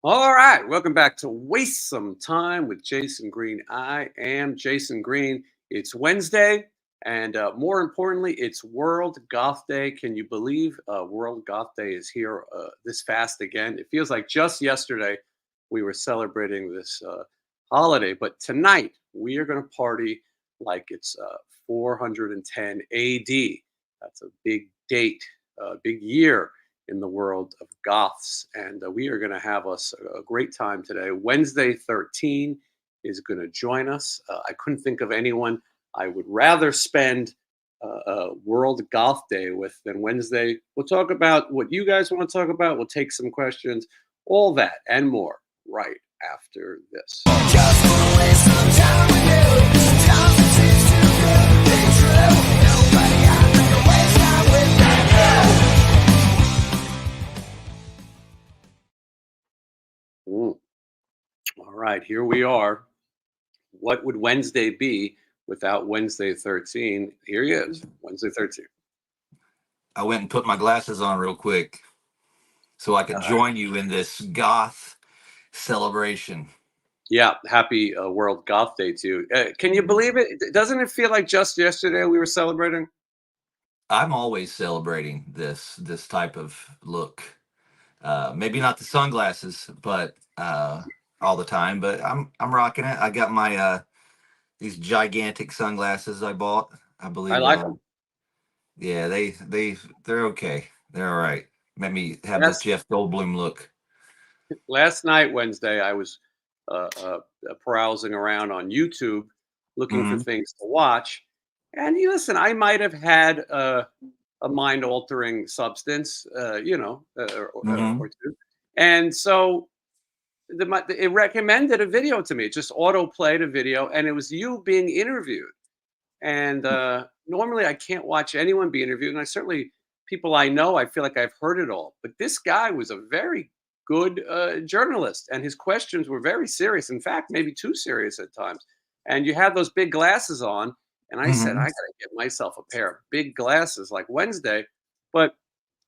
All right, welcome back to Waste Some Time with Jason Green. I am Jason Green. It's Wednesday, and more importantly, it's World Goth Day. Can you believe World Goth Day is here this fast again? It feels like just yesterday we were celebrating this holiday, but tonight we are going to party like it's 410 AD. That's a big date, a big year in the world of goths. And we are going to have us a great time today. Wednesday 13 is going to join us. I couldn't think of anyone I would rather spend World Goth Day with than Wednesday. We'll talk about what you guys want to talk about. We'll take some questions, all that and more right after this. Just wanna waste some time with you. Sometimes it seems too good to be true. Nobody out there to waste time with that. All right, here we are. What would Wednesday be without Wednesday 13? Here he is, Wednesday 13. I went and put my glasses on real quick so I could join you in this goth celebration. Yeah, happy World Goth Day to you. Can you believe it? Doesn't it feel like just yesterday we were celebrating? I'm always celebrating this type of look. Maybe not the sunglasses, but all the time. But I'm rocking it. I got my these gigantic sunglasses I bought. I I believe. like them. Yeah, they're okay. They're all right. Made me have this Last, Jeff Goldblum look. last night, Wednesday, I was browsing around on YouTube looking for Hmm. things to watch. And you listen, I might have had a mind altering substance, Hmm. or two. And so it recommended a video to me. It just auto played a video, and it was you being interviewed. And normally, I can't watch anyone be interviewed, and I certainly people I know, I feel like I've heard it all. But this guy was a very good journalist, and his questions were very serious. In fact, maybe too serious at times. And you had those big glasses on, and I said, I Hmm. got to get myself a pair of big glasses like Wednesday. But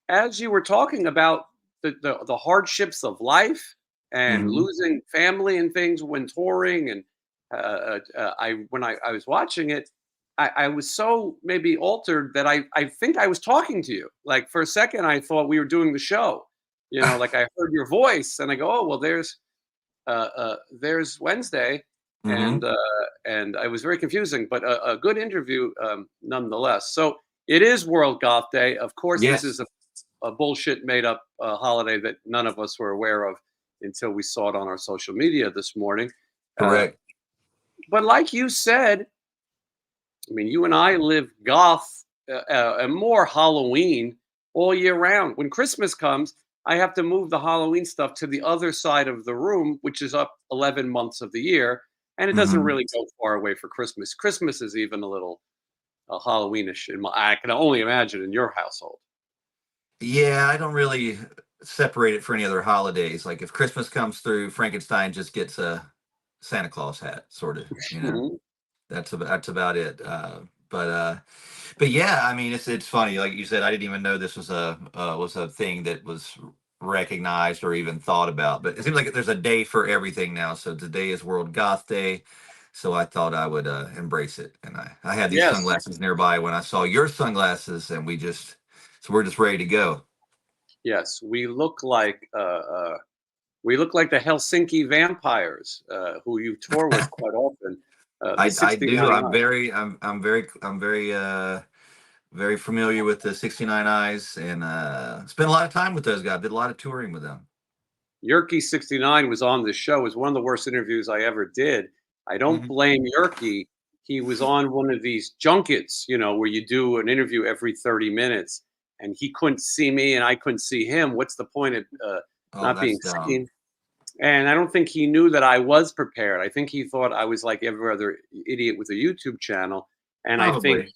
as you were talking about the hardships of life and Hmm. losing family and things when touring, and I when I was watching it, I was so maybe altered that I think I was talking to you. Like for a second, I thought we were doing the show. Like I heard your voice, and I go, oh well, there's Wednesday, Hmm. and I was very confusing, but a good interview nonetheless. So it is World Goth Day. Of course, this is Yes, a bullshit made up holiday that none of us were aware of until we saw it on our social media this morning. Uh, correct. but like you said, I mean, you and I live goth and more Halloween all year round. When Christmas comes, I have to move the Halloween stuff to the other side of the room, which is up 11 months of the year. And it doesn't Hmm. really go far away for Christmas. Christmas is even a little Halloweenish. I can only imagine in your household. Yeah, I don't really separate it for any other holidays. Like if Christmas comes through, Frankenstein just gets a Santa Claus hat, sort of. That's about it. But yeah, I mean, it's funny. Like you said, I didn't even know this was a thing that was recognized or even thought about. But it seems like there's a day for everything now. So today is World Goth Day. So I thought I would embrace it, and I had these Yes. sunglasses nearby when I saw your sunglasses, and we're just ready to go. Yes, we look like the Helsinki vampires, who you tour with quite often. The I do. 69 Eyes. Very familiar with the 69 Eyes, and spent a lot of time with those guys. Did a lot of touring with them. Yerky 69 was on this show. It was one of the worst interviews I ever did. I don't Hmm. blame Yerky. He was on one of these junkets, where you do an interview every 30 minutes, and he couldn't see me and I couldn't see him. What's the point of Oh, not being that's dumb. seen? And I don't think he knew that I was prepared. I think he thought I was like every other idiot with a YouTube channel. And I think Probably.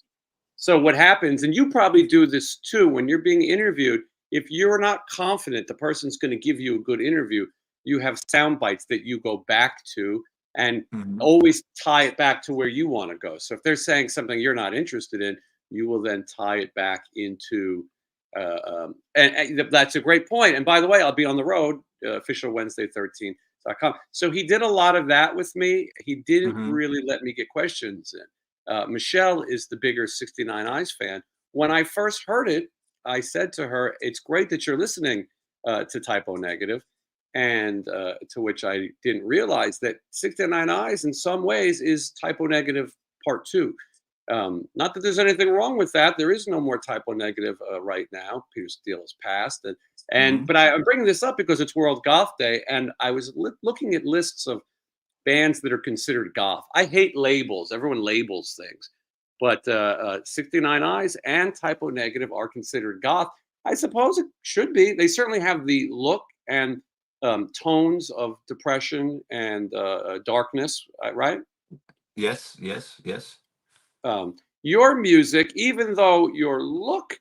so. What happens, and you probably do this too, when you're being interviewed, if you're not confident the person's going to give you a good interview, you have sound bites that you go back to and Hmm. always tie it back to where you want to go. So if they're saying something you're not interested in, you will then tie it back into And that's a great point. And by the way, I'll be on the road, official Wednesday 13.com. So he did a lot of that with me. He didn't Hmm. really let me get questions in. Michelle is the bigger 69 Eyes fan. When I first heard it, I said to her, "It's great that you're listening to Typo Negative." And to which I didn't realize that 69 Eyes in some ways is Typo Negative Part 2. Not that there's anything wrong with that. There is no more Typo Negative right now. Peter Steele has passed, and Hmm. but I'm bringing this up because it's World Goth Day, and I was looking at lists of bands that are considered goth. I hate labels. Everyone labels things, but 69 Eyes and Typo Negative are considered goth. I suppose it should be. They certainly have the look and tones of depression and darkness, right? Yes, yes, yes. Your music, even though your look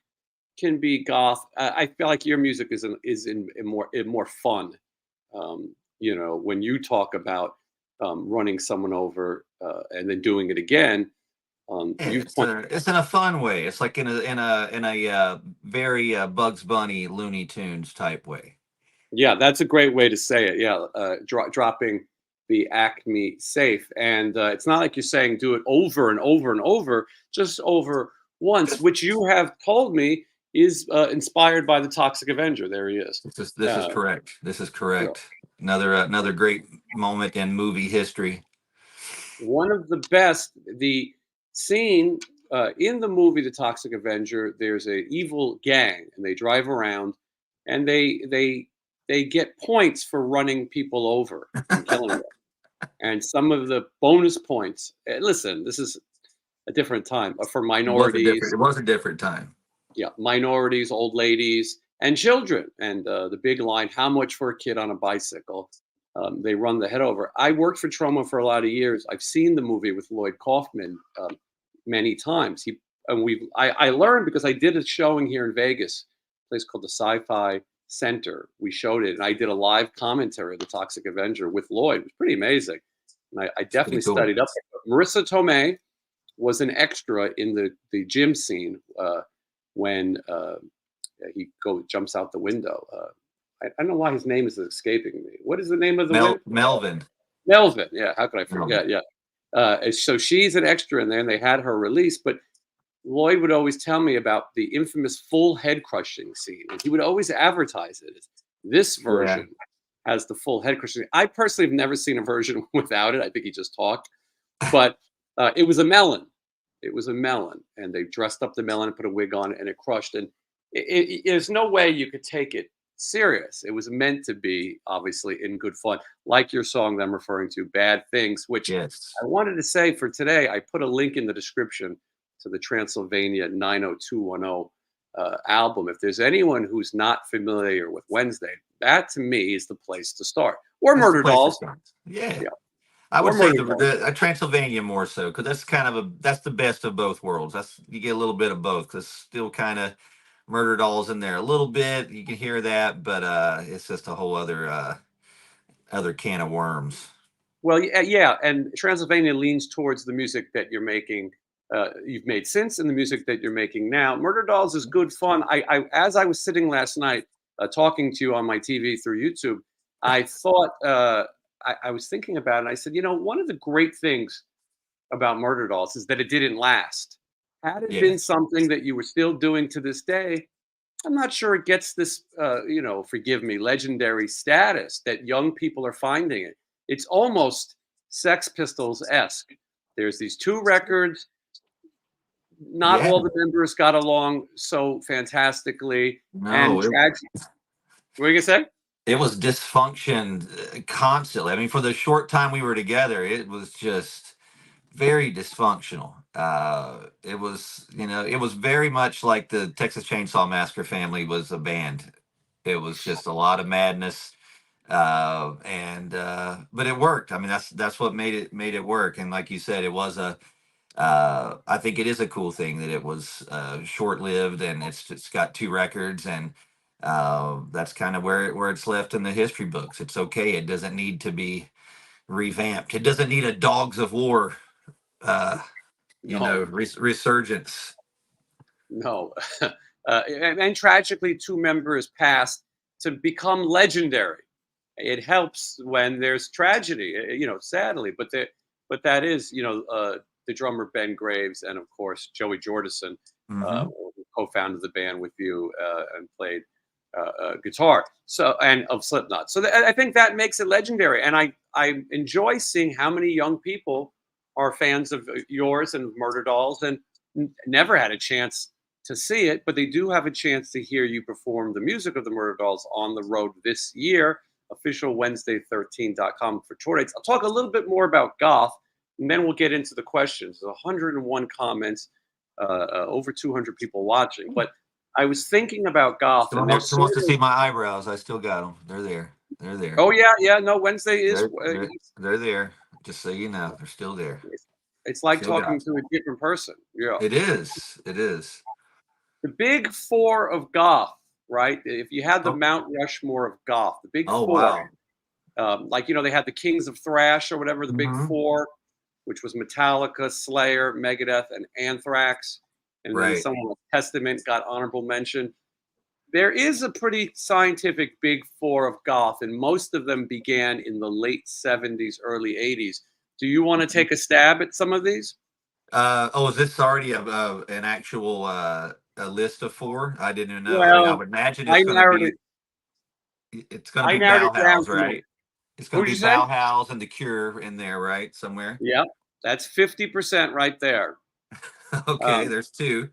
can be goth, I feel like your music is in more fun. When you talk about running someone over and then doing it again, Yeah, you've it's in a fun way. It's like in a very Bugs Bunny Looney Tunes type way. yeah, that's a great way to say it. Yeah, dropping the Acme safe, and it's not like you're saying do it over and over and over, just over once, Just which you have told me is inspired by the Toxic Avenger. There he is. this is Uh, correct. This is yeah. correct. Another great moment in movie history. One of the best, the scene in the movie The Toxic Avenger, there's a evil gang and they drive around and they get points for running people over and killing them. And some of the bonus points, listen, this is a different time for minorities, It was a different time. yeah, minorities, old ladies, and children. And the big line, how much for a kid on a bicycle? They run the head over. I worked for Trauma for a lot of years. I've seen the movie with Lloyd Kaufman many times. I learned because I did a showing here in Vegas, a place called the Sci-Fi Center. We showed it, and I did a live commentary of the Toxic Avenger with Lloyd. It was pretty amazing, and I It's pretty definitely cool. studied up. Marissa Tomei was an extra in the gym scene when he jumps out the window. I don't know why his name is escaping me. What is the name of the window? Melvin. Melvin. Yeah, how could I Melvin. forget? Yeah. So she's an extra in there, and they had her released. But Lloyd would always tell me about the infamous full head crushing scene, and he would always advertise it as this Yeah. version has the full head crushing. I personally have never seen a version without it. I think he just talked, but it was a melon. It was a melon, and they dressed up the melon and put a wig on it, and it crushed. And there's no way you could take it serious. It was meant to be, obviously, in good fun, like your song that I'm referring to, "Bad Things," which Yes. I wanted to say for today. I put a link in the description to the Transylvania 90210 album. If there's anyone who's not familiar with Wednesday, that to me is the place to start. Or That's the Murder place to Dolls. start. Yeah. Yeah, I would or say Murder Dolls. the Transylvania more so because that's kind of that's the best of both worlds. That's you get a little bit of both because still kind of murder dolls in there a little bit. You can hear that, but it's just a whole other can of worms. Well, yeah, and Transylvania leans towards the music that you've made since, and the music that you're making now. Murder Dolls is good fun. As I was sitting last night talking to you on my TV through YouTube, I thought I was thinking about it, and I said, one of the great things about Murder Dolls is that it didn't last. Had it been Yes. something that you were still doing to this day, I'm not sure it gets this, forgive me, legendary status that young people are finding it. It's almost Sex Pistols esque. There's these two records. Not Yeah. all the members got along so fantastically. And No, tragic. What are you gonna say? it was dysfunction constantly. I mean, for the short time we were together, it was just very dysfunctional. It was very much like the Texas Chainsaw Massacre family was a band. It was just a lot of madness, and but it worked. I mean, that's what made it work. And like you said, it was a. I think it is a cool thing that it was short lived, and it's got two records, and that's kind of where it's left in the history books. It's okay. It doesn't need to be revamped. It doesn't need a Dogs of War uh, No, resurgence. no. and tragically, 2 members passed to become legendary. It helps when there's tragedy, sadly, but that is, the drummer Ben Graves and of course Joey Jordison, Hmm. who co-founded the band with you and played guitar. So and of Slipknot. So I think that makes it legendary, and I enjoy seeing how many young people are fans of yours and Murder Dolls and never had a chance to see it, but they do have a chance to hear you perform the music of the Murder Dolls on the road this year. Official Wednesday13.com for tour dates. I'll talk a little bit more about Goth, and then we'll get into the questions. There's 101 comments, over 200 people watching. But I was thinking about Goth, and there's Someone wants sort to of see my eyebrows. I still got them. They're there. They're there. oh yeah, yeah. No, Wednesday is They're there. Just so you know, they're still there. it's like Still got talking 'em. to a different person. Yeah, It is. It is. the big four of Goth, right? If you had the Oh, Mount Rushmore of Goth, the big oh four, wow. like they had the Kings of Thrash or whatever, the big Hmm. four, which was Metallica, Slayer, Megadeth, and Anthrax, and then Right. someone like Testament got honorable mention. There is a pretty scientific big four of Goth, and most of them began in the late 70s, early 80s. Do you want to Mhm. take a stab at some of these? Oh, is this already an actual a list of four? I didn't know. I mean, I Well, would imagine I it's going to narrowed it. be it's going to I be narrowed it down Bauhaus, to right? It's going what to did you be say? Bauhaus and The Cure in there, right? Somewhere. Yep, that's 50% right there. Okay, Um, there's two.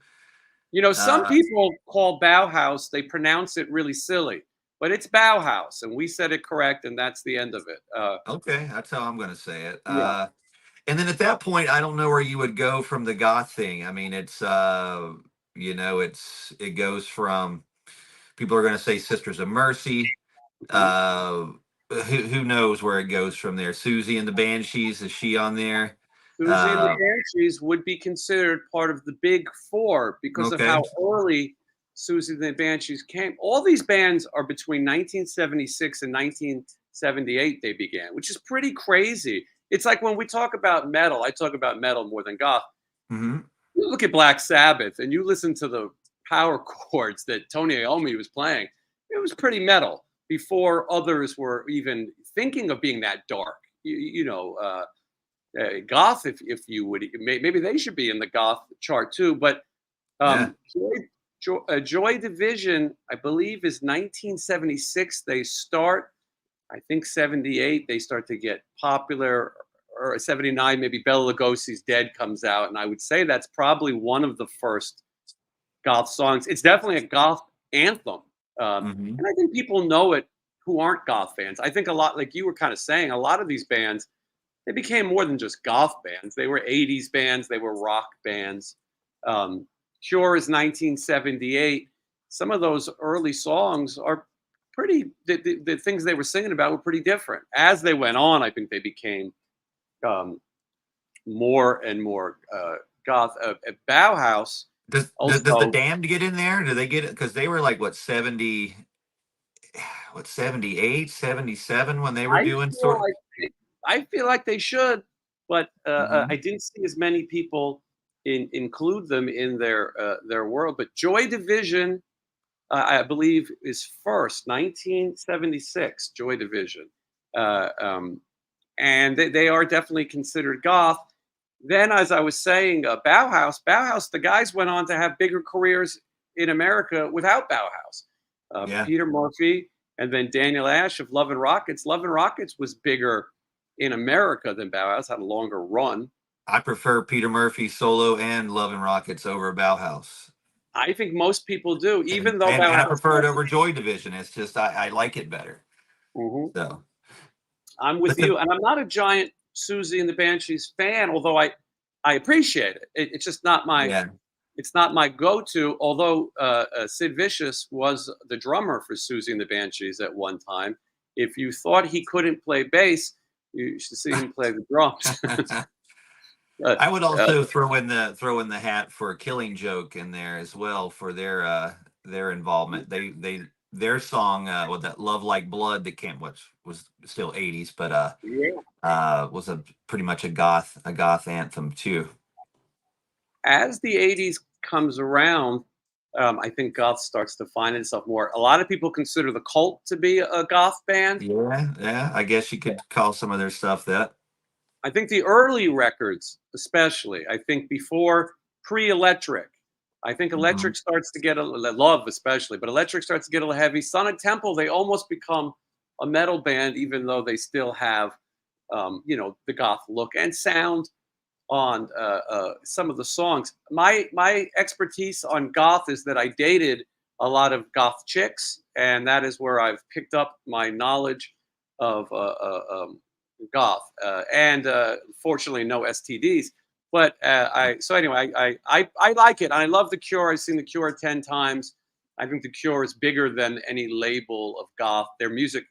Some Uh, people call Bauhaus, they pronounce it really silly, but it's Bauhaus, and we said it correct, and that's the end of it. okay, that's how I'm going to say it. Yeah. And then at that point, I don't know where you would go from the goth thing. I mean, it goes from people are going to say Sisters of Mercy. Mhm. Uh, who knows where it goes from there? Susie and the Banshees, is she on there? Susie and the Uh, Banshees would be considered part of the big four because of okay. how early Susie and the Banshees came. All these bands are between 1976 and 1978 they began, which is pretty crazy. It's like when we talk about metal, I talk about metal more than goth. Hmm. You look at Black Sabbath and you listen to the power chords that Tony Iommi was playing. It was pretty metal before others were even thinking of being that dark. Goth, if you would, maybe they should be in the goth chart too. But Yeah. Joy Division, I believe, is 1976. They start, I think 78. They start to get popular, or 79. Maybe Bela Lugosi's "Dead" comes out, and I would say that's probably one of the first goth songs. It's definitely a goth anthem, Hmm. and I think people know it who aren't goth fans. I think a lot, like you were kind of saying, a lot of these bands they became more than just goth bands. They were 80s bands, they were rock bands. Um, Cure is 1978. Some of those early songs are the things they were singing about were pretty different. As they went on, I think they became um, more and more goth. At Bauhaus, Does the also, Damned get in there? Do they get it? Because they were like what 70, what 78, 77 when they were I doing feel sort. like I feel like they should, but I Hmm. didn't see as many people include them in their world. But Joy Division, I believe, is first, 1976. Joy Division, uh, um, and they are definitely considered goth. Then, as I was saying, Bauhaus, the guys went on to have bigger careers in America without Bauhaus. Yeah. Peter Murphy and then Daniel Ash of Love and Rockets. Love and Rockets was bigger in America than Bauhaus, had a longer run. I prefer Peter Murphy solo and Love and Rockets over Bauhaus. I think most people do, And even though and I Bauhaus prefer it has. over Joy Division. It's just I like it better. Mhm. So I'm with listen, you, and I'm not a giant Susie and the Banshees fan, although I appreciate it. It's just not my yeah. it's not my go-to. Although Sid Vicious was the drummer for Susie and the Banshees at one time. If you thought he couldn't play bass, you should see him play the drums. uh, I would uh, also throw in the hat for Killing Joke in there as well for their involvement. Their song with that Love Like Blood that came which was still 80s, but yeah. was a pretty much a goth anthem too. As the '80s comes around, I think goth starts to find itself more. A lot of people consider the Cult to be a goth band. Yeah, yeah. I guess you could call some of their stuff that. I think the early records, especially, I think before pre-Electric, I think Mhm. Electric starts to get a Love especially, but Electric starts to get a little heavy. Sonic Temple, they almost become a metal band, even though they still have, the goth look and sound on some of the songs. My expertise on goth is that I dated a lot of goth chicks, and that is where I've picked up my knowledge of goth. And fortunately, no STDs. But I so anyway, I like it. I love the Cure. I've seen the Cure 10 times. I think the Cure is bigger than any label of goth. Their music,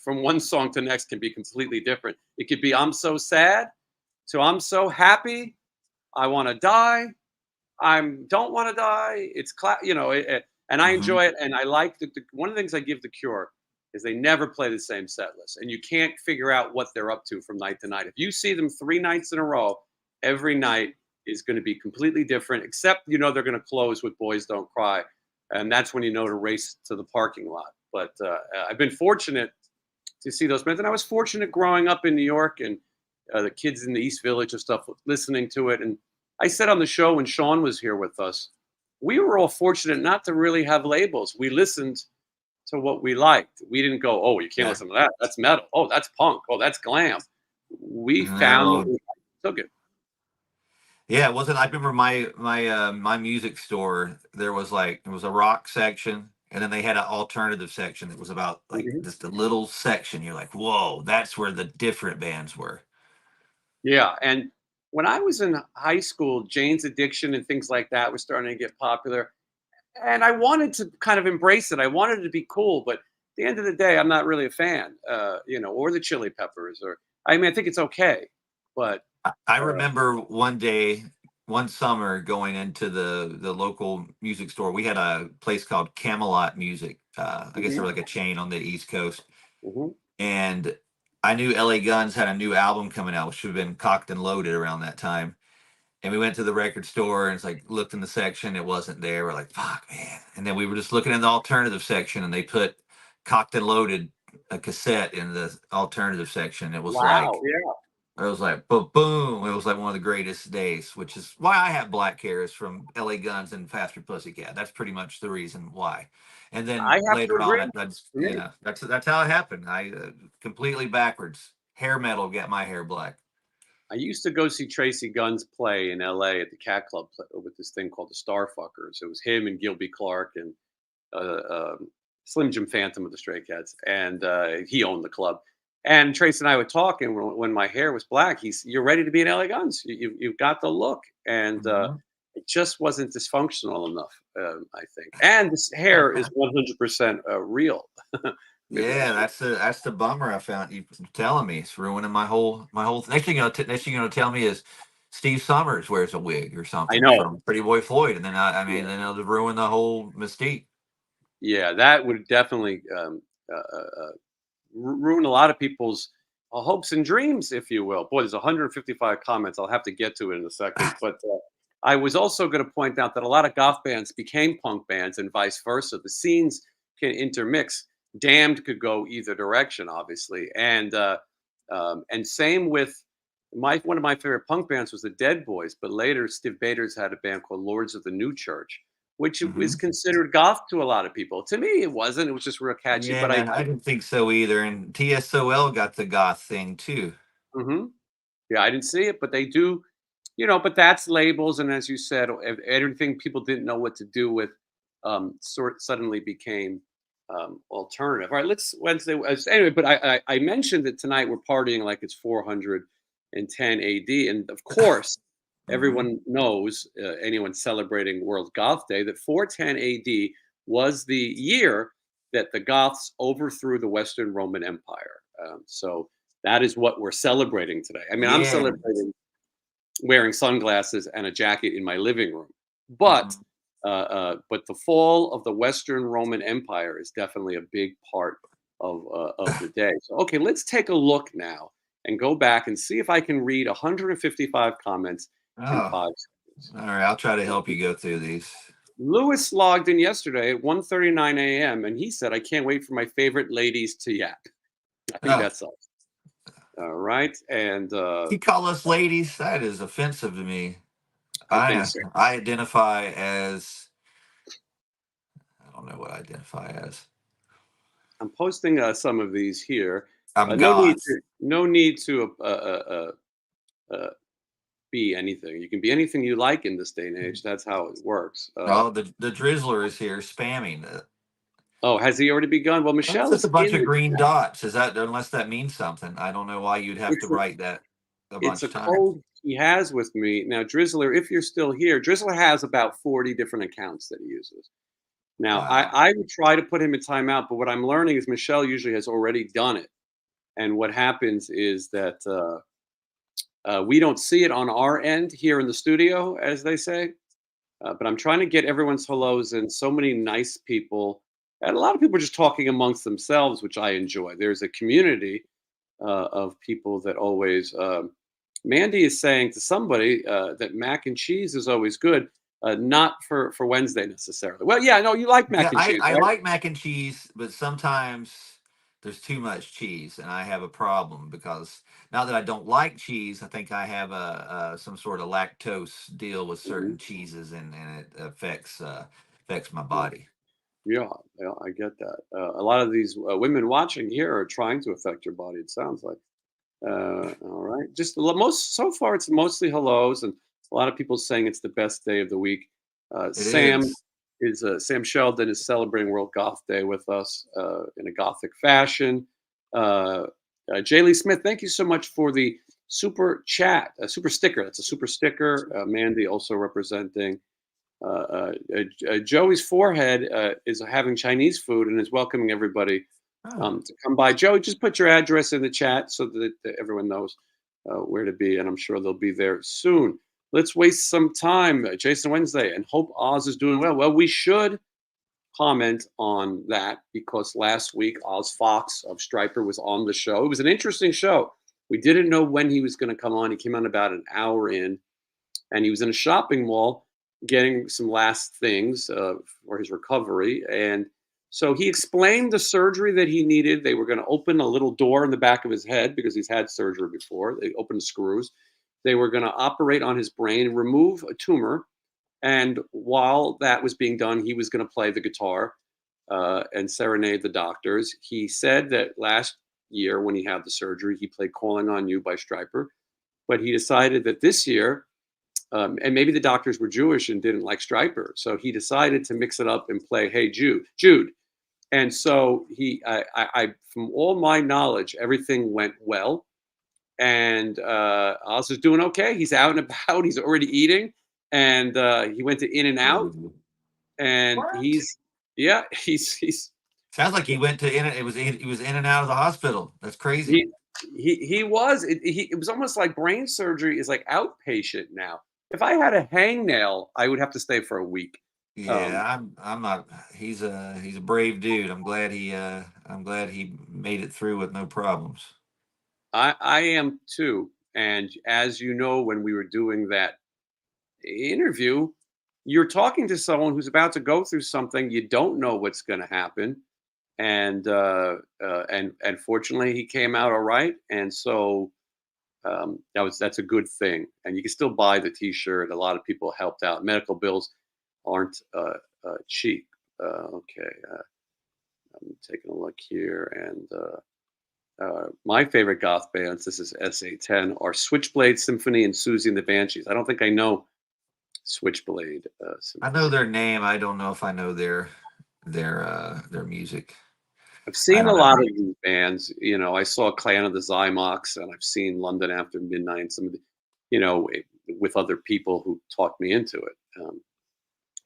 from one song to the next, can be completely different. It could be "I'm so sad" to "I'm so happy," "I want to die," "I don't want to die." And I Mhm. enjoy it. And I like one of the things I give the Cure is they never play the same set list, and you can't figure out what they're up to from night to night. If you see them 3 nights in a row, every night is going to be completely different. Except they're going to close with "Boys Don't Cry," and that's when you know to race to the parking lot. But I've been fortunate to see those bands. And I was fortunate growing up in New York, and the kids in the East Village and stuff listening to it. And I said on the show when Sean was here with us, we were all fortunate not to really have labels. We listened to what we liked. We didn't go, "Oh, you can't Yeah. listen to that. That's metal. Oh, that's punk. Oh, that's glam." We found what No. we liked, took it. Yeah, it wasn't. I remember my music store. There was like it was a rock section, and then they had an alternative section that was about like Mhm. just a little section. You're like, whoa, that's where the different bands were. Yeah. And when I was in high school, Jane's Addiction and things like that was starting to get popular. And I wanted to kind of embrace it. I wanted it to be cool, but at the end of the day, I'm not really a fan, or the Chili Peppers, or I mean, I think it's okay, but I uh, remember one day, one summer, going into the local music store. We had a place called Camelot Music. I guess they mhm, were like a chain on the East Coast, mhm. and I knew LA Guns had a new album coming out, which should have been Cocked and Loaded around that time. And we went to the record store and it's like looked in the section, it wasn't there. We're like, fuck, man. And then we were just looking in the alternative section, and they put Cocked and Loaded a cassette in the alternative section. Wow, yeah, It was like boom. It was like one of the greatest days, which is why I have black hair, is from LA Guns and Faster Pussycat. That's pretty much the reason why. And I then have to later on, agree. that's For me. that's how it happened. I completely backwards. Hair metal got my hair black. I used to go see Tracy Guns play in LA at the Cat Club with this thing called the Starfuckers. It was him and Gilby Clark and Slim Jim Phantom of the Stray Cats, and he owned the club. And Trace and I would talk, and when my hair was black, "You're ready to be in LA Guns. You've got the look," and Mhm. it just wasn't dysfunctional enough, I think. And this hair is 100% real. Yeah, Midwestern. that's the bummer I found you telling me. It's ruining my whole. Next thing you're gonna tell me is Steve Summers wears a wig or I something know. from Pretty Boy Floyd, and then I Yeah, mean then it'll ruin the whole mystique. yeah, that would definitely ruin a lot of people's hopes and dreams, if you will. Boy, there's 155 comments. I'll have to get to it in a second. But I was also going to point out that a lot of goth bands became punk bands and vice versa. The scenes can intermix. Damned could go either direction, obviously, and same with one of my favorite punk bands was the Dead Boys. But later, Steve Bader's had a band called Lords of the New Church, which is Hmm. considered goth to a lot of people. To me, it wasn't. It was just real catchy. But Yeah, I didn't think so either. And TSOL got the goth thing too. mhm. Yeah, I didn't see it, but they do, but that's labels. And as you said, everything people didn't know what to do with suddenly became alternative. All right, let's Wednesday. Anyway, but I mentioned that tonight we're partying like it's 410 AD. And of course, Hmm. everyone knows, anyone celebrating World Goth Day, that 410 AD was the year that the Goths overthrew the Western Roman Empire. So that is what we're celebrating today. I mean, I'm Yeah. celebrating wearing sunglasses and a jacket in my living room, but Hmm. but the fall of the Western Roman Empire is definitely a big part of the day. So, okay, let's take a look now and go back and see if I can read 155 comments in Oh, 5 seconds. all right. I'll try to help you go through these. Lewis logged in yesterday at 1:39 a.m. and he said, "I can't wait for my favorite ladies to yap." I think Oh, that's all. All right, and you call us ladies? That is offensive to me. I think so. I identify as, I don't know what I identify as. I'm posting some of these here. I'm goth. No need to uh, be anything. You can be anything you like in this day and age. That's how it works. Oh, the drizzler is here spamming. Oh, has he already begun? Well, That's Michelle just a is bunch in of the green chat. dots. Is that, unless that means something? I don't know why you'd have to write that a It's bunch a of times. code he has with me. Now, Drizzler, if you're still here, Drizzler has about 40 different accounts that he uses. Now, Wow. I would try to put him in timeout, but what I'm learning is Michelle usually has already done it. And what happens is that we don't see it on our end here in the studio, as they say. But I'm trying to get everyone's hellos and so many nice people. And a lot of people are just talking amongst themselves, which I enjoy. There's a community of people that always. Mandy is saying to somebody that mac and cheese is always good, not for Wednesday necessarily. Well, yeah, no, you like Yeah, mac and cheese, I right? like mac and cheese, but sometimes there's too much cheese, and I have a problem because now that I don't like cheese, I think I have a some sort of lactose deal with Mhm. certain cheeses, and it affects my Yeah, body. yeah, yeah, I get that. A lot of these women watching here are trying to affect your body. It sounds like. All right. Just most so far, it's mostly hellos, and a lot of people saying it's the best day of the week. It Sam is. is Sam Sheldon is celebrating World Goth Day with us in a gothic fashion. Uh, Jaylee Smith, thank you so much for the super chat, a super sticker. That's a super sticker. Mandy also representing. Joey's forehead is having Chinese food and is welcoming everybody Oh, to come by. Joe, just put your address in the chat so that everyone knows where to be, and I'm sure they'll be there soon. Let's waste some time, Jason Wednesday, and hope Oz is doing well. Well, we should comment on that because last week Oz Fox of Striper was on the show. It was an interesting show. We didn't know when he was going to come on. He came on about an hour in, and he was in a shopping mall getting some last things for his recovery. And so he explained the surgery that he needed. They were going to open a little door in the back of his head because he's had surgery before. They opened screws. They were going to operate on his brain, remove a tumor. And while that was being done, he was going to play the guitar and serenade the doctors. He said that last year, when he had the surgery, he played Calling on You by Stryper. But he decided that this year, and maybe the doctors were Jewish and didn't like Stryper, so he decided to mix it up and play "Hey Jude." Jude, and so from all my knowledge, everything went well, and Oz is doing okay. He's out and about. He's already eating, and he went to In and Out, and what? yeah, he's Sounds like he went to in. It was he was in and out of the hospital. That's crazy. he it was almost like brain surgery is like outpatient now. If I had a hangnail, I would have to stay for a week. Um, Yeah, I'm not. He's a brave dude. I'm glad he made it through with no problems. I am too. And as you know, when we were doing that interview, you're talking to someone who's about to go through something you don't know what's going to happen, and fortunately, he came out all right. And so that's a good thing. And you can still buy the T-shirt. A lot of people helped out. Medical bills aren't cheap. Okay, I'm taking a look here, and my favorite goth bands, this is SA10, are Switchblade Symphony and Susie and the Banshees. I don't think I know Switchblade I know Symphony. their name. I don't know if I know their music. I've I seen a don't know. lot of these bands. You know, I saw Clan of the Zymox, and I've seen London After Midnight. Some of the, with other people who talked me into it.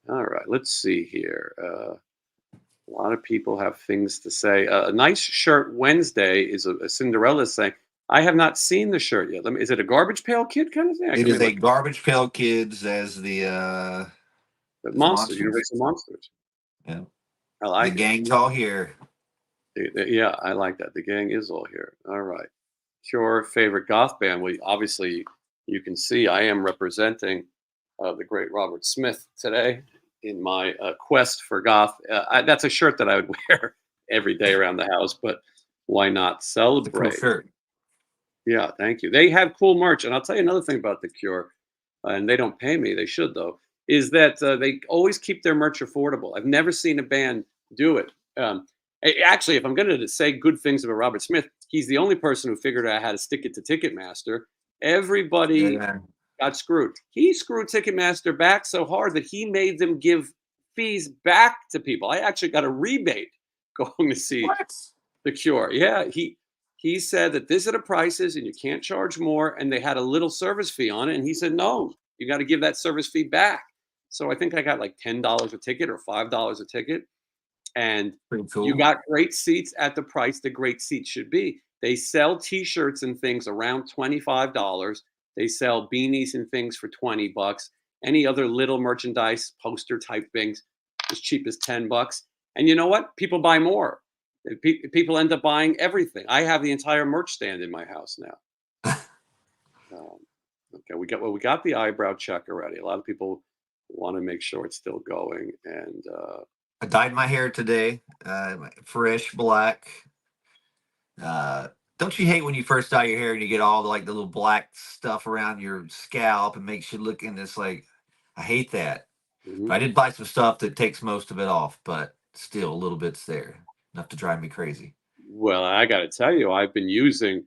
All right, let's see here. A lot of people have things to say. A nice shirt Wednesday is a Cinderella saying, "I have not seen the shirt yet. Is it a Garbage Pail Kid kind of thing? It Let me is a look. Garbage Pail Kids The as Monsters, monsters. Universal Monsters. Yeah, I the like it. gang's all here. Yeah, I like that. The gang is all here. All right. Your favorite goth band? Well, obviously, you can see I am representing the great Robert Smith today. in my quest for goth. That's a shirt that I would wear every day around the house, but why not It's a cool celebrate? shirt. Yeah, thank you. They have cool merch, and I'll tell you another thing about The Cure, and they don't pay me. They should though. Is that they always keep their merch affordable. I've never seen a band do it. Actually, if I'm going to say good things about Robert Smith, he's the only person who figured out how to stick it to Ticketmaster. Everybody Yeah. got screwed. He screwed Ticketmaster back so hard that he made them give fees back to people. I actually got a rebate going to see What? The Cure. Yeah, he said that these are the prices and you can't charge more. And they had a little service fee on it. And he said, no, you got to give that service fee back. So I think I got like $10 a ticket or $5 a ticket. And Pretty you cool. got great seats at the price the great seats should be. They sell t-shirts and things around $25. They sell beanies and things for $20. Any other little merchandise, poster type things, as cheap as $10. And you know what? People buy more. People end up buying everything. I have the entire merch stand in my house now. Okay, we got the eyebrow check already. A lot of people want to make sure it's still going. And I dyed my hair today, fresh black. Don't you hate when you first dye your hair and you get all the little black stuff around your scalp and makes you look in this like? I hate that. But I mhm. did buy some stuff that takes most of it off, but still a little bit's there, enough to drive me crazy. Well, I got to tell you, I've been using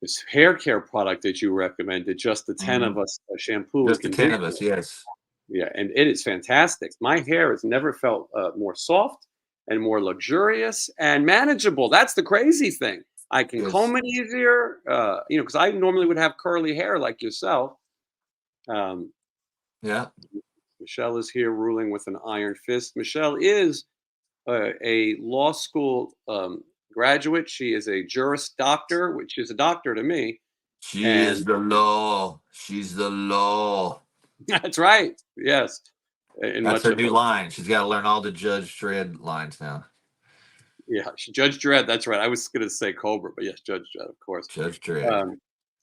this hair care product that you recommended, just the 10 Hmm. of us shampoo and Just the 10 of conditioner. us, yes. Yeah, and it is fantastic. My hair has never felt more soft and more luxurious and manageable. That's the crazy thing. I can Yes. comb it easier, because I normally would have curly hair like yourself. Um, Yeah. Michelle is here ruling with an iron fist. Michelle is a law school graduate. She is a juris doctor, which is a doctor to me. She is And the law. She's the law. that's right. Yes. In That's much her of new her. line. She's got to learn all the Judge Dredd lines now. Yeah. Judge Dredd. That's right. I was going to say Cobra, but yes, Judge Dredd, of course. Judge Dredd. Um,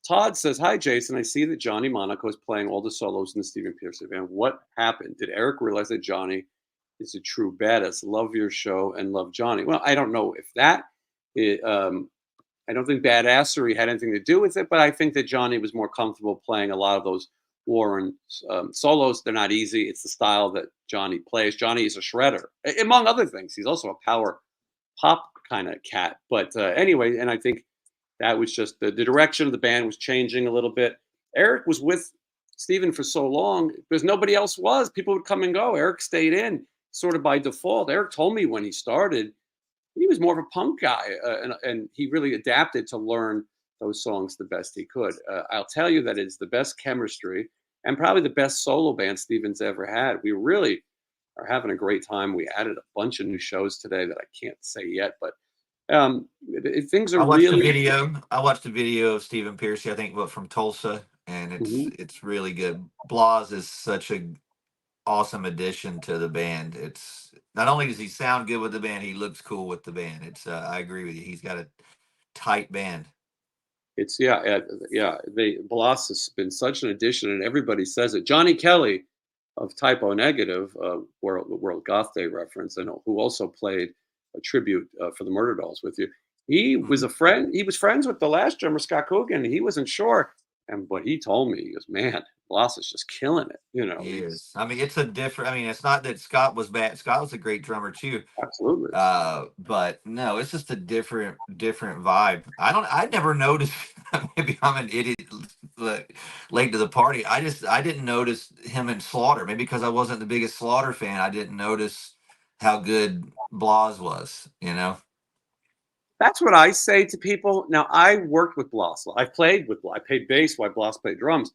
Todd says, "Hi, Jason. I see that Johnny Monaco is playing all the solos in the Stephen Pearson band. What happened? Did Eric realize that Johnny is a true badass? Love your show and love Johnny." Well, I don't know if that. i- um, I don't think badassery had anything to do with it, but I think that Johnny was more comfortable playing a lot of those Warren solos. They're not easy. It's the style that Johnny plays. Johnny is a shredder, among other things. He's also a power pop kind of cat. But anyway, and I think that was just the direction of the band was changing a little bit. Eric was with Steven for so long because nobody else was. People would come and go. Eric stayed in sort of by default. Eric told me when he started, he was more of a punk guy, and he really adapted to learn those songs the best he could. I'll tell you that it's the best chemistry and probably the best solo band Steven's ever had. We really are having a great time. We added a bunch of new shows today that I can't say yet, but things are I watched a really. video. I watched a video of Stephen Pearcy, I think, but from Tulsa, and it's Mhm. it's really good. Blas is such a awesome addition to the band. It's not only does he sound good with the band, he looks cool with the band. It's I agree with you. He's got a tight band. It's yeah. They Bloss has been such an addition, and everybody says it. Johnny Kelly of Typo Negative, World Goth Day reference, and who also played a tribute for the Murder Dolls with you. He was Mhm. a friend. He was friends with the last drummer Scott Coogan. He wasn't sure, and but he told me he goes, "Man, Bloss is just killing it." He He's is. I mean, it's a different. I mean, it's not that Scott was bad. Scott was a great drummer too. absolutely. But no, it's just a different vibe. I never noticed. Maybe I'm an idiot, late to the party. I didn't notice him in Slaughter. Maybe because I wasn't the biggest Slaughter fan, I didn't notice how good Blas was. That's what I say to people. Now, I worked with Bloss. I played with Bloss. I played bass while Bloss played drums.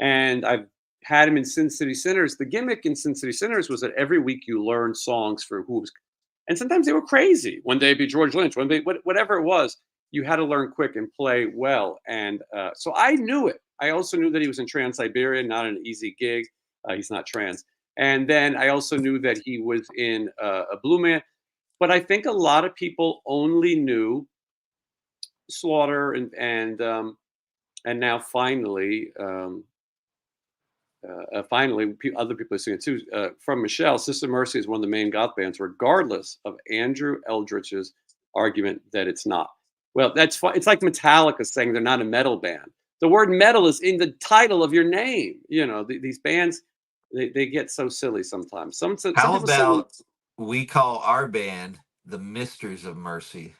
And I've had him in Sin City Sinners. The gimmick in Sin City Sinners was that every week you learned songs for who was, and sometimes they were crazy. One day it'd be George Lynch, one day, whatever it was, you had to learn quick and play well. And so I knew it. I also knew that he was in Trans Siberia, not an easy gig. He's not trans. And then I also knew that he was in a Blue Man. But I think a lot of people only knew Slaughter and now finally Finally, other people are singing too. From Michelle, Sister Mercy is one of the main goth bands, regardless of Andrew Eldritch's argument that it's not. Well, that's fine. It's like Metallica saying they're not a metal band. The word metal is in the title of your name. You know, these bands, they get so silly sometimes. Some How people say about we call our band the Misters of Mercy?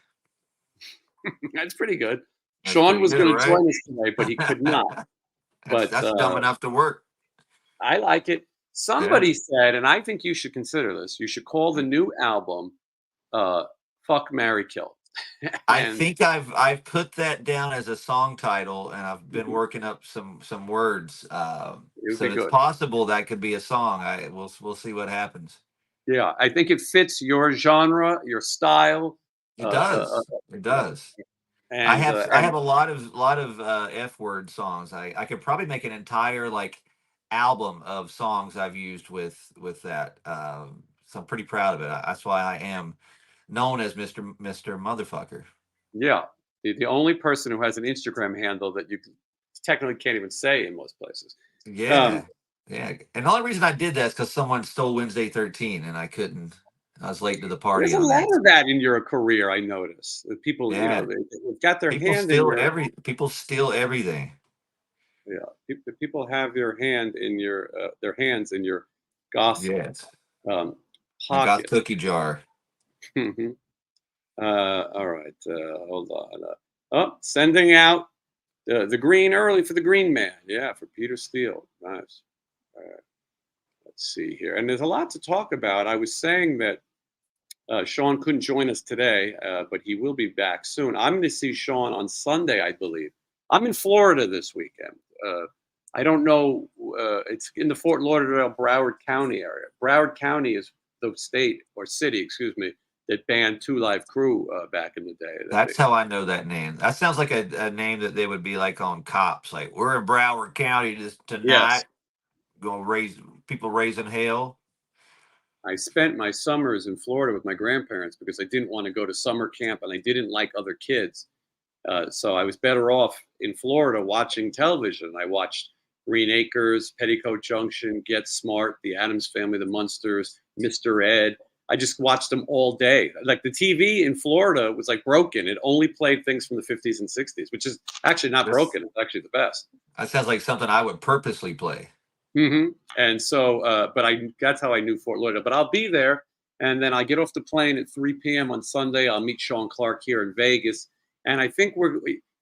that's pretty good. That's Sean pretty was good, going to right? join us today, but he could not. But That's dumb enough to work. I like it. Yeah. Somebody said, and I think you should consider this. You should call the new album "Fuck, Marry, Kill." I And think I've put that down as a song title, and I've been mhm, working up some words. it would So be it's good. possible that could be a song. We'll see what happens. Yeah, I think it fits your genre, your style. It does. It Yeah, does. I and have a lot of F word songs. I could probably make an entire like album of songs I've used with that. So I'm pretty proud of it. That's why I am known as Mr. Motherfucker. yeah, the only person who has an Instagram handle that you technically can't even say in most places. Um, Yeah, yeah. And the only reason I did that is because someone stole Wednesday 13, and I couldn't. I was late to the there's party a on lot that. of that in your career, I notice. People, you know, Yeah, they've got their hand in your people steal everything. yeah. People have their hands in your goth Yes, um, my goth pocket. cookie jar. Mhm. All right, hold on. Oh, sending out the green early for the Green Man. Yeah, for Peter Steele. Nice. All right, let's see here. And there's a lot to talk about. I was saying that Sean couldn't join us today, but he will be back soon. I'm going to see Sean on Sunday, I believe. I'm in Florida this weekend. Uh, I don't know. It's in the Fort Lauderdale, Broward County area. Broward County is the state or city, excuse me, that banned Two Live Crew back in the day. That's how I know that name. That sounds like a name that they would be like on Cops. Like, we're in Broward County Yes, tonight, gonna raise people raising hell. I spent my summers in Florida with my grandparents because I didn't want to go to summer camp and I didn't like other kids. So I was better off in Florida watching television. I watched Green Acres, Petticoat Junction, Get Smart, The Addams Family, The Munsters, Mr. Ed. I just watched them all day. Like the TV in Florida was like broken. It only played things from the 50s and 60s, which is actually not This broken. It's actually the best. that sounds like something I would purposely play. And so, but that's how I knew Fort Lauderdale. But I'll be there, and then I get off the plane at 3 p.m. on Sunday. I'll meet Sean Clark here in Vegas, and I think we're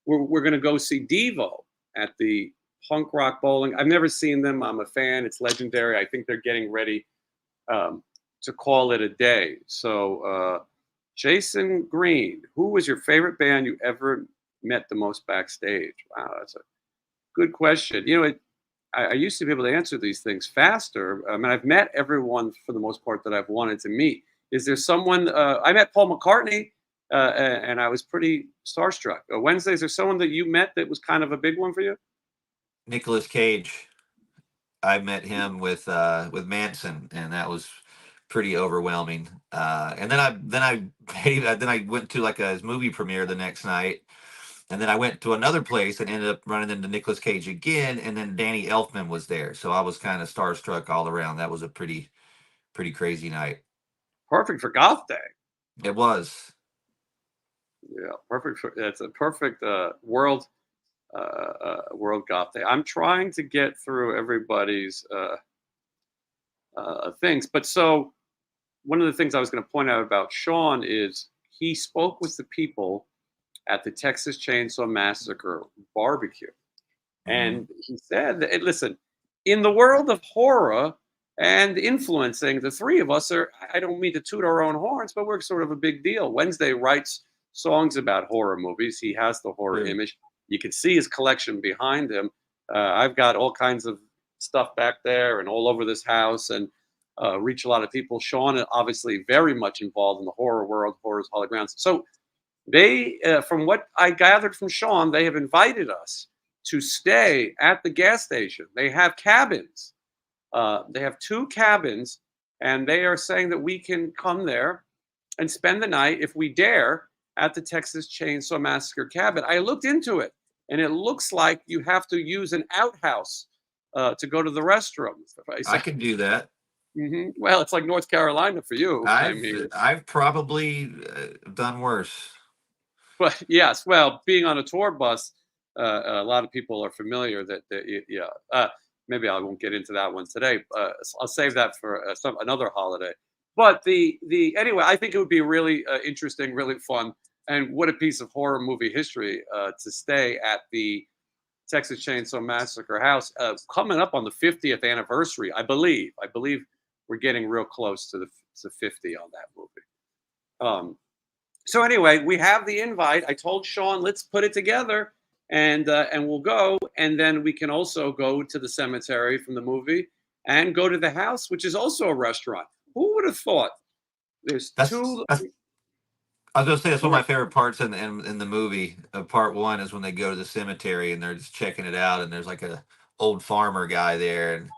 going to go see Devo at the Punk Rock Bowling. I've never seen them. I'm a fan. It's legendary. I think they're getting ready to call it a day. So, Jason Green, who was your favorite band you ever met the most backstage? Wow, that's a good question. You know, I used to be able to answer these things faster. I mean, I've met everyone for the most part that I've wanted to meet. Is there someone? I met Paul McCartney, and I was pretty starstruck. Wednesday, is there someone that you met that was kind of a big one for you? Nicolas Cage. I met him with Manson, and that was pretty overwhelming. And then I went to like his movie premiere the next night, and then I went to another place and ended up running into Nicolas Cage again, and then Danny Elfman was there, so I was kind of starstruck all around. That was a pretty crazy night. Perfect for Goth Day. It was. Yeah, perfect. That's a perfect World Goth Day. I'm trying to get through everybody's things, but so one of the things I was going to point out about Sean is he spoke with the people at the Texas Chainsaw Massacre barbecue. Hmm. And he said that, listen, in the world of horror and influencing, the three of us are, I don't mean to toot our own horns, but we're sort of a big deal. Wednesday writes songs about horror movies. He has the horror True. image. You can see his collection behind him. I've got all kinds of stuff back there and all over this house and reach a lot of people. Sean, obviously, very much involved in the horror world, horror's holy grounds. So they, from what I gathered from Sean, they have invited us to stay at the gas station. They have cabins. They have two cabins, and they are saying that we can come there and spend the night if we dare at the Texas Chainsaw Massacre cabin. I looked into it, and it looks like you have to use an outhouse to go to the restroom. I can do that. Well, it's like North Carolina for you. I I've mean, I've probably done worse. but yes, well, being on a tour bus, a lot of people are familiar yeah. Maybe I won't get into that one today. I'll save that for another holiday. But the anyway, I think it would be really interesting, really fun, and what a piece of horror movie history to stay at the Texas Chainsaw Massacre house coming up on the 50th anniversary. I believe. We're getting real close to the to 50 on that movie. So anyway, we have the invite. I told Sean, let's put it together, and we'll go, and then we can also go to the cemetery from the movie, and go to the house, which is also a restaurant. Who would have thought? There's two. That's I was gonna say that's one of my favorite parts in the movie. Part one is when they go to the cemetery and they're just checking it out, and there's like a old farmer guy there, and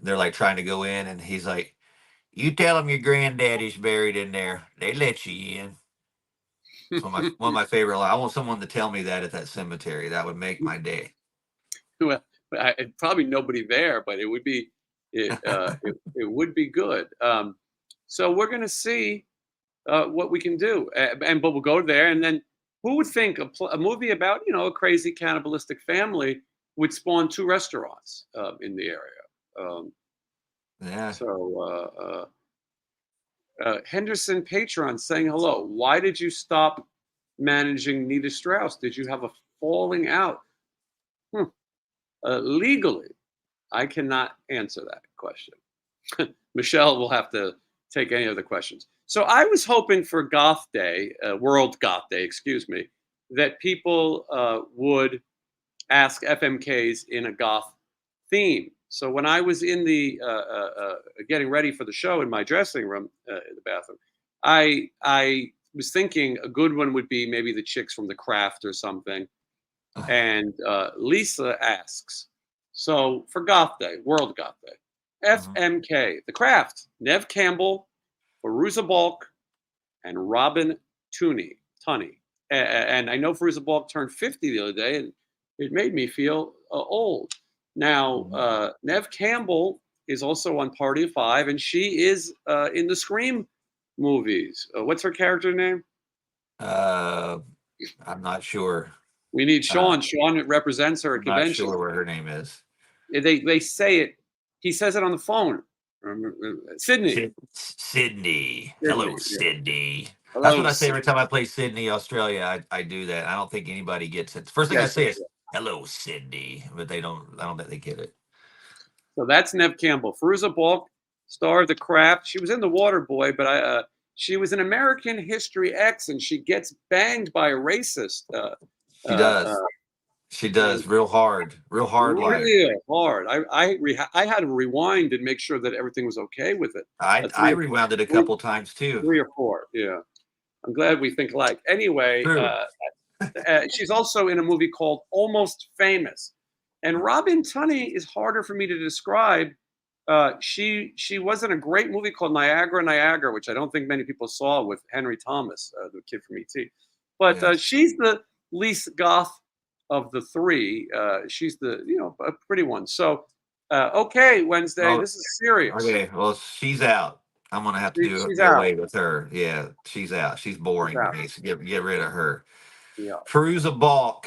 they're like trying to go in, and he's like, "You tell them your granddaddy's buried in there. They let you in." It's one of my favorite. I want someone to tell me that at that cemetery. That would make my day. Well, probably nobody there, but it would be it would be good. So we're going to see what we can do, but we'll go there, and then who would think a movie about a crazy cannibalistic family would spawn two restaurants in the area? Yeah. So Henderson Patron saying hello. Why did you stop managing Nita Strauss? Did you have a falling out? Legally, I cannot answer that question. Michelle will have to take any other questions. So I was hoping for Goth Day, World Goth Day, excuse me, that people would ask FMKs in a goth theme. So when I was in the getting ready for the show in my dressing room, in the bathroom, I was thinking a good one would be maybe the chicks from The Craft or something. And Lisa asks, so for Goth Day, World Goth Day, FMK, The Craft, Nev Campbell, Fairuza Balk, and Robin Tunney. And I know Fairuza Balk turned 50 the other day, and it made me feel old. Now, Nev Campbell is also on Party of Five, and she is in the Scream movies. What's her character name? I'm not sure. We need Sean. Sean represents her at convention. Not sure what her name is. They say it. He says it on the phone. Sydney. Sydney. Hello, Sydney. Yeah. Hello, that's what I say every time I play Sydney, Australia. I do that. I don't think anybody gets it. First thing I say is "Hello, Sydney," but they don't. I don't think they get it. So that's Nev Campbell. Fairuza Balk, star of The Craft. She was in The Waterboy, but she was in American History X, and she gets banged by a racist. She does. She does real hard. Real hard. I had to rewind and make sure that everything was okay with it. I rewound it a couple times too. 3 or 4. Yeah. I'm glad we think alike. Anyway, she's also in a movie called Almost Famous. And Robin Tunney is harder for me to describe. She was in a great movie called Niagara, which I don't think many people saw, with Henry Thomas, the kid from E.T. But she's the least goth of the three. She's the a pretty one. So okay, Wednesday, this is serious. Okay, well, she's out. I'm gonna have to do away with her. Yeah, she's out. She's boring to me. So get rid of her. Yeah. Fairuza Balk,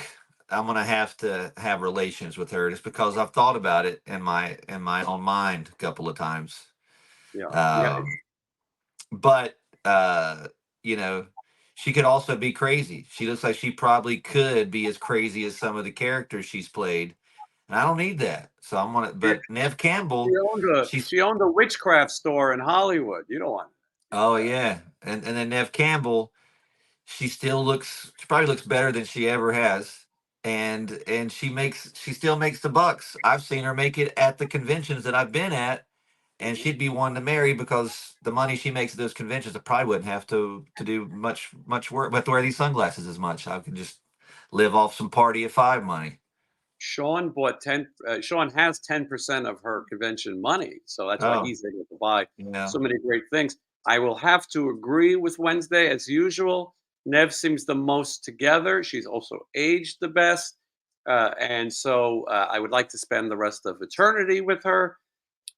I'm gonna have to have relations with her just because I've thought about it in my own mind a couple of times. Yeah. But she could also be crazy. She looks like she probably could be as crazy as some of the characters she's played. And I don't need that. So I'm gonna. But Nev Campbell, she owned a witchcraft store in Hollywood. You don't want it. Oh yeah, and then Nev Campbell, she probably looks better than she ever has, and she still makes the bucks. I've seen her make it at the conventions that I've been at, and she'd be one to marry because the money she makes at those conventions, I probably wouldn't have to do much work. But have to wear these sunglasses as much. I can just live off some Party of Five money. Sean Sean has 10% of her convention money, so that's why he's able to buy so many great things. I will have to agree with Wednesday as usual. Nev seems the most together. She's also aged the best. And so I would like to spend the rest of eternity with her.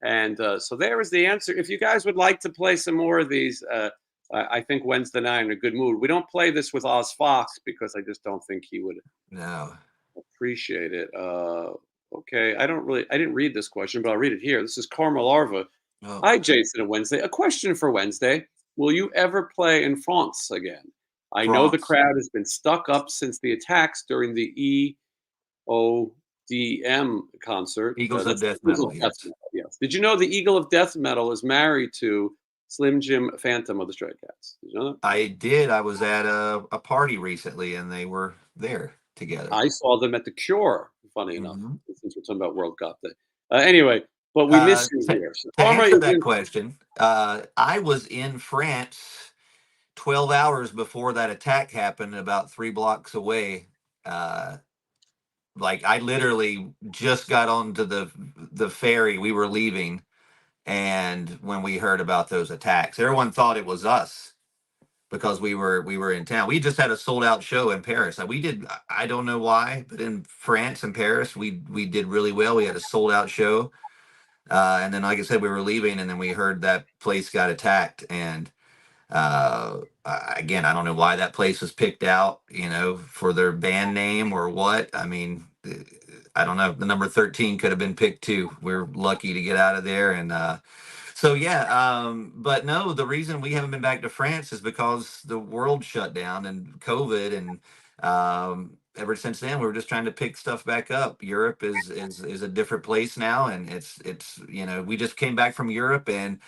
And so there is the answer. If you guys would like to play some more of these, I think Wednesday night in a good mood. We don't play this with Oz Fox because I just don't think he would No. appreciate it. Okay, I didn't read this question, but I'll read it here. This is Carmel Larva. Oh, Hi, Jason and Wednesday. A question for Wednesday. Will you ever play in France again? I know the France. crowd has been stuck up since the attacks during the EODM concert. Eagles of That's the Death Eagles Metal. of Death Yes. Metal. Yes. Did you know the Eagle of Death Metal is married to Slim Jim Phantom of the Stray Cats? Did you know that? I did. I was at a party recently, and they were there together. I saw them at the Cure. Funny enough, Hmm. since we're talking about World Goth Day. Anyway, but we miss you To, here. So, to Karma answer is that in. question, I was in France 12 hours before that attack happened, about 3 blocks away. Uh, like I literally just got onto the ferry. We were leaving, and when we heard about those attacks, everyone thought it was us because we were in town. We just had a sold out show in Paris. We did. I don't know why, but in France and Paris, we did really well. We had a sold out show, and then like I said, we were leaving, and then we heard that place got attacked, and again, I don't know why that place was picked out, for their band name or what. I mean, I don't know. The number 13 could have been picked too. We're lucky to get out of there. And so, yeah. But no, the reason we haven't been back to France is because the world shut down and COVID. And ever since then, we were just trying to pick stuff back up. Europe is a different place now. And it's we just came back from Europe, and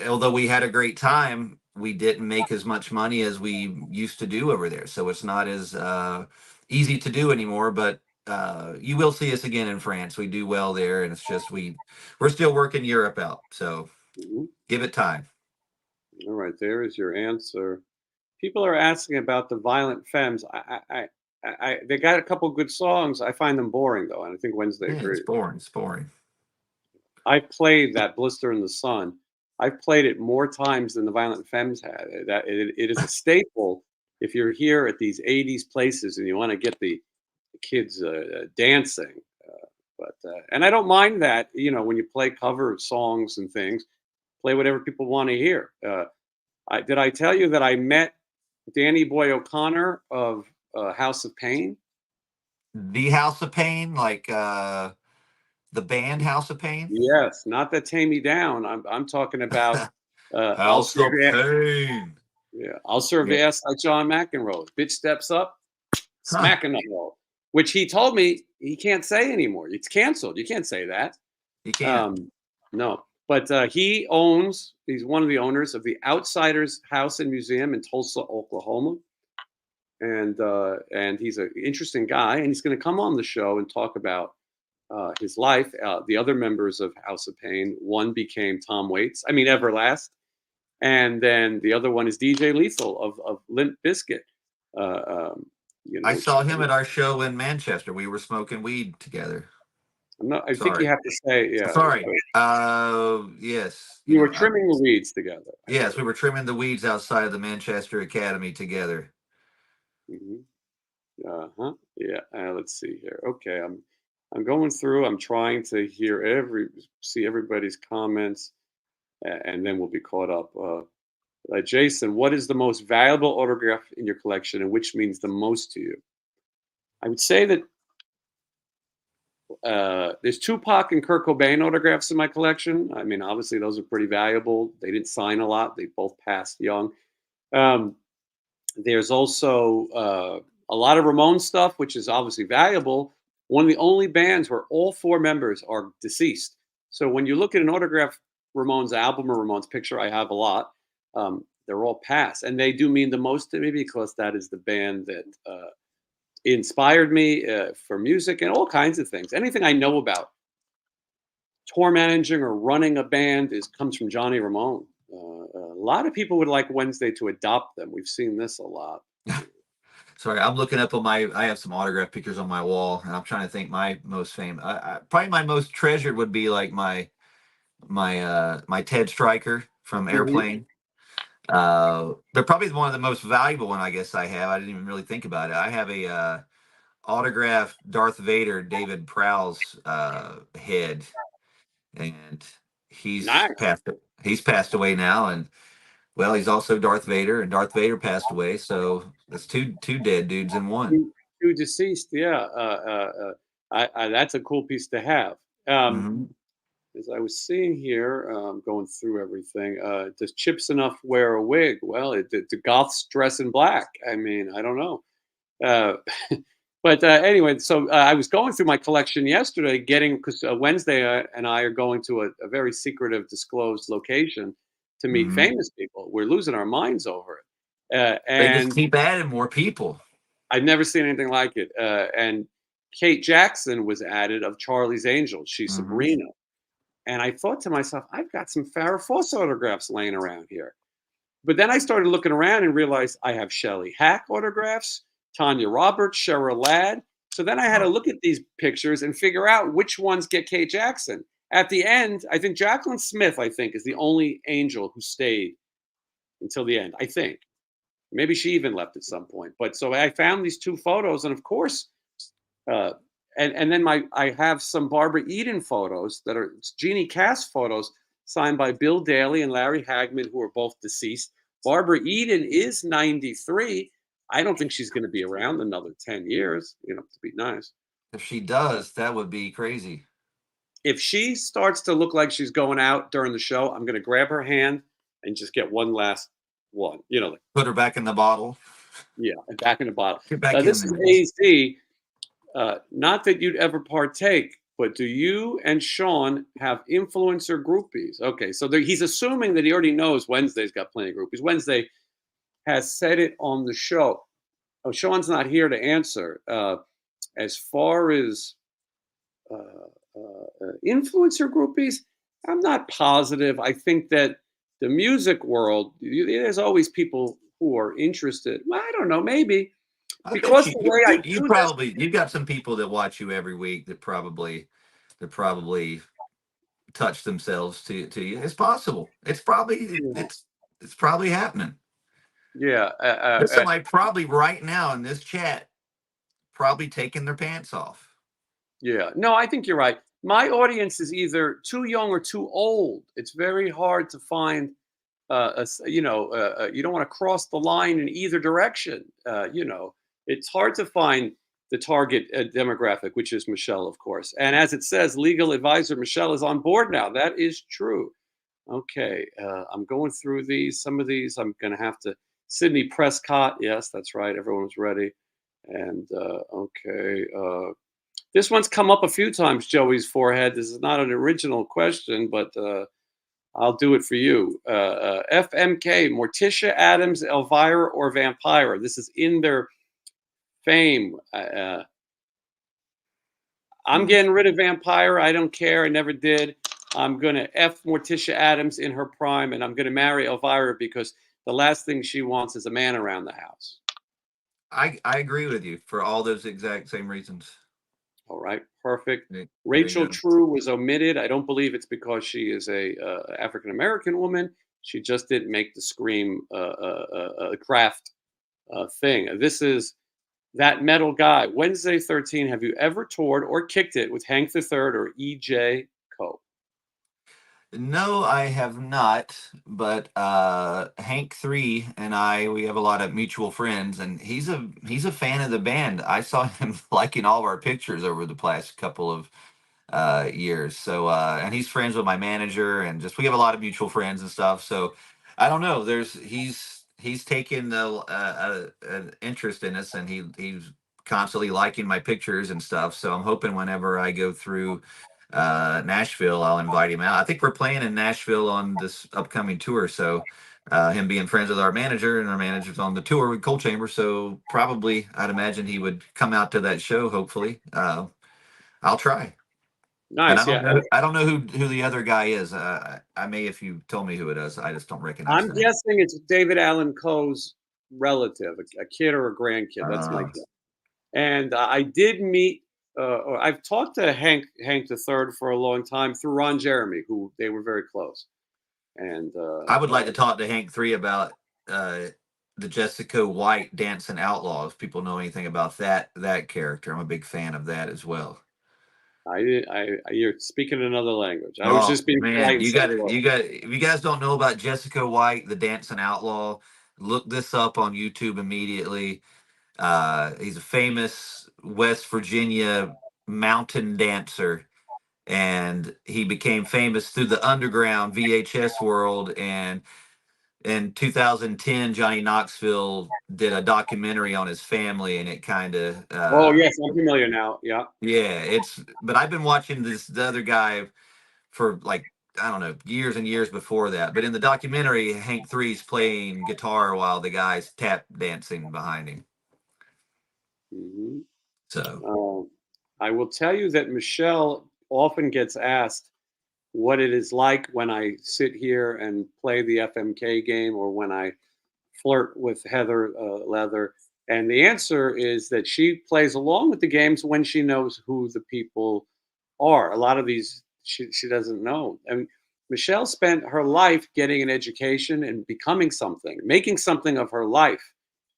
although we had a great time, we didn't make as much money as we used to do over there. So it's not as easy to do anymore. But you will see us again in France. We do well there, and it's just we're still working Europe out. So Mhm. give it time. All right, there is your answer. People are asking about the Violent Femmes. They got a couple good songs. I find them boring though, and I think Wednesday Yeah, it's agrees. boring. It's boring. I played that Blister in the Sun. I've played it more times than the Violent Femmes had. It is a staple if you're here at these '80s places and you want to get the kids dancing. And I don't mind that. When you play cover songs and things, play whatever people want to hear. Did I tell you that I met Danny Boy O'Connor of House of Pain? The House of Pain, like the band House of Pain. Yes, not that Tame Me Down. I'm talking about I'll House serve of you. Pain. Yeah, I'll serve Yeah. your ass like John McEnroe. Bitch steps up, Huh. smacking the roll. Which he told me he can't say anymore. It's canceled. You can't say that. You can't. Um, no, but he's one of the owners of the Outsiders House and Museum in Tulsa, Oklahoma. And he's an interesting guy, and he's going to come on the show and talk about his life. The other members of House of Pain, one became Tom Waits, I mean Everlast, and then the other one is DJ Lethal of Limp Bizkit. Uh, um, I which saw him at our show in Manchester. We were smoking weed together. I think you Sorry. have to say, yeah. Sorry. Yes. You were trimming the weeds together. Yes, we were trimming the weeds outside of the Manchester Academy together. Hmm. Uh-huh. Yeah. Let's see here. Okay, I'm going through. I'm trying to see everybody's comments, and then we'll be caught up. Jason, what is the most valuable autograph in your collection, and which means the most to you? I would say that there's Tupac and Kurt Cobain autographs in my collection. I mean, obviously those are pretty valuable. They didn't sign a lot. They both passed young. Um, there's also a lot of Ramones stuff, which is obviously valuable. One of the only bands where all four members are deceased. So when you look at an autographed Ramones album or Ramones picture, I have a lot. They're all passed, and they do mean the most to me because that is the band that inspired me for music and all kinds of things. Anything I know about tour managing or running a band comes from Johnny Ramone. A lot of people would like Wednesday to adopt them. We've seen this a lot. Sorry, I'm looking up on I have some autograph pictures on my wall, and I'm trying to think my most famous. Probably my most treasured would be like my Ted Stryker from Mhm. Airplane. They're probably one of the most valuable one I guess I have. I didn't even really think about it. I have autographed Darth Vader, David Prowse head, and Nice. he's passed away now, and well, he's also Darth Vader, and Darth Vader passed away, so that's two dead dudes in one. Two deceased. Yeah. That's a cool piece to have. Um, Hmm. as I was seeing here, going through everything, does Chips Enough wear a wig? Well, the Goths dress in black. I mean, I don't know. Uh, but anyway, so I was going through my collection yesterday, because Wednesday and I are going to a very secretive, disclosed location to meet Hmm. famous people. We're losing our minds over it. They just And keep adding more people. I've never seen anything like it. And Kate Jackson was added of Charlie's Angels. She's Hmm. Sabrina. And I thought to myself, I've got some Farrah Fawcett autographs laying around here. But then I started looking around and realized I have Shelley Hack autographs, Tanya Roberts, Cheryl Ladd. So then I had to look at these pictures and figure out which ones get Kate Jackson. At the end, I think Jacqueline Smith, I think, is the only angel who stayed until the end. I think. Maybe she even left at some point. But so I found these two photos, and of course, uh, and then I have some Barbara Eden photos that are Jeannie Cass photos signed by Bill Daly and Larry Hagman, who are both deceased. Barbara Eden is 93. I don't think she's going to be around another 10 years, to be nice. If she does, that would be crazy. If she starts to look like she's going out during the show, I'm going to grab her hand and just get one last one, like, Put her back in the bottle. yeah, and back in the bottle. Get back in This there. is AZ. Not that you'd ever partake, but do you and Sean have influencer groupies? Okay, so he's assuming that he already knows Wednesday's got plenty of groupies. Wednesday has said it on the show. Oh, Sean's not here to answer. As far as influencer groupies, I'm not positive. I think that the music world, there's always people who are interested. Well, I don't know, maybe I bet because you the way I you do this. probably you've got some people that watch you every week that probably touch themselves to you. It's possible. It's probably happening. Yeah, There's somebody probably right now in this chat probably taking their pants off. yeah. No, I think you're right. My audience is either too young or too old. It's very hard to find. You don't want to cross the line in either direction. It's hard to find the target demographic, which is Michelle, of course. And as it says, legal advisor Michelle is on board now. That is true. Okay, I'm going through these. Some of these I'm going to have to. Sydney Prescott. Yes, that's right. Everyone's ready. And okay. This one's come up a few times, Joey's forehead. This is not an original question, but I'll do it for you. FMK, Morticia Adams, Elvira, or Vampira. This is in their fame. I'm getting rid of Vampira. I don't care. I never did. I'm going to F Morticia Adams in her prime, and I'm going to marry Elvira because the last thing she wants is a man around the house. I agree with you for all those exact same reasons. All right, perfect. There Rachel you go. True was omitted. I don't believe it's because she is a African American woman. She just didn't make the Scream craft thing. This is that metal guy. Wednesday 13. Have you ever toured or kicked it with Hank III or EJ Coe? No, I have not. But Hank 3 and we have a lot of mutual friends, and he's a fan of the band. I saw him liking all of our pictures over the past couple of years. So and he's friends with my manager, and just we have a lot of mutual friends and stuff. So I don't know. He's taken an interest in us, and he's constantly liking my pictures and stuff. So I'm hoping whenever I go through Nashville, I'll invite him out. I think we're playing in Nashville on this upcoming tour. So him being friends with our manager, and our manager's on the tour with Cold Chamber, so probably I'd imagine he would come out to that show. Hopefully, I'll try. And Nice, yeah. I don't know who the other guy is. I may if you told me who it is. I just don't recognize I'm the name. guessing it's David Allen Coe's relative, a kid or a grandkid. That's my guess. And I did meet. Or I've talked to Hank III for a long time through Ron Jeremy, who they were very close. And I would like to talk to Hank 3 about the Jessica White Dancing Outlaw. If people know anything about that character, I'm a big fan of that as well. You're speaking another language. I was Oh just being polite man, and saying, you got. If you guys don't know about Jessica White, the Dancing Outlaw, look this up on YouTube immediately. He's a famous West Virginia mountain dancer, and he became famous through the underground VHS world. And in 2010, Johnny Knoxville did a documentary on his family, and it kind of, oh yes, I'm familiar now. Yeah. yeah, it's. But I've been watching the other guy for like, I don't know, years and years before that. But in the documentary, Hank Three's playing guitar while the guy's tap dancing behind him. Hmm. So I will tell you that Michelle often gets asked what it is like when I sit here and play the FMK game or when I flirt with Heather Leather. And the answer is that she plays along with the games when she knows who the people are. A lot of these she doesn't know. And Michelle spent her life getting an education and becoming something, making something of her life.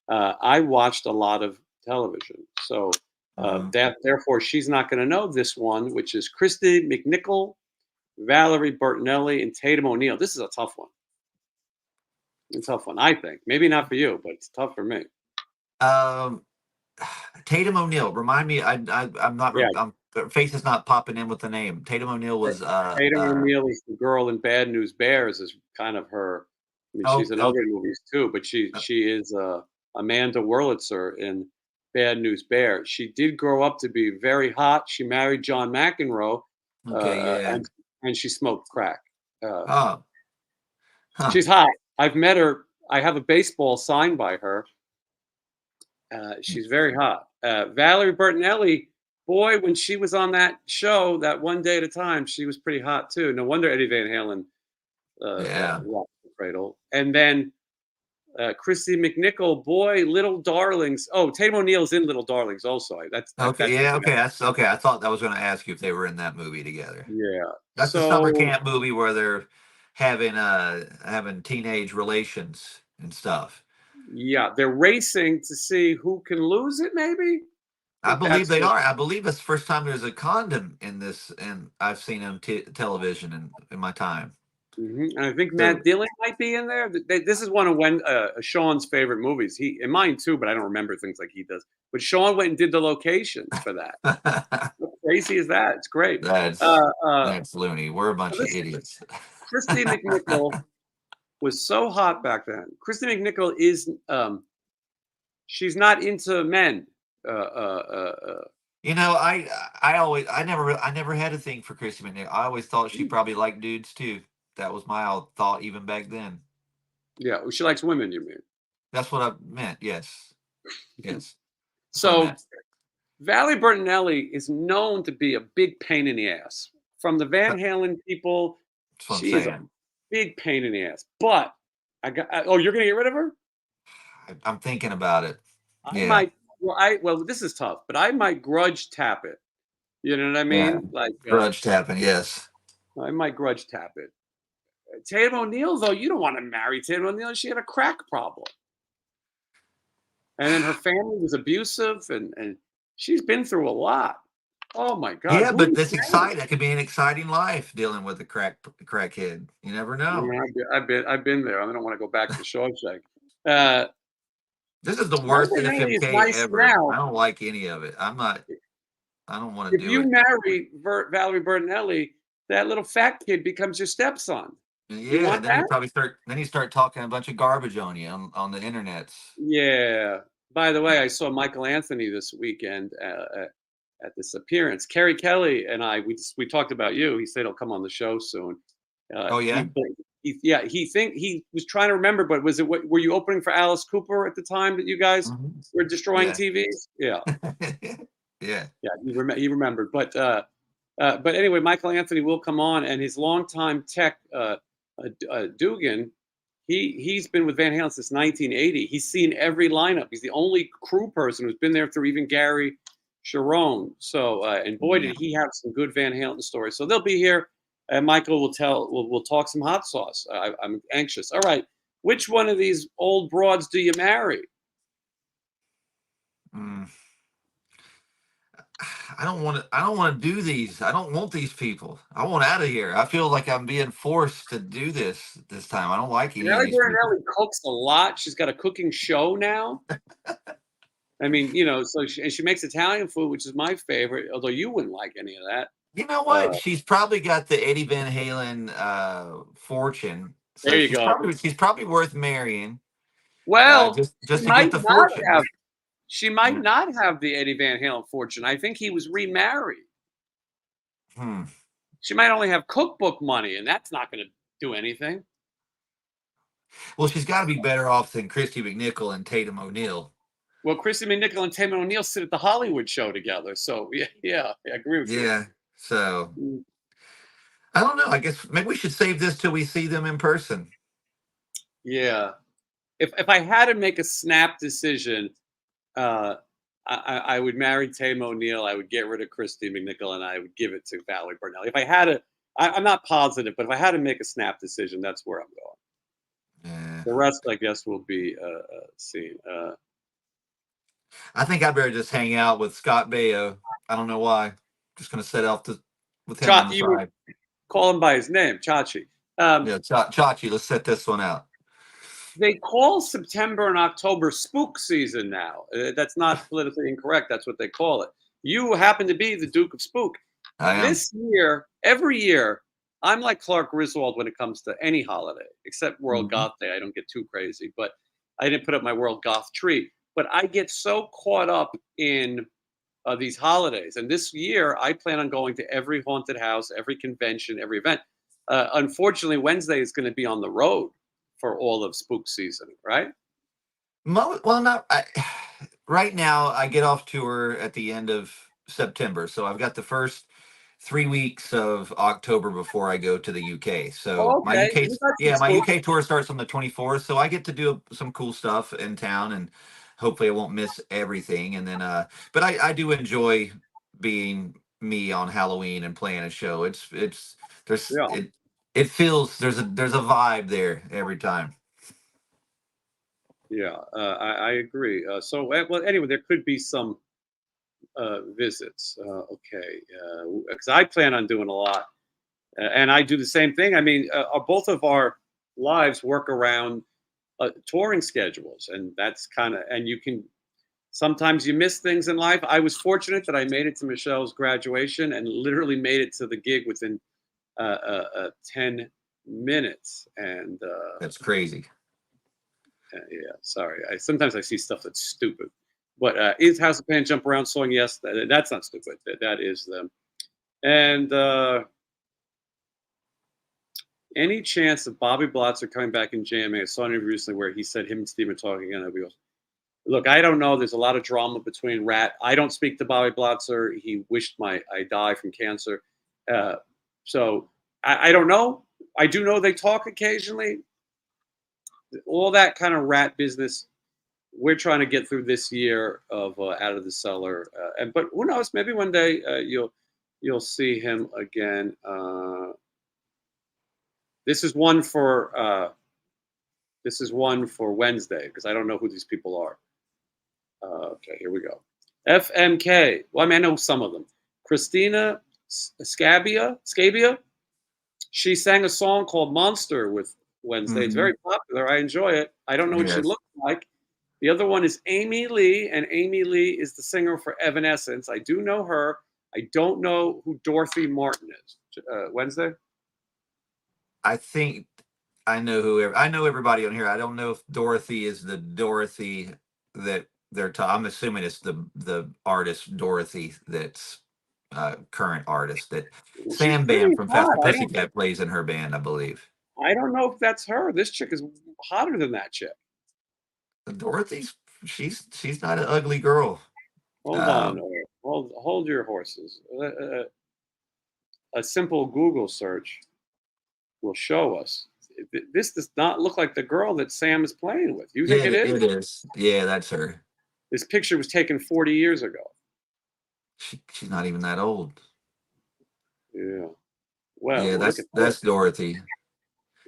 I watched a lot of television, so mhm. that therefore she's not going to know this one, which is Christy McNichol, Valerie Bertinelli, and Tatum O'Neal. This is a tough one. A tough one, I think. Maybe not for you, but it's tough for me. um, Tatum O'Neal. Remind me. I'm not. Yeah, Face is not popping in with the name. Tatum O'Neal was. Tatum O'Neal is the girl in Bad News Bears. Is kind of her. I mean, she's Oh, in okay. other movies too, but she is Amanda Wurlitzer in Bad News Bears. She did grow up to be very hot. She married John McEnroe, Okay. Yeah. and she smoked crack. Uh, Oh. Huh. she's hot. I've met her. I have a baseball signed by her. She's very hot. Valerie Bertinelli, boy, when she was on that show, that One Day at a Time, she was pretty hot too. No wonder Eddie Van Halen Yeah. rocked the cradle. And then Christy McNichol, boy, Little Darlings. Oh, Tatum O'Neal's in Little Darlings also. Okay. That's the Yeah. thing. Okay. That's okay. I thought I was going to ask you if they were in that movie together. Yeah. That's the summer So camp movie where they're having teenage relations and stuff. yeah, they're racing to see who can lose it. Maybe. I I think believe that's they what. are. I believe it's the first time there's a condom in this, and I've seen on television in my time. Mhm, and I think Matt So Dillon might be in there. This is one of Sean's favorite movies. He and mine too, but I don't remember things like he does. But Sean went and did the locations for that. How crazy is that? It's great. that's Uh, uh, that's loony. We're a bunch of listen, idiots. Christy McNichol was so hot back then. Christy McNichol is she's not into men. You know, I never had a thing for Christy McNichol. I always thought she probably liked dudes too. That was my thought even back then. Yeah, she likes women. You mean? That's what I meant. Yes, yes, that's what I So meant. Valerie Bertinelli is known to be a big pain in the ass. From the Van Halen people, That's what I'm she is a saying. big pain in the ass. But oh, you're gonna get rid of her? I'm thinking about it. I Yeah, might. Well, this is tough, but I might grudge tap it. You know what I yeah. mean? Like Grudge tapping. Yes. I might grudge tap it. Tatum O'Neal, though, you don't want to marry Tatum O'Neal. She had a crack problem, and then her family was abusive, and she's been through a lot. Oh my God, Yeah, who do but you that's marry? exciting. That could be an exciting life dealing with a crackhead. You never know. Yeah, I've been there. I don't want to go back to Shawshank. Uh, This is the Valerie worst Bertinelli is FMK nice ever. I now. don't like any of it. I'm not. I don't want to If do you it. marry Valerie Bertinelli, that little fat kid becomes your stepson. You Yeah, want and then he that? probably start. Then he start talking a bunch of garbage on you on the internets. Yeah. By the way, I saw Michael Anthony this weekend at this appearance. Kerry Kelly and I, we talked about you. He said he'll come on the show soon. Uh, Oh yeah. he, yeah, he was trying to remember, but was it were you opening for Alice Cooper at the time that you guys Mhm. were destroying Yeah. TVs? Yeah, Yeah. yeah, he remembered. But anyway, Michael Anthony will come on, and his longtime tech Dugan, he's been with Van Halen since 1980. He's seen every lineup. He's the only crew person who's been there through even Gary Sharon. So, and boy, Yeah. did he have some good Van Halen stories. So they'll be here, and Michael will we'll talk some hot sauce. I'm anxious. All right, Which one of these old broads do you marry? Mm. I don't want to. I don't want to do these. I don't want these people. I want out of here. I feel like I'm being forced to do this time. I don't like any of Nellie these people. Burnelli cooks a lot. She's got a cooking show now. I mean, so she makes Italian food, which is my favorite. Although you wouldn't like any of that. You know Uh, what? She's probably got the Eddie Van Halen fortune, there so you go. she's probably worth marrying. Well, she Just to get might the not fortune. have. She might Yeah. not have the Eddie Van Halen fortune. I think he was remarried. Hmm. She might only have cookbook money, and that's not going to do anything. Well, she's got to be better off than Christy McNichol and Tatum O'Neal. Well, Christy McNichol and Tatum O'Neal sit at the Hollywood show together, so yeah, I agree with you. Yeah. So Mm. I don't know. I guess maybe we should save this till we see them in person. Yeah, if I had to make a snap decision, uh, I would marry Tatum O'Neal. I would get rid of Christy McNichol, and I would give it to Valerie Burnell. If I had to, I'm not positive, but if I had to make a snap decision, that's where I'm going. Yeah. The rest, I guess, will be seen. I think I'd better just hang out with Scott Baio. I don't know why. Just gonna set off with him on the You side. call him by his name, Chachi. Um, Yeah, Chachi. Let's set this one out. they call September and October spook season now. That's not politically incorrect. That's what they call it. You happen to be the Duke of Spook. I am. This year, every year, I'm like Clark Griswold when it comes to any holiday, except World Mhm. Goth Day. I don't get too crazy, but I didn't put up my World Goth tree. But I get so caught up in these holidays. And this year, I plan on going to every haunted house, every convention, every event. Unfortunately, Wednesday is going to be on the road for all of spook season, right? Well, not right now. I get off tour at the end of September, so I've got the first 3 weeks of October before I go to the UK. So Oh, okay. You got some My spook. UK tour starts on the 24th. So I get to do some cool stuff in town, and hopefully I won't miss everything. And then, but I do enjoy being me on Halloween and playing a show. There's Yeah, it feels there's a vibe there every time. yeah. I agree. Well, anyway, there could be some visits. Okay, because I plan on doing a lot, and I do the same thing. I mean, both of our lives work around touring schedules, and that's kind of, and you can sometimes you miss things in life. I was fortunate that I made it to Michelle's graduation and literally made it to the gig within 10 minutes. And That's crazy. yeah, sorry. Sometimes I see stuff that's stupid. But is House of Pain Jump Around song? Yes, that's not stupid. That is them. And any chance of Bobby Blotzer coming back and jamming? I saw an interview recently where he said him and Steve are talking again. Look, I don't know. There's a lot of drama between RATT. I don't speak to Bobby Blotzer. He wished I die from cancer. Uh, so I don't know. I do know they talk occasionally. All that kind of RATT business. We're trying to get through this year of Out of the Cellar, but who knows? Maybe one day you'll see him again. This is one for Wednesday because I don't know who these people are. Okay, here we go. FMK. Well, I mean, I know some of them. Christina Scabia. She sang a song called Monster with Wednesday. It's Hmm. very popular. I enjoy it. I don't know what she Yes. looks like. The other one is Amy Lee, and Amy Lee is the singer for Evanescence. I do know her. I don't know who Dorothy Martin is. Wednesday? I think I know everybody on here. I don't know if Dorothy is the Dorothy that they're I'm assuming it's the artist Dorothy that's current artist that She's Sam Bam pretty from hot. Faster Pussycat plays in her band, I believe. I don't know if that's her. This chick is hotter than that chick. Dorothy's she's not an ugly girl. Hold on. Um, Hold your horses. A simple Google search will show us. This does not look like the girl that Sam is playing with. You think yeah, it is? it is. Yeah, that's her. This picture was taken 40 years ago. She's not even that old. Yeah. Well, Yeah, look at that's this. Dorothy.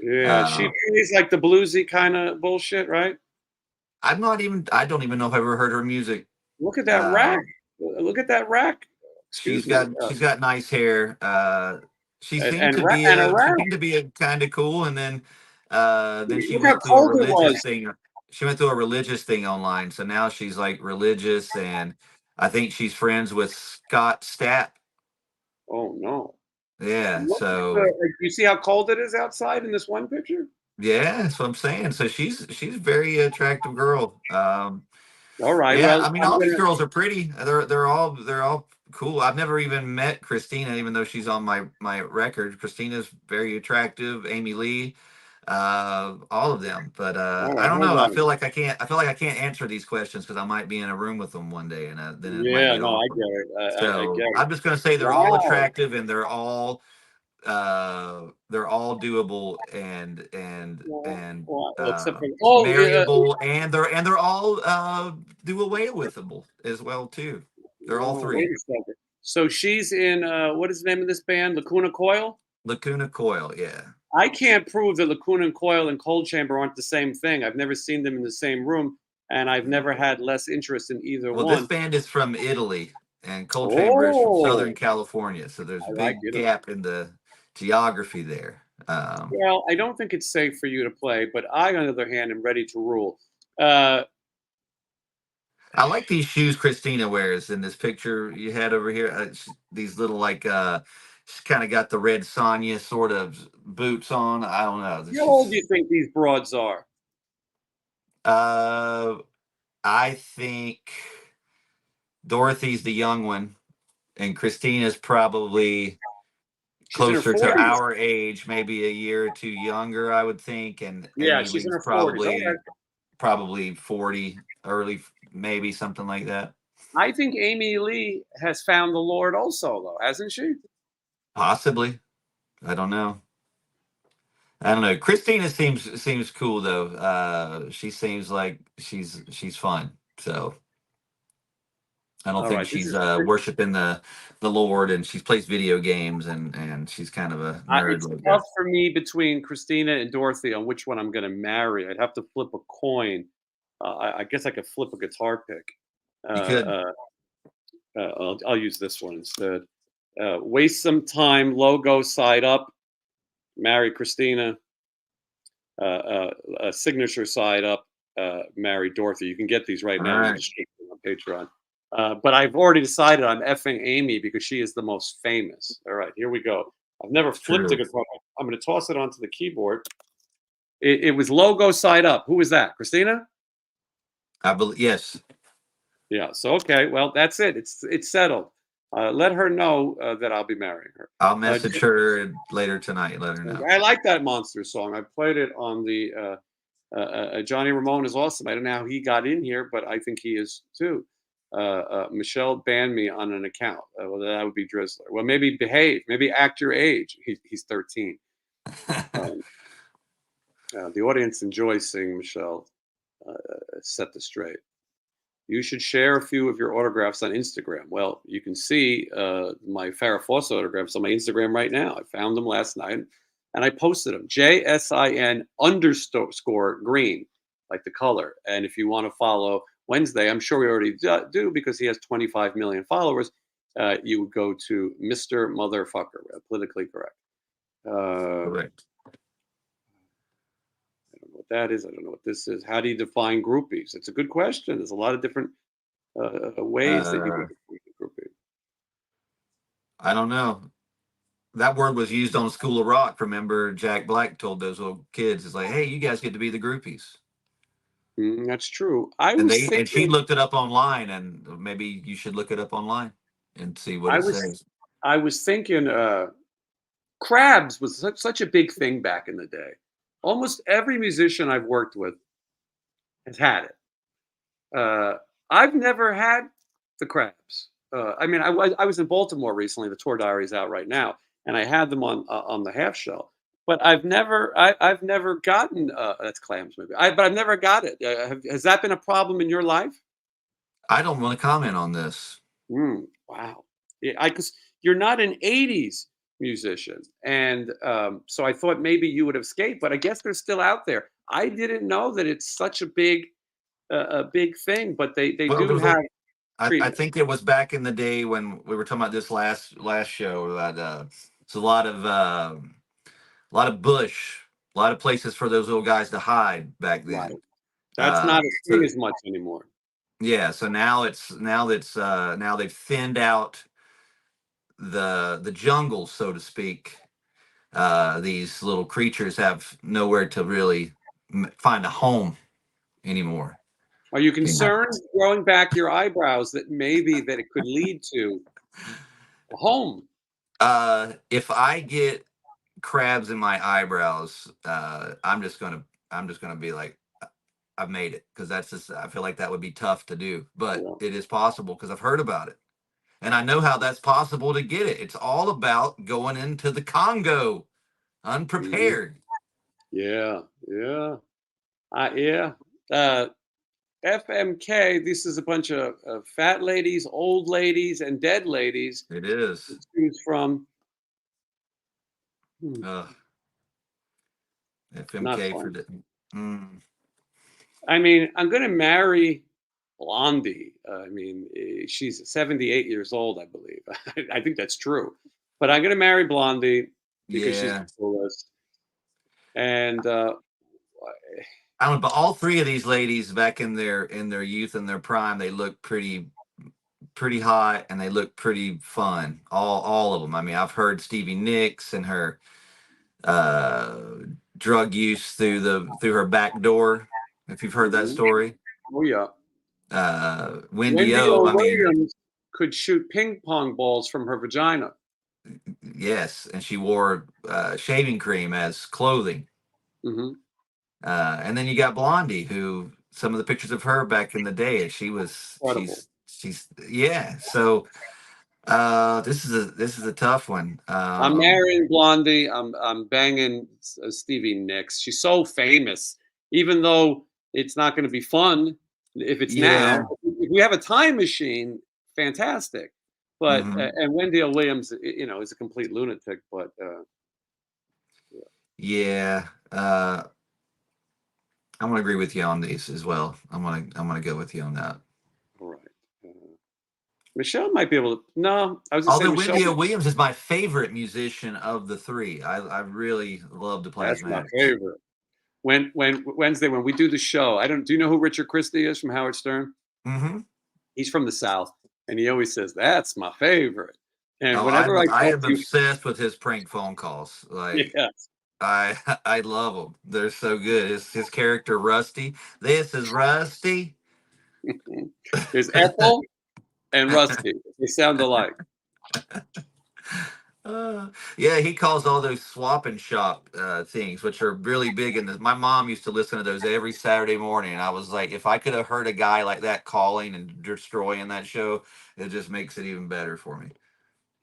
Yeah, she Uh, plays like the bluesy kind of bullshit, right? I don't even know if I've ever heard her music. Look at that rack. Uh, Look at that rack. Excuse me. she's got nice hair. And She around. seemed to be a kind of cool, and then she Look how went through a cold it religious was. thing. She went through a religious thing online, so now she's like religious, and I think she's friends with Scott Stapp. Oh no. Yeah, Look at so you see how cold it is outside in this one picture? yeah, that's what I'm saying. So she's a very attractive girl. All right. Yeah, Well, I mean, I'm all these gonna. girls are pretty. They're all cool. I've never even met Christina, even though she's on my record. Christina's very attractive. Amy Lee, all of them. But All I right, don't hold know. on. I feel like I can't answer these questions because I might be in a room with them one day, and then it might Yeah, get no, I awkward. get it. I So get it. I'm just gonna say they're all Wow. attractive and they're all doable Well, except for marryable, and they're all do away withable as well too. They're all wait three. a second. So she's in what is the name of this band? Lacuna Coil. Lacuna Coil, yeah. I can't prove that Lacuna Coil and Cold Chamber aren't the same thing. I've never seen them in the same room, and I've never had less interest in either Well, this one. band is from Italy, and Cold Chamber is from Oh, Southern California, so there's I a like big it. gap in the geography there. Well, I don't think it's safe for you to play, but I, on the other hand, am ready to rule. Uh, I like these shoes Christina wears in this picture you had over here. These little she's kind of got the red Sonya sort of boots on. I don't know. how old do you think these broads are? Uh, I think Dorothy's the young one, and Christina's probably She's in her closer to 40s. our age, maybe a year or two younger, I would think. And Yeah, Amy she's in Lee's her 40s. All right. probably 40, early, maybe something like that. I think Amy Lee has found the Lord also, though, hasn't she? Possibly. I don't know. I don't know. Christina seems cool though. She seems like she's fun. So I don't All think right. This she's is. worshiping the Lord, and she plays video games, and she's kind of a nerd It's like tough that. for me between Christina and Dorothy on which one I'm going to marry. I'd have to flip a coin. I guess I could flip a guitar pick. Uh, You could. uh, I'll use this one instead. Waste some time. Logo side up. Marry Christina. Signature side up. Marry Dorothy. You can get these right All now in the right. description on Patreon. But I've already decided I'm effing Amy because she is the most famous. All right, here we go. I've never flipped a True. guitar. I'm going to toss it onto the keyboard. It was logo side up. Who was that? Christina? I believe yes. Yeah. So okay. Well, that's it. It's settled. Let her know that I'll be marrying her. I'll message her later tonight. Let her know. I like that monster song. I played it on the Johnny Ramone is awesome. I don't know how he got in here, but I think he is too. Michelle banned me on an account. Well, that would be Drizzler. Well, maybe behave. Maybe act your age. He's 13. Um, the audience enjoys seeing Michelle set this straight. You should share a few of your autographs on Instagram. Well, you can see my Farrah Fawcett autographs on my Instagram right now. I found them last night and I posted them. JSIN _green, like the color. And if you want to follow Wednesday, I'm sure we already do because he has 25 million followers. You would go to Mr. Motherfucker, politically correct. Correct. I don't know what that is. I don't know what this is. How do you define groupies? It's a good question. There's a lot of different ways that you can Uh, define a groupie. I don't know. That word was used on School of Rock. Remember, Jack Black told those little kids, "It's like, hey, you guys get to be the groupies." That's true. I And was she thinking. looked it up online, and maybe you should look it up online and see what I it was. says. I was thinking. Crabs was such a big thing back in the day. Almost every musician I've worked with has had it. Uh, I've never had the crabs. I mean, I was in Baltimore recently. The tour diary is out right now, and I had them on the half shell. But I've never gotten that's clams maybe. But I've never got it. Has that been a problem in your life? I don't want to comment on this. Wow. Yeah, I because you're not in '80s. musician, and so I thought maybe you would have escaped, but I guess they're still out there. I didn't know that it's such a big thing, but they Well, do there's have I treatment. think it was back in the day when we were talking about this last show that it's a lot of bush, a lot of places for those little guys to hide back Right. then. That's not a thing So as much anymore. yeah, so now they've thinned out the jungle, so to speak. These little creatures have nowhere to really find a home anymore. Are you You know? concerned growing back your eyebrows that maybe that it could lead to a home? If I get crabs in my eyebrows, I'm just gonna be like, I've made it, because that's just I feel like that would be tough to do, but Yeah. it is possible because I've heard about it. And I know how that's possible to get it. It's all about going into the Congo Mhm. unprepared. Yeah. Yeah. Yeah. Uh, FMK, this is a bunch of fat ladies, old ladies, and dead ladies It to is. choose from. Hmm, Uh, not FMK for fun. the. Mm, I mean, I'm going to marry Blondie. I mean, she's 78 years old, I believe. I think that's true. But I'm going to marry Blondie because she's the yeah, coolest. And I don't. But all three of these ladies back in their youth and their prime, they look pretty hot and they look pretty fun. All of them. I mean, I've heard Stevie Nicks and her uh, drug use through her back door. If you've heard that mhm. story, Oh, yeah. Wendy Wendy O. O. I mean, Williams could shoot ping pong balls from her vagina. yes, and she wore shaving cream as clothing. Hmm. And then you got Blondie, who some of the pictures of her back in the day, Incredible. she's yeah. So this is a tough one. I'm marrying Blondie. I'm banging Stevie Nicks. She's so famous, even though it's not going to be fun if it's Yeah. now. If we have a time machine, fantastic. But Hmm. and Wendy O. Williams, is a complete lunatic. But yeah, Yeah. I'm gonna agree with you on these as well. I'm gonna go with you on that. all right. Uh, Michelle might be able to. No, I was going to say Although Michelle. Wendy O. Williams is my favorite musician of the three. I really love to play his That's my magic. favorite. When Wednesday when we do the show, I don't. Do you know who Richard Christie is from Howard Stern? Hmm. He's from the South, and he always says, "That's my favorite." And Oh, whenever I I talk am to you, obsessed with his prank phone calls. Like yes, I I love them. They're so good. His character Rusty. This is Rusty. there's Ethel and Rusty. They sound alike. Yeah, he calls all those swap and shop things, which are really big. And my mom used to listen to those every Saturday morning. And I was like, if I could have heard a guy like that calling and destroying that show, it just makes it even better for me.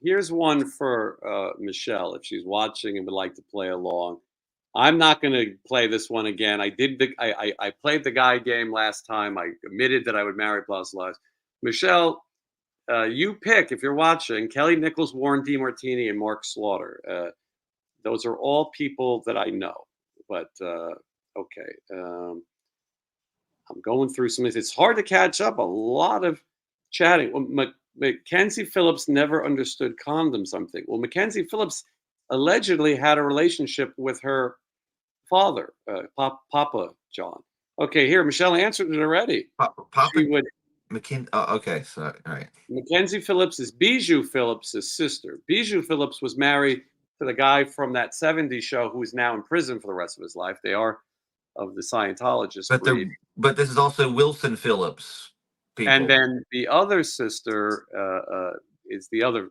Here's one for Michelle if she's watching and would like to play along. I'm not going to play this one again. I played the guy game last time. I admitted that I would marry plus lives. Michelle, you pick if you're watching Kelly Nichols, Warren DeMartini, and Mark Slaughter. Those are all people that I know. But okay, I'm going through some. It's hard to catch up. A lot of chatting. Well, Mackenzie Phillips never understood condoms. Something. Well, Mackenzie Phillips allegedly had a relationship with her father, Papa John. Okay, here Michelle answered it already. Papa She would. McKin. Oh, okay. So, all right. Mackenzie Phillips is Bijou Phillips' sister. Bijou Phillips was married to the guy from that '70s show who is now in prison for the rest of his life. They are of the Scientologist But breed. this is also Wilson Phillips And people. then the other sister is the other,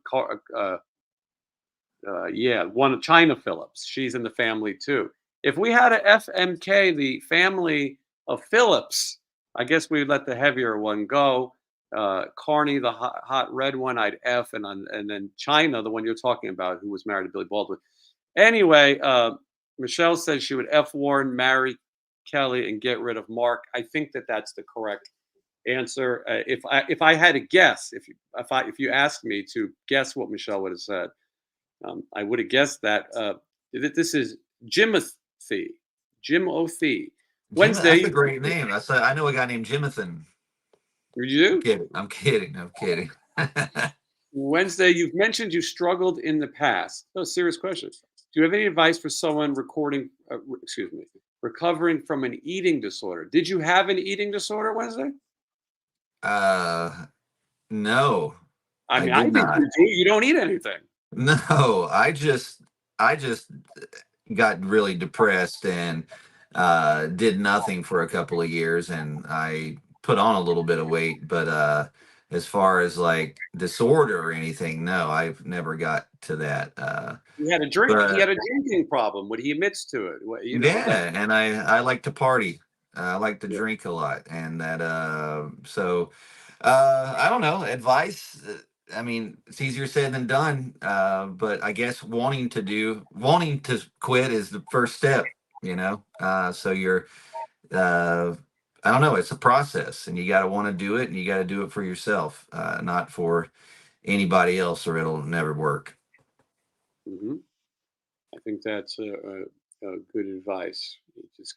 yeah, one China Phillips. She's in the family too. If we had a FMK, the family of Phillips, I guess we'd let the heavier one go. Carney, the hot red one, I'd F, and then China, the one you're talking about, who was married to Billy Baldwin. Anyway, Michelle says she would F Warren, marry Kelly, and get rid of Mark. I think that that's the correct answer. If I had to guess, if you asked me to guess what Michelle would have said, I would have guessed that. This is Jimothy. Jim O'Thee. Jim, that's a Wednesday, great name. I know a guy named Jimathan. did I'm you? kidding. I'm kidding. I'm kidding. Wednesday, you've mentioned you struggled in the past. No, serious question. Do you have any advice for someone recovering from an eating disorder? Did you have an eating disorder, Wednesday? uh, no, I I mean, I did think not. you do. You don't eat anything. No, I just got really depressed and did nothing for a couple of years, and I put on a little bit of weight, but as far as like disorder or anything, no, I've never got to that. He had a drink. He But had a drinking problem. When he admits to it, that. yeah, and I like to party. I like to drink a lot, and that so I don't know advice. I mean, it's easier said than done. But I guess wanting to quit is the first step. So you're uh, I don't know. It's a process, and you got to want to do it, and you got to do it for yourself, not for anybody else, or it'll never work. Mhm. I think that's a good advice. You just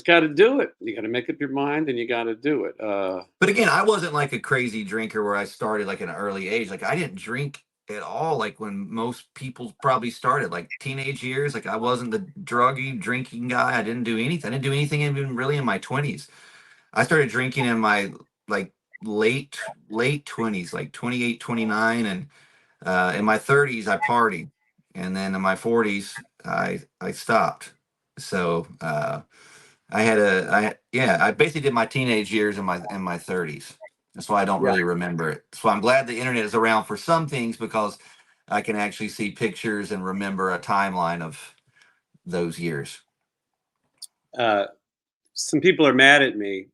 gotta do it. You gotta make up your mind, and you gotta do it. But again, I wasn't like a crazy drinker where I started like at an early age. Like I didn't drink at all. Like when most people probably started, like teenage years. Like I wasn't the druggy drinking guy. I didn't do anything. I didn't do anything even really in my 20s. I started drinking in my like late 20s, like 28, 29, and in my 30s I partied, and then in my 40s I stopped. So I basically did my teenage years in my 30s. That's why I don't Yeah. really remember it. So I'm glad the internet is around for some things because I can actually see pictures and remember a timeline of those years. Uh, some people are mad at me.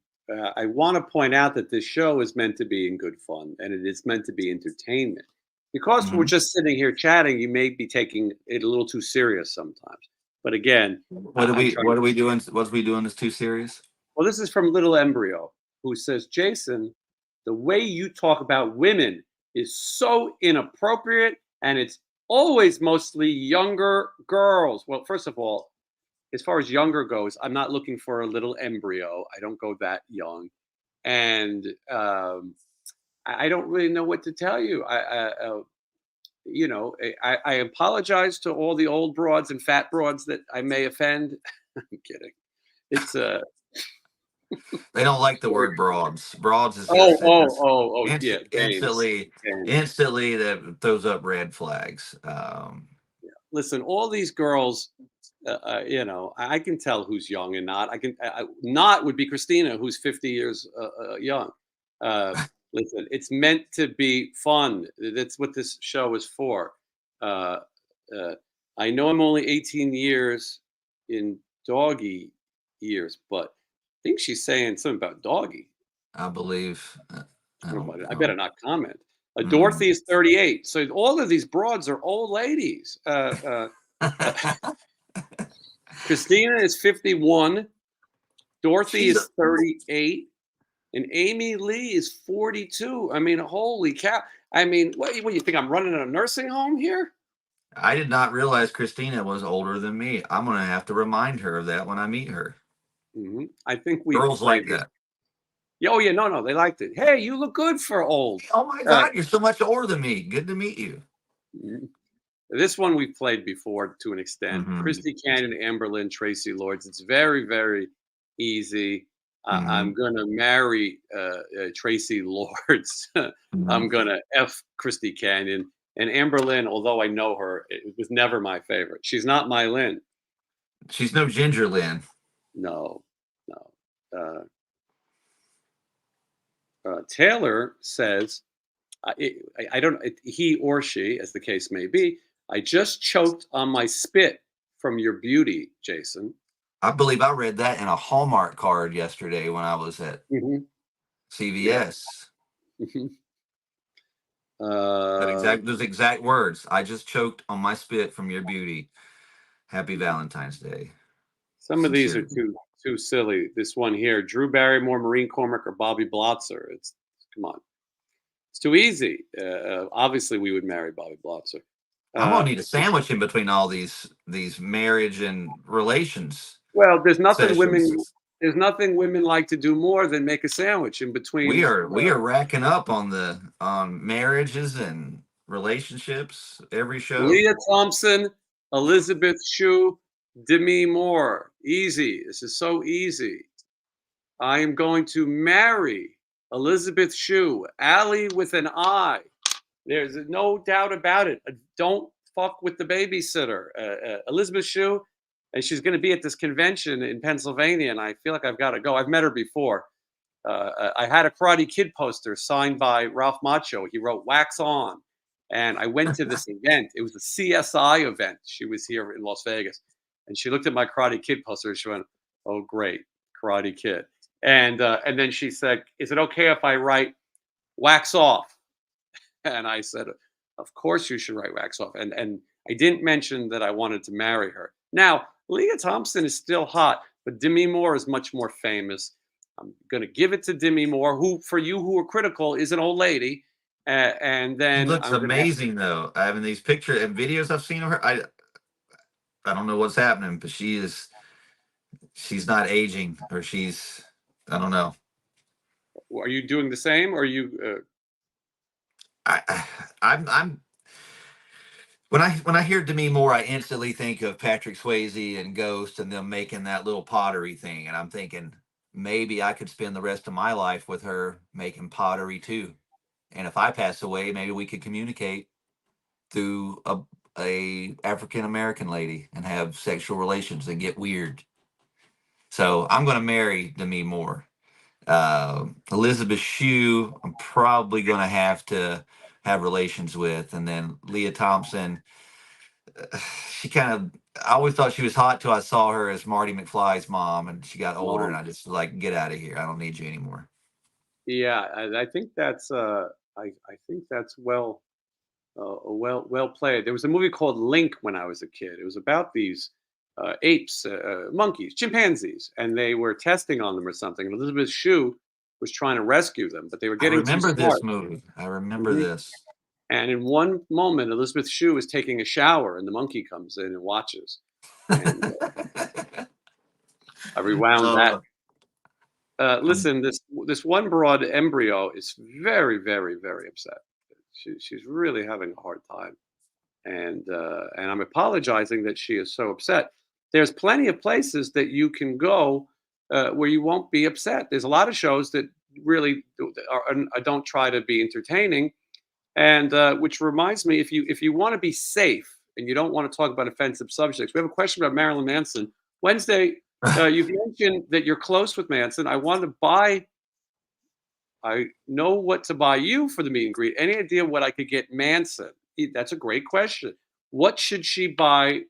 I want to point out that this show is meant to be in good fun, and it is meant to be entertainment. Because we're Hmm. just sitting here chatting, you may be taking it a little too serious sometimes. But again, I'm trying. What are we doing? What's we doing is too serious? Well, this is from Little Embryo, who says, Jason, the way you talk about women is so inappropriate, and it's always mostly younger girls. Well, first of all, as far as younger goes, I'm not looking for a little embryo. I don't go that young. And I don't really know what to tell you. I apologize to all the old broads and fat broads that I may offend. I'm kidding. It's They don't like the word broads. Broads is oh, just oh, oh, oh, yeah, James. instantly James. instantly that throws up red flags. Listen, all these girls, I can tell who's young and not. Not would be Christina, who's 50 years young. Uh, Listen, it's meant to be fun. That's what this show is for. Uh, uh, I know I'm only 18 years in doggy years, but I think she's saying something about doggy. I believe. I don't I know. better not comment. Mm. Dorothy is 38. So all of these broads are old ladies. Christina is 51. Dorothy She's. is 38. And Amy Lee is 42. I mean, holy cow. I mean, what you think? I'm running a nursing home here? I did not realize Christina was older than me. I'm gonna have to remind her of that when I meet her. I think we've Girls played like this. that. Yeah, oh, yeah. No, they liked it. Hey, you look good for old. Oh my Uh, God, you're so much older than me. Good to meet you. mhm. This one we've played before to an extent. Hmm. Christy Canyon, Amberlynn, Tracy Lords. It's very, very easy. I'm Hmm. going to marry Tracy Lords. Hmm. I'm going to F Christy Canyon. And Amberlynn, although I know her, it was never my favorite. She's not my Lynn. She's no Ginger Lynn. No, no. Taylor says, I don't, he or she, as the case may be, I just choked on my spit from your beauty, Jason. I believe I read that in a Hallmark card yesterday when I was at Hmm. Yeah. CVS. Mhm. Those exact words. I just choked on my spit from your beauty. Happy Valentine's Day. Some of these are Sincerely. too silly. This one here, Drew Barrymore, Maureen Cormack, or Bobby Blotzer. It's come on. It's too easy. Obviously, we would marry Bobby Blotzer. I'm gonna need a sandwich in between all these marriage and relations Well, sessions. there's nothing women like to do more than make a sandwich in We between. are we are racking up on the on marriages and relationships every show. Leah Thompson, Elizabeth Shue, Demi Moore. Easy. This is so easy. I am going to marry Elizabeth Shue, Allie with an I. There's no doubt about it. Don't fuck with the babysitter. Elizabeth Shue, and she's going to be at this convention in Pennsylvania, and I feel like I've got to go. I've met her before. I had a Karate Kid poster signed by Ralph Macchio. He wrote "Wax On," and I went to this event. It was a CSI event. She was here in Las Vegas, and she looked at my Karate Kid poster. And she went, "Oh, great, Karate Kid." And then she said, "Is it okay if I write wax off?" And I said, "Of course you should write wax off." And I didn't mention that I wanted to marry her. Now, Leah Thompson is still hot, but Demi Moore is much more famous. I'm going to give it to Demi Moore, who, for you who are critical, is an old lady. And She then looks I'm going to. amazing though. I have these pictures and videos I've seen of her. I don't know what's happening, but she's not aging, or she's I don't know. Are you doing the same? Or are you? I'm when I hear Demi Moore, I instantly think of Patrick Swayze and Ghost and them making that little pottery thing, and I'm thinking maybe I could spend the rest of my life with her making pottery too. And if I pass away, maybe we could communicate through a African American lady and have sexual relations and get weird. So I'm going to marry Demi Moore. Elizabeth Shue, I'm probably going to have relations with, and then Leah Thompson. She kind of. I always thought she was hot till I saw her as Marty McFly's mom, and she got older, and I just like get out of here. I don't need you anymore. Yeah, I think that's. I think that's well played. There was a movie called Link when I was a kid. It was about these apes, monkeys, chimpanzees, and they were testing on them or something. And Elizabeth Shue was trying to rescue them, but they were I getting too remember smart. this movie. I remember Mhm. this. And in one moment, Elizabeth Shue is taking a shower, and the monkey comes in and watches. And I rewound that. Oh, um, Listen, this one broad embryo is very, very, very upset. She's really having a hard time, and I'm apologizing that she is so upset. There's plenty of places that you can go where you won't be upset. There's a lot of shows that really don't try to be entertaining, and which reminds me, if you want to be safe and you don't want to talk about offensive subjects, we have a question about Marilyn Manson. Wednesday, you've mentioned that you're close with Manson. I know what to buy you for the meet and greet. Any idea what I could get Manson? That's a great question. What should she buy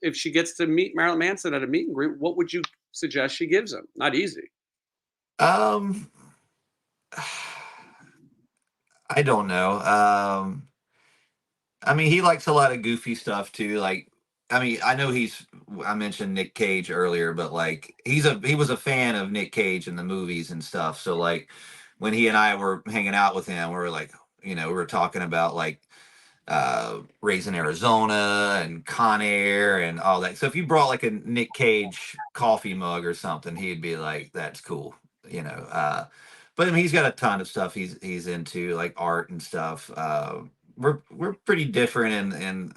if she gets to meet Marilyn Manson at a meet and greet? What would you suggest she gives him? Not easy. um, I don't know. I mean, he likes a lot of goofy stuff too. Like, I mean, I know I mentioned Nick Cage earlier, but like, he was a fan of Nick Cage in the movies and stuff. So like, when he and I were hanging out with him, we were like, we were talking about like Raising Arizona and Con Air and all that. So if you brought like a Nick Cage coffee mug or something, he'd be like, "That's cool," you know. But I mean, he's got a ton of stuff he's into, like art and stuff. We're pretty different, and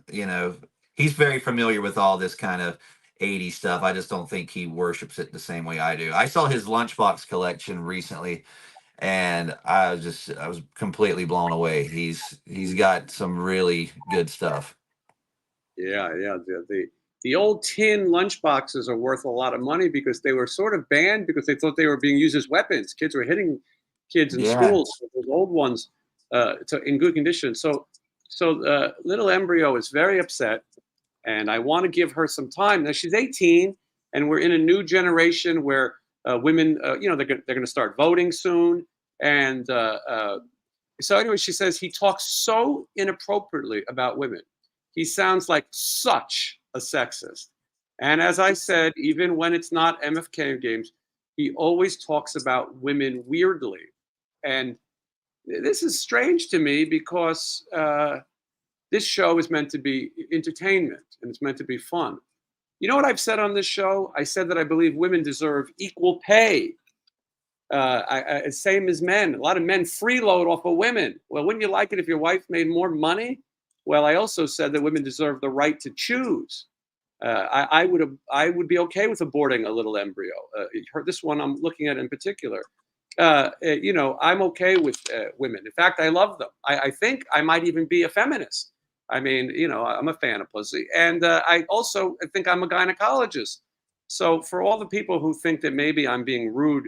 he's very familiar with all this kind of 80s stuff. I just don't think he worships it the same way I do. I saw his lunchbox collection recently, and I was completely blown away. He's got some really good stuff. Yeah. The old tin lunch boxes are worth a lot of money because they were sort of banned because they thought they were being used as weapons. Kids were hitting kids in Yeah. schools with those old ones in good condition. So little embryo is very upset, and I want to give her some time. Now she's 18, and we're in a new generation where women, they're going to start voting soon. And so anyway, she says he talks so inappropriately about women. He sounds like such a sexist. And as I said, even when it's not MFK games, he always talks about women weirdly. And this is strange to me because this show is meant to be entertainment and it's meant to be fun. You know what I've said on this show? I said that I believe women deserve equal pay. Same as men. A lot of men freeload off of women. Well, wouldn't you like it if your wife made more money? Well, I also said that women deserve the right to choose. I would be okay with aborting a little embryo. This one I'm looking at in particular. I'm okay with women. In fact, I love them. I think I might even be a feminist. I mean, I'm a fan of pussy, and I also think I'm a gynecologist. So for all the people who think that maybe I'm being rude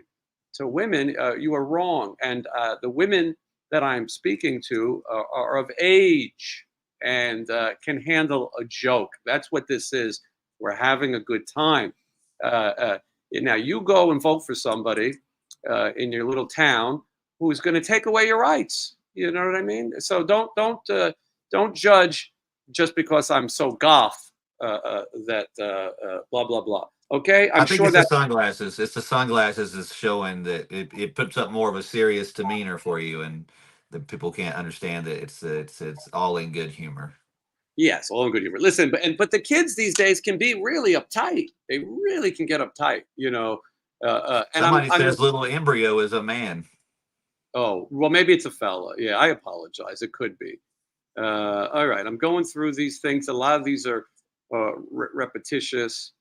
to women, you are wrong. And the women that I'm speaking to are of age and can handle a joke. That's what this is. We're having a good time. Now you go and vote for somebody in your little town who's going to take away your rights. You know what I mean? So don't judge just because I'm so goth that blah blah blah. Okay, I I'm think sure it's the that. sunglasses. It's the sunglasses is showing that it puts up more of a serious demeanor for you, and the people can't understand that it's all in good humor. Yes, all in good humor. Listen, but the kids these days can be really uptight. They really can get uptight, And Somebody I'm says little embryo is a man. oh well, maybe it's a fella. Yeah, I apologize. It could be. All right, I'm going through these things. A lot of these are repetitious.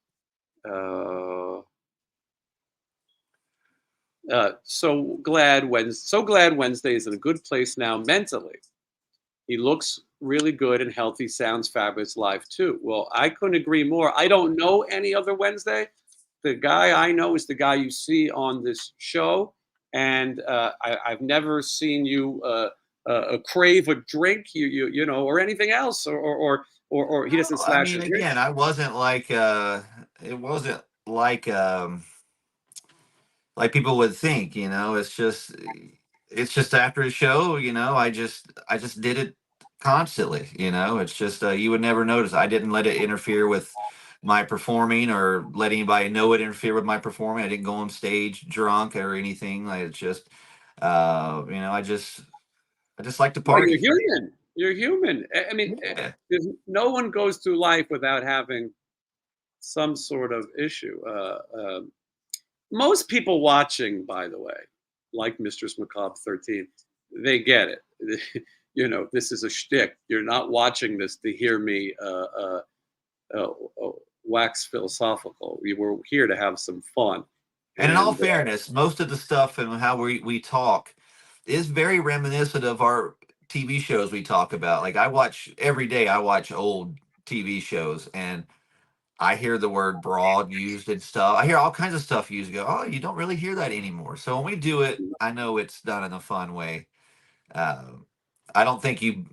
Uh, so glad Wednesday is in a good place now mentally. He looks really good and healthy, sounds fabulous live too. Well, I couldn't agree more. I don't know any other Wednesday. The guy I know is the guy you see on this show, and I've never seen you crave a drink, or anything else, or he doesn't No, I slash mean, his drink. again, I wasn't like it wasn't like people would think, it's just after a show, I just did it constantly, it's just you would never notice. I didn't let it interfere with my performing or let anybody know it interfere with my performing. I didn't go on stage drunk or anything. Like it's just I just like to Well, you're party. human. You're human. I mean, Yeah. no one goes through life without having some sort of issue. Most people watching, by the way, like Mistress Macabre 13, they get it. This is a shtick. You're not watching this to hear me uh, uh, wax philosophical. We were here to have some fun. And in all And fairness, most of the stuff and how we talk is very reminiscent of our TV shows we talk about. Like every day I watch old TV shows and I hear the word broad used and stuff. I hear all kinds of stuff used. Go, oh, you don't really hear that anymore. So when we do it, I know it's done in a fun way. Uh, I don't think you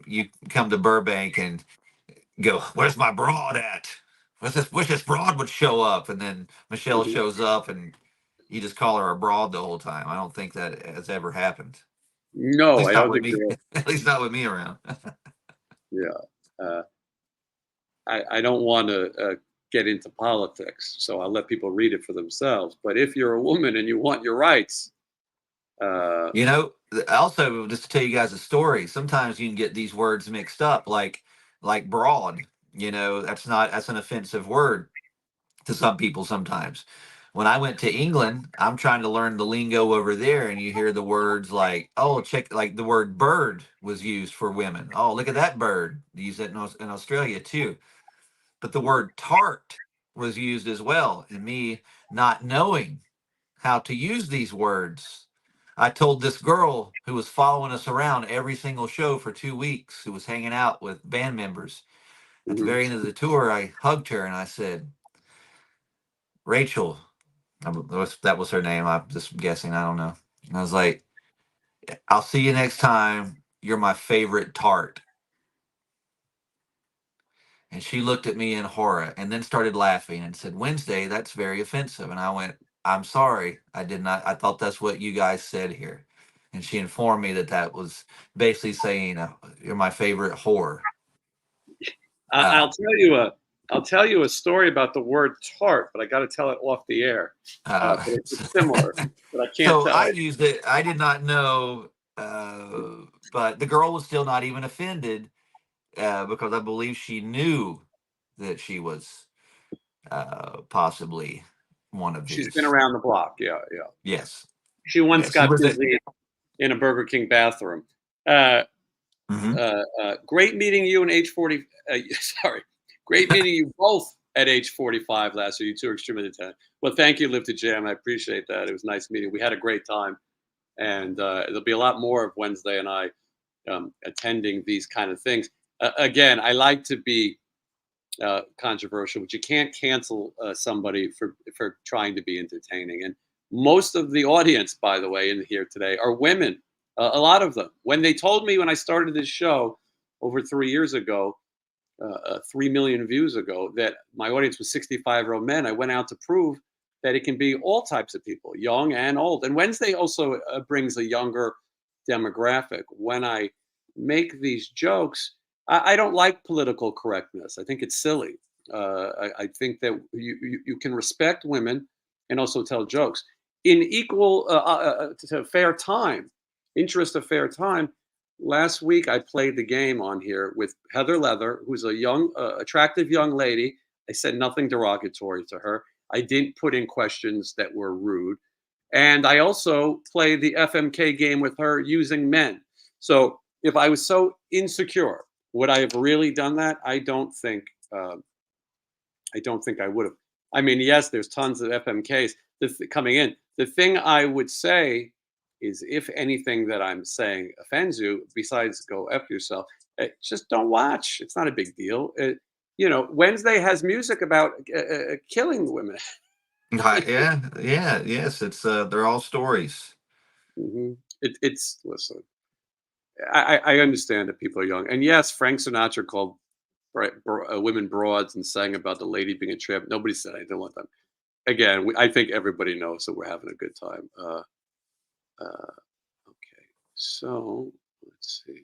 come to Burbank and go, "Where's my broad at? Wish this broad would show up." And then Michelle mhm. shows up, and you just call her a broad the whole time. I don't think that has ever happened. At No, least I not don't with think me. you're. At least not with me around. Yeah. Uh, I don't want to get into politics, so I'll let people read it for themselves. But if you're a woman and you want your rights, uh, Also, just to tell you guys a story, sometimes you can get these words mixed up, like broad. That's an offensive word to some people sometimes. When I went to England, I'm trying to learn the lingo over there, and you hear the words like, oh, check, like the word bird was used for women. Oh, look at that bird. They use that in Australia too. But the word tart was used as well. And me not knowing how to use these words, I told this girl who was following us around every single show for 2 weeks, who was hanging out with band members. At the mhm. very end of the tour, I hugged her and I said, Rachel, that was her name. I'm just guessing. I don't know. And I was like, I'll see you next time. You're my favorite tart. And she looked at me in horror and then started laughing and said, Wednesday, that's very offensive. And I went, I'm sorry. I did not. I thought that's what you guys said here. And she informed me that that was basically saying, you're my favorite whore. I, Uh, I'll tell you a I'll tell you a story about the word tart, but I got to tell it off the air. uh, But it's similar, but I can't so tell I it. used it. I did not know But the girl was still not even offended because I believe she knew that she was possibly one of She's been these. around the block. Yeah, yeah. Yes. She once Yes. She got was a, busy in a Burger King bathroom. Great meeting you in age 40. Sorry. Great meeting you both at age 45 last year. You two are extremely talented. Well, thank you, Live to Jam. I appreciate that. It was nice meeting. We had a great time. And there'll be a lot more of Wednesday and I attending these kind of things. Again, I like to be controversial, but you can't cancel somebody for trying to be entertaining. And most of the audience, by the way, in here today are women. A lot of them. When they told me when I started this show over 3 years ago, 3 million views ago, that my audience was 65-year-old men, I went out to prove that it can be all types of people, young and old. And Wednesday also brings a younger demographic. When I make these jokes, I don't like political correctness. I think it's silly. I think that you can respect women and also tell jokes in equal to fair time, interest of fair time. Last week, I played the game on here with Heather Leather, who's a young, attractive young lady. I said nothing derogatory to her. I didn't put in questions that were rude. And I also played the FMK game with her using men. So if I was so insecure, would I have really done that? I don't think. I don't think I would have. I mean, yes, there's tons of FMKs coming in. The thing I would say is, if anything that I'm saying offends you, besides go F yourself, just don't watch. It's not a big deal. Wednesday has music about killing women. yes. It's they're all stories. It's listen. I understand that people are young, and yes, Frank Sinatra called women broads and sang about the lady being a tramp. Nobody said I didn't want them. Again, I think everybody knows that we're having a good time. Okay, so let's see.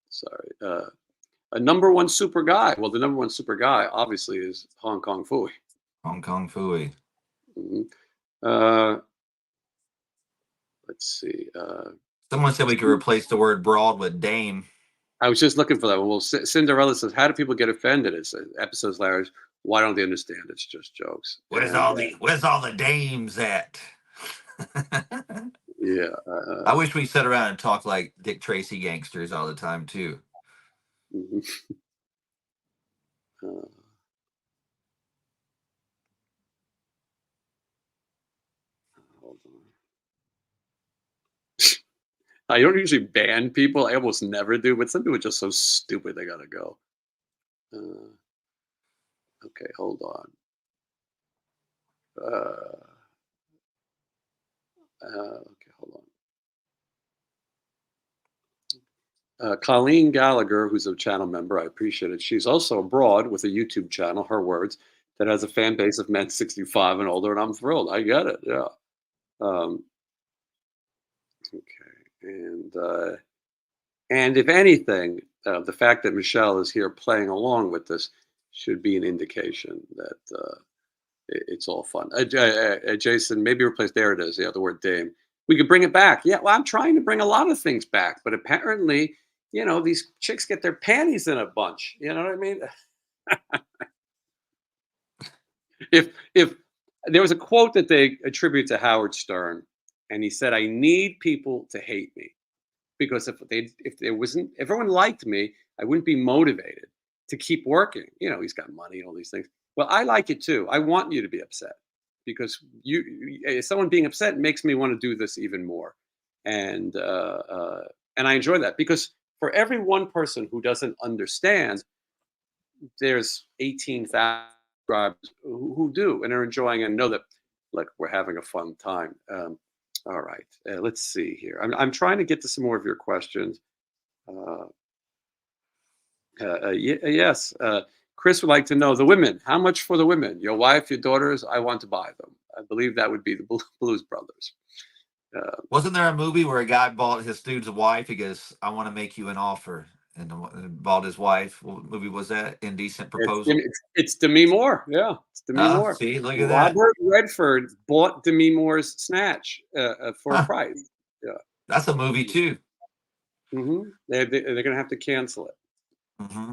Sorry. A number one super guy. Well, the number one super guy obviously is Hong Kong Phooey. Hong Kong Phooey. Uh, let's see. Someone said we could replace the word broad with dame. I was just looking for that one. Well, Cinderella says, "How do people get offended?" It's episodes hilarious. Why don't they understand? It's just jokes. Where's all the dames at? Yeah. I wish we sat around and talked like Dick Tracy gangsters all the time too. Hold on. I don't usually ban people. I almost never do, but some people are just so stupid they gotta go. Okay, hold on. Okay, hold on. Colleen Gallagher, who's a channel member, I appreciate it. She's also abroad with a YouTube channel, her words, that has a fan base of men 65 and older, and I'm thrilled. I get it. Yeah. Okay, and if anything, the fact that Michelle is here playing along with this should be an indication that it's all fun. Jason, maybe replace, there it is. Yeah, the word dame. We could bring it back. Yeah, well, I'm trying to bring a lot of things back, but apparently, these chicks get their panties in a bunch. You know what I mean? if there was a quote that they attribute to Howard Stern, and he said, "I need people to hate me, because if everyone liked me, I wouldn't be motivated to keep working." He's got money and all these things. Well, I like it too. I want you to be upset, because someone being upset makes me want to do this even more, and I enjoy that, because for every one person who doesn't understand, there's 18,000 subscribers who do and are enjoying and know that, like, we're having a fun time. All right, let's see here. I'm trying to get to some more of your questions. Yes, Chris would like to know, the women. How much for the women? Your wife, your daughters? I want to buy them. I believe that would be the Blues Brothers. Wasn't there a movie where a guy bought his dude's wife? He goes, "I want to make you an offer," and involved his wife. What movie was that? Indecent Proposal. It's Demi Moore. Yeah, it's Demi Ah, Moore. see, look at that. Robert Redford bought Demi Moore's Snatch for a price. Yeah, That's a movie too. They're going to have to cancel it. Mm-hmm.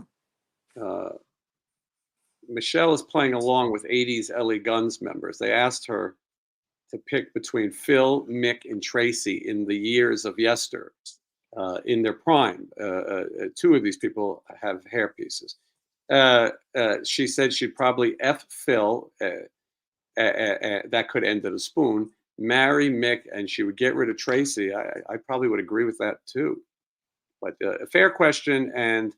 Michelle is playing along with 80s LA Guns members. They asked her to pick between Phil, Mick, and Tracy in the years of yester, in their prime. Two of these people have hair pieces. She said she'd probably F Phil, that could end at a spoon, marry Mick, and she would get rid of Tracy. I probably would agree with that too. But a fair question, and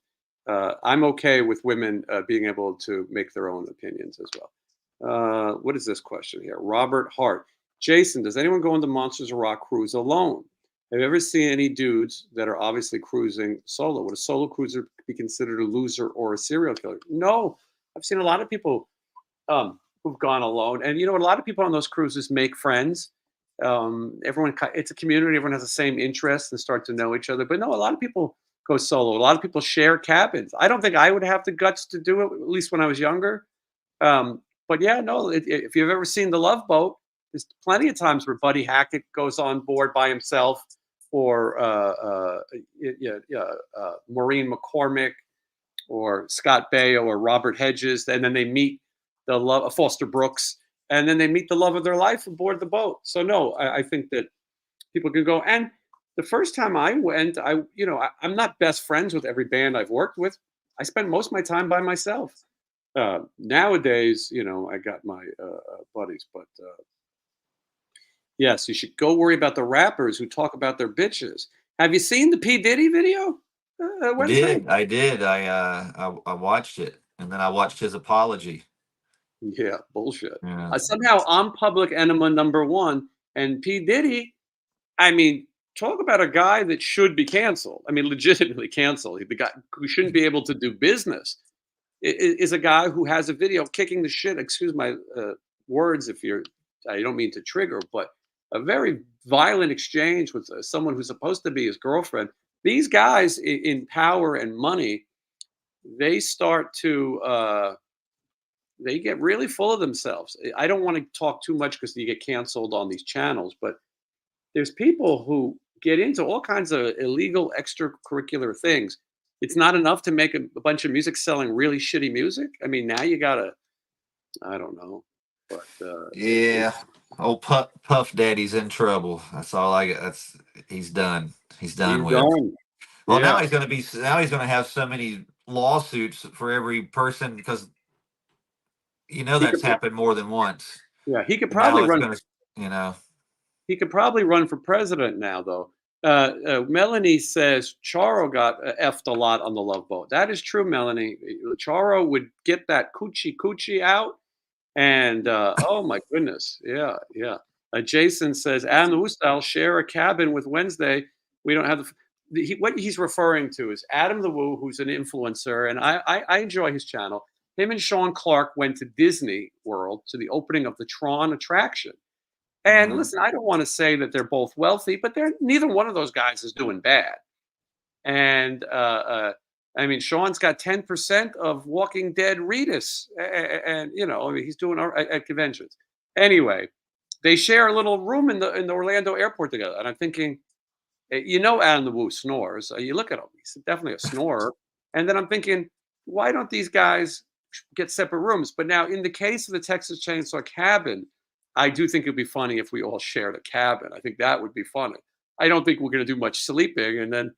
I'm okay with women being able to make their own opinions as well. What is this question here? Robert Hart. Jason, does anyone go on the Monsters of Rock cruise alone? Have you ever seen any dudes that are obviously cruising solo? Would a solo cruiser be considered a loser or a serial killer? No. I've seen a lot of people who've gone alone. And, a lot of people on those cruises make friends. It's a community. Everyone has the same interests and start to know each other. But no, a lot of people go solo. A lot of people share cabins. I don't think I would have the guts to do it, at least when I was younger. But yeah, no, if you've ever seen The Love Boat, there's plenty of times where Buddy Hackett goes on board by himself, or Maureen McCormick, or Scott Baio, or Robert Hedges, and then they meet Foster Brooks, and then they meet the love of their life aboard the boat. So no, I think that people can go. And the first time I went, I'm not best friends with every band I've worked with. I spend most of my time by myself. Nowadays, I got my buddies, but yes, you should go worry about the rappers who talk about their bitches. Have you seen the P. Diddy video? Wednesday? I did. I watched it, and then I watched his apology. Yeah, bullshit. Yeah. Somehow I'm public enema number one, and P. Diddy, I mean, talk about a guy that should be canceled. I mean, legitimately canceled. The guy who shouldn't be able to do business is a guy who has a video kicking the shit. Excuse my words if I don't mean to trigger, but a very violent exchange with someone who's supposed to be his girlfriend. These guys in power and money, they start to they get really full of themselves. I don't want to talk too much because you get canceled on these channels, but there's people who get into all kinds of illegal extracurricular things. It's not enough to make a bunch of music selling really shitty music. I mean, now you gotta, I don't know, but yeah, old Puff Daddy's in trouble. That's all I got. He's done. He's done with. Done. Well, now he's going to have so many lawsuits for every person, because that's happened more than once. Yeah, he could probably run. He could probably run for president now, though. Melanie says Charo got effed a lot on the Love Boat. That is true, Melanie. Charo would get that coochie out, and oh my goodness, yeah. Jason says Adam the Woo style share a cabin with Wednesday. We don't have what he's referring to is Adam the Woo, who's an influencer, and I enjoy his channel. Him and Sean Clark went to Disney World to the opening of the Tron attraction. And listen, I don't want to say that they're both wealthy, but neither one of those guys is doing bad. And I mean, Sean's got 10% of Walking Dead readers, and he's doing at conventions. Anyway, they share a little room in the Orlando airport together, and I'm thinking, Adam the Woo snores. You look at him; he's definitely a snorer. And then I'm thinking, why don't these guys get separate rooms? But now, in the case of the Texas Chainsaw Cabin, I do think it'd be funny if we all shared a cabin. I think that would be funny. I don't think we're going to do much sleeping, and then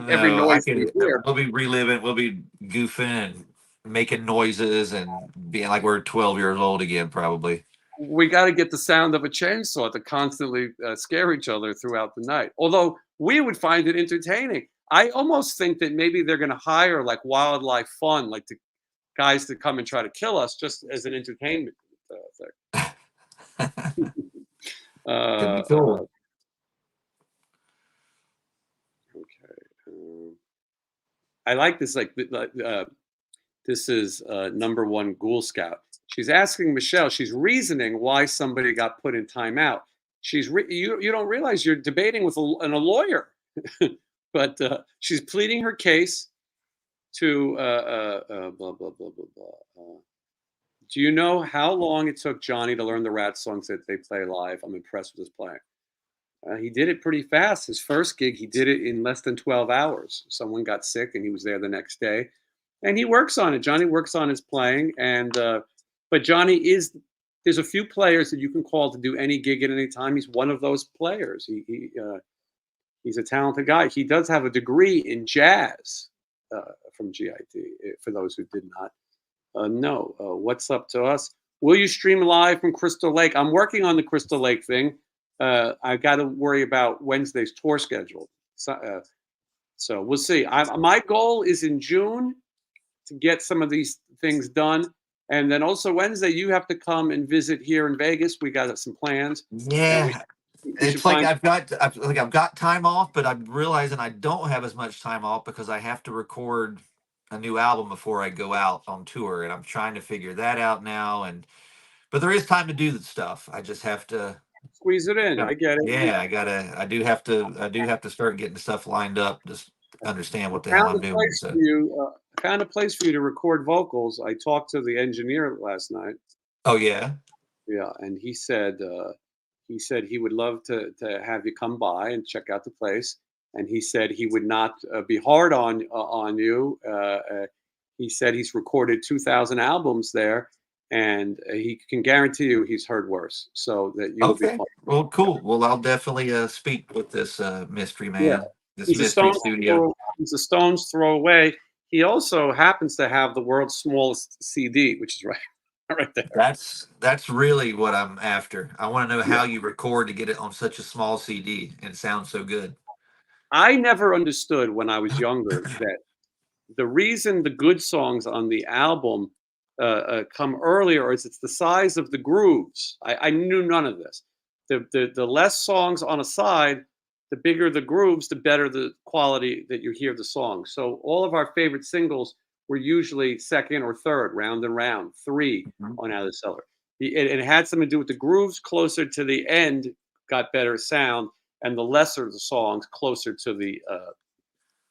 every noise we hear, we'll be reliving, we'll be goofing and making noises and being like we're 12 years old again, probably. We got to get the sound of a chainsaw to constantly scare each other throughout the night. Although we would find it entertaining. I almost think that maybe they're going to hire like Wildlife Fun, like the guys to come and try to kill us just as an entertainment thing. Could be cool. Okay. I like this. This is number one Ghoul Scout. She's asking Michelle. She's reasoning why somebody got put in timeout. You don't realize you're debating with a lawyer, but she's pleading her case to blah blah blah blah blah. Do you know how long it took Johnny to learn the RATT songs that they play live? I'm impressed with his playing. He did it pretty fast. His first gig, he did it in less than 12 hours. Someone got sick, and he was there the next day. And he works on it. Johnny works on his playing, and but Johnny is. There's a few players that you can call to do any gig at any time. He's one of those players. He's a talented guy. He does have a degree in jazz from GIT. For those who did not know, what's up to us? Will you stream live from Crystal Lake? I'm working on the Crystal Lake thing. I got to worry about Wednesday's tour schedule. So we'll see. My goal is in June to get some of these things done. And then also Wednesday, you have to come and visit here in Vegas. We got some plans. Yeah. It's like I've got time off, but I'm realizing I don't have as much time off because I have to record a new album before I go out on tour, and I'm trying to figure that out now. But there is time to do the stuff. I just have to squeeze it in. I get it. Yeah, I do have to start getting stuff lined up. Just understand what the hell I'm doing. So. Found a place for you to record vocals. I talked to the engineer last night. Oh yeah. Yeah, and he said he would love to have you come by and check out the place. And he said he would not be hard on you. He said he's recorded 2,000 albums there, and he can guarantee you he's heard worse. So that you'll be fine. Well, cool. Well, I'll definitely speak with this mystery man. Yeah. This mystery studio. He's a stone's throw away. He also happens to have the world's smallest CD, which is right there. That's really what I'm after. I want to know how you record to get it on such a small CD and it sounds so good. I never understood when I was younger that the reason the good songs on the album come earlier is it's the size of the grooves. I knew none of this. The less songs on a side, the bigger the grooves, the better the quality that you hear the song. So all of our favorite singles were usually second or third, Round and Round, 3 on Out of the Cellar. It had something to do with the grooves closer to the end got better sound, and the lesser the songs closer to the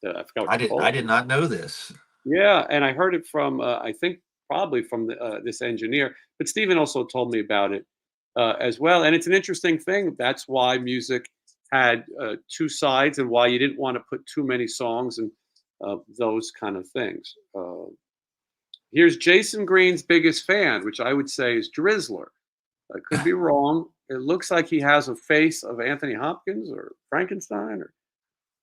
I forgot what I did not know this. Yeah, and I heard it from I think probably from this engineer, but Steven also told me about it as well. And it's an interesting thing. That's why music had two sides, and why you didn't want to put too many songs and those kind of things. Here's Jason Green's biggest fan, which I would say is Drizzler. I could be wrong. It looks like he has a face of Anthony Hopkins or Frankenstein.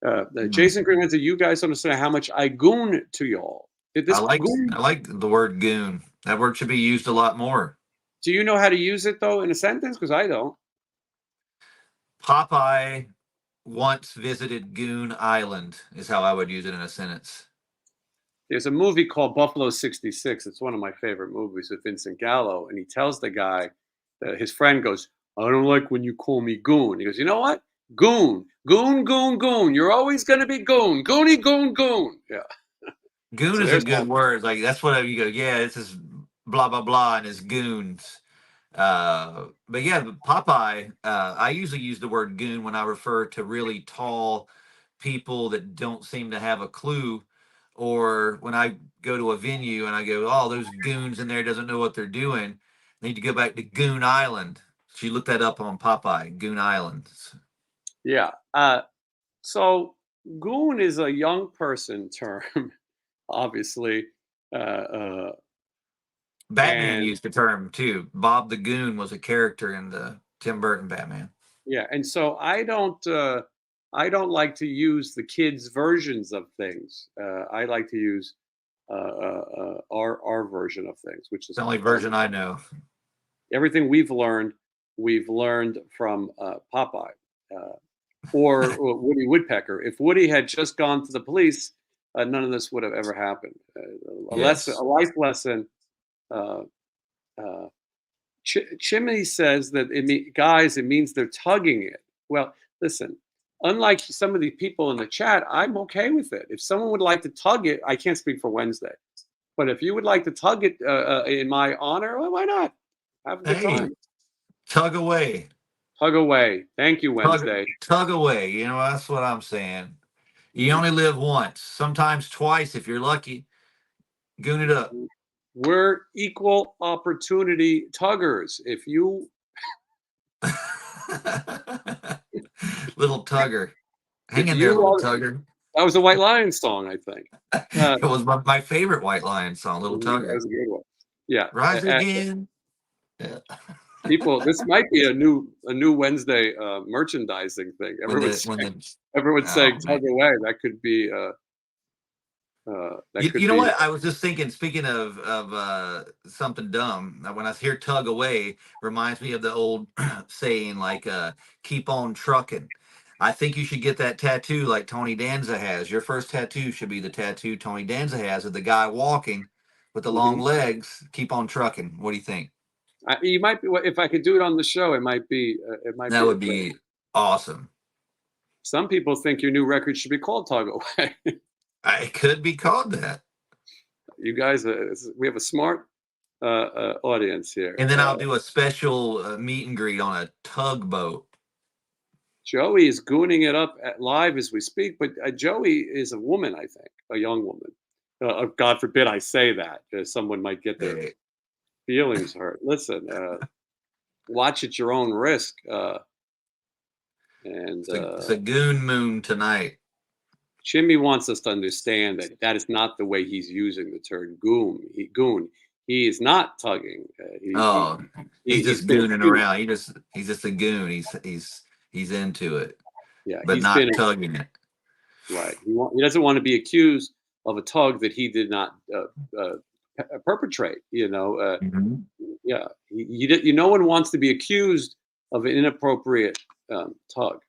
Or Jason Green wants to. You guys understand how much I goon to y'all. I like the word goon. That word should be used a lot more. Do you know how to use it though in a sentence? Because I don't. Popeye once visited Goon Island is how I would use it in a sentence. There's a movie called Buffalo 66. It's one of my favorite movies with Vincent Gallo. And he tells the guy, his friend goes, I don't like when you call me goon. He goes, you know what? Goon, goon, goon, goon. You're always going to be goon. Goony, goon, goon. Yeah. Goon is a good word. Like, that's what you go, yeah, this is blah, blah, blah, and it's goons. But yeah, Popeye, I usually use the word goon when I refer to really tall people that don't seem to have a clue, or when I go to a venue and I go, oh, those goons in there doesn't know what they're doing. I need to go back to Goon Island. So you look that up on Popeye, Goon Island. Yeah. So goon is a young person term, obviously. Batman used the term too. Bob the Goon was a character in the Tim Burton Batman. Yeah, and so I don't like to use the kids' versions of things. I like to use our version of things, which is the only version I know. Everything we've learned from Popeye or Woody Woodpecker. If Woody had just gone to the police, none of this would have ever happened. A life lesson. Chimney says that it means they're tugging it. Well, listen, unlike some of the people in the chat, I'm okay with it. If someone would like to tug it, I can't speak for Wednesday, but if you would like to tug it in my honor, well, why not? Have a good time. Tug away. Tug away. Thank you, Wednesday. Tug away. You know, that's what I'm saying. You only live once, sometimes twice if you're lucky. Goon it up. We're equal opportunity tuggers. If you Little Tugger. Hang if in there, you little are Tugger. that was a White Lion song, I think. It was my favorite White Lion song, Little That Tugger. was a good one. Yeah. Rise again. Yeah. People, this might be a new Wednesday merchandising thing. Everyone's Oh saying man. tug away. That could be You know what? I was just thinking, speaking of something dumb, when I hear tug away, reminds me of the old saying like keep on trucking. I think you should get that tattoo like Tony Danza has. Your first tattoo should be the tattoo Tony Danza has of the guy walking with the long Mhm. legs. Keep on trucking. What do you think? You might be, if I could do it on the show, it might be That a would thing. be awesome. Some people think your new record should be called Tug Away. It could be called that. You guys, we have a smart audience here. And then I'll do a special meet and greet on a tugboat. Joey is gooning it up live as we speak, but Joey is a woman, I think, a young woman. God forbid I say that. Someone might get their Hey, feelings hurt. Listen, watch at your own risk. And it's a goon moon tonight. Jimmy wants us to understand that that is not the way he's using the term goon. He is not tugging. Oh, he's He's just been gooning accused. around. He's just a goon. He's into it, Yeah, but he's been not tugging it. right. He doesn't want to be accused of a tug that he did not perpetrate. Mhm. Yeah, no one wants to be accused of an inappropriate tug.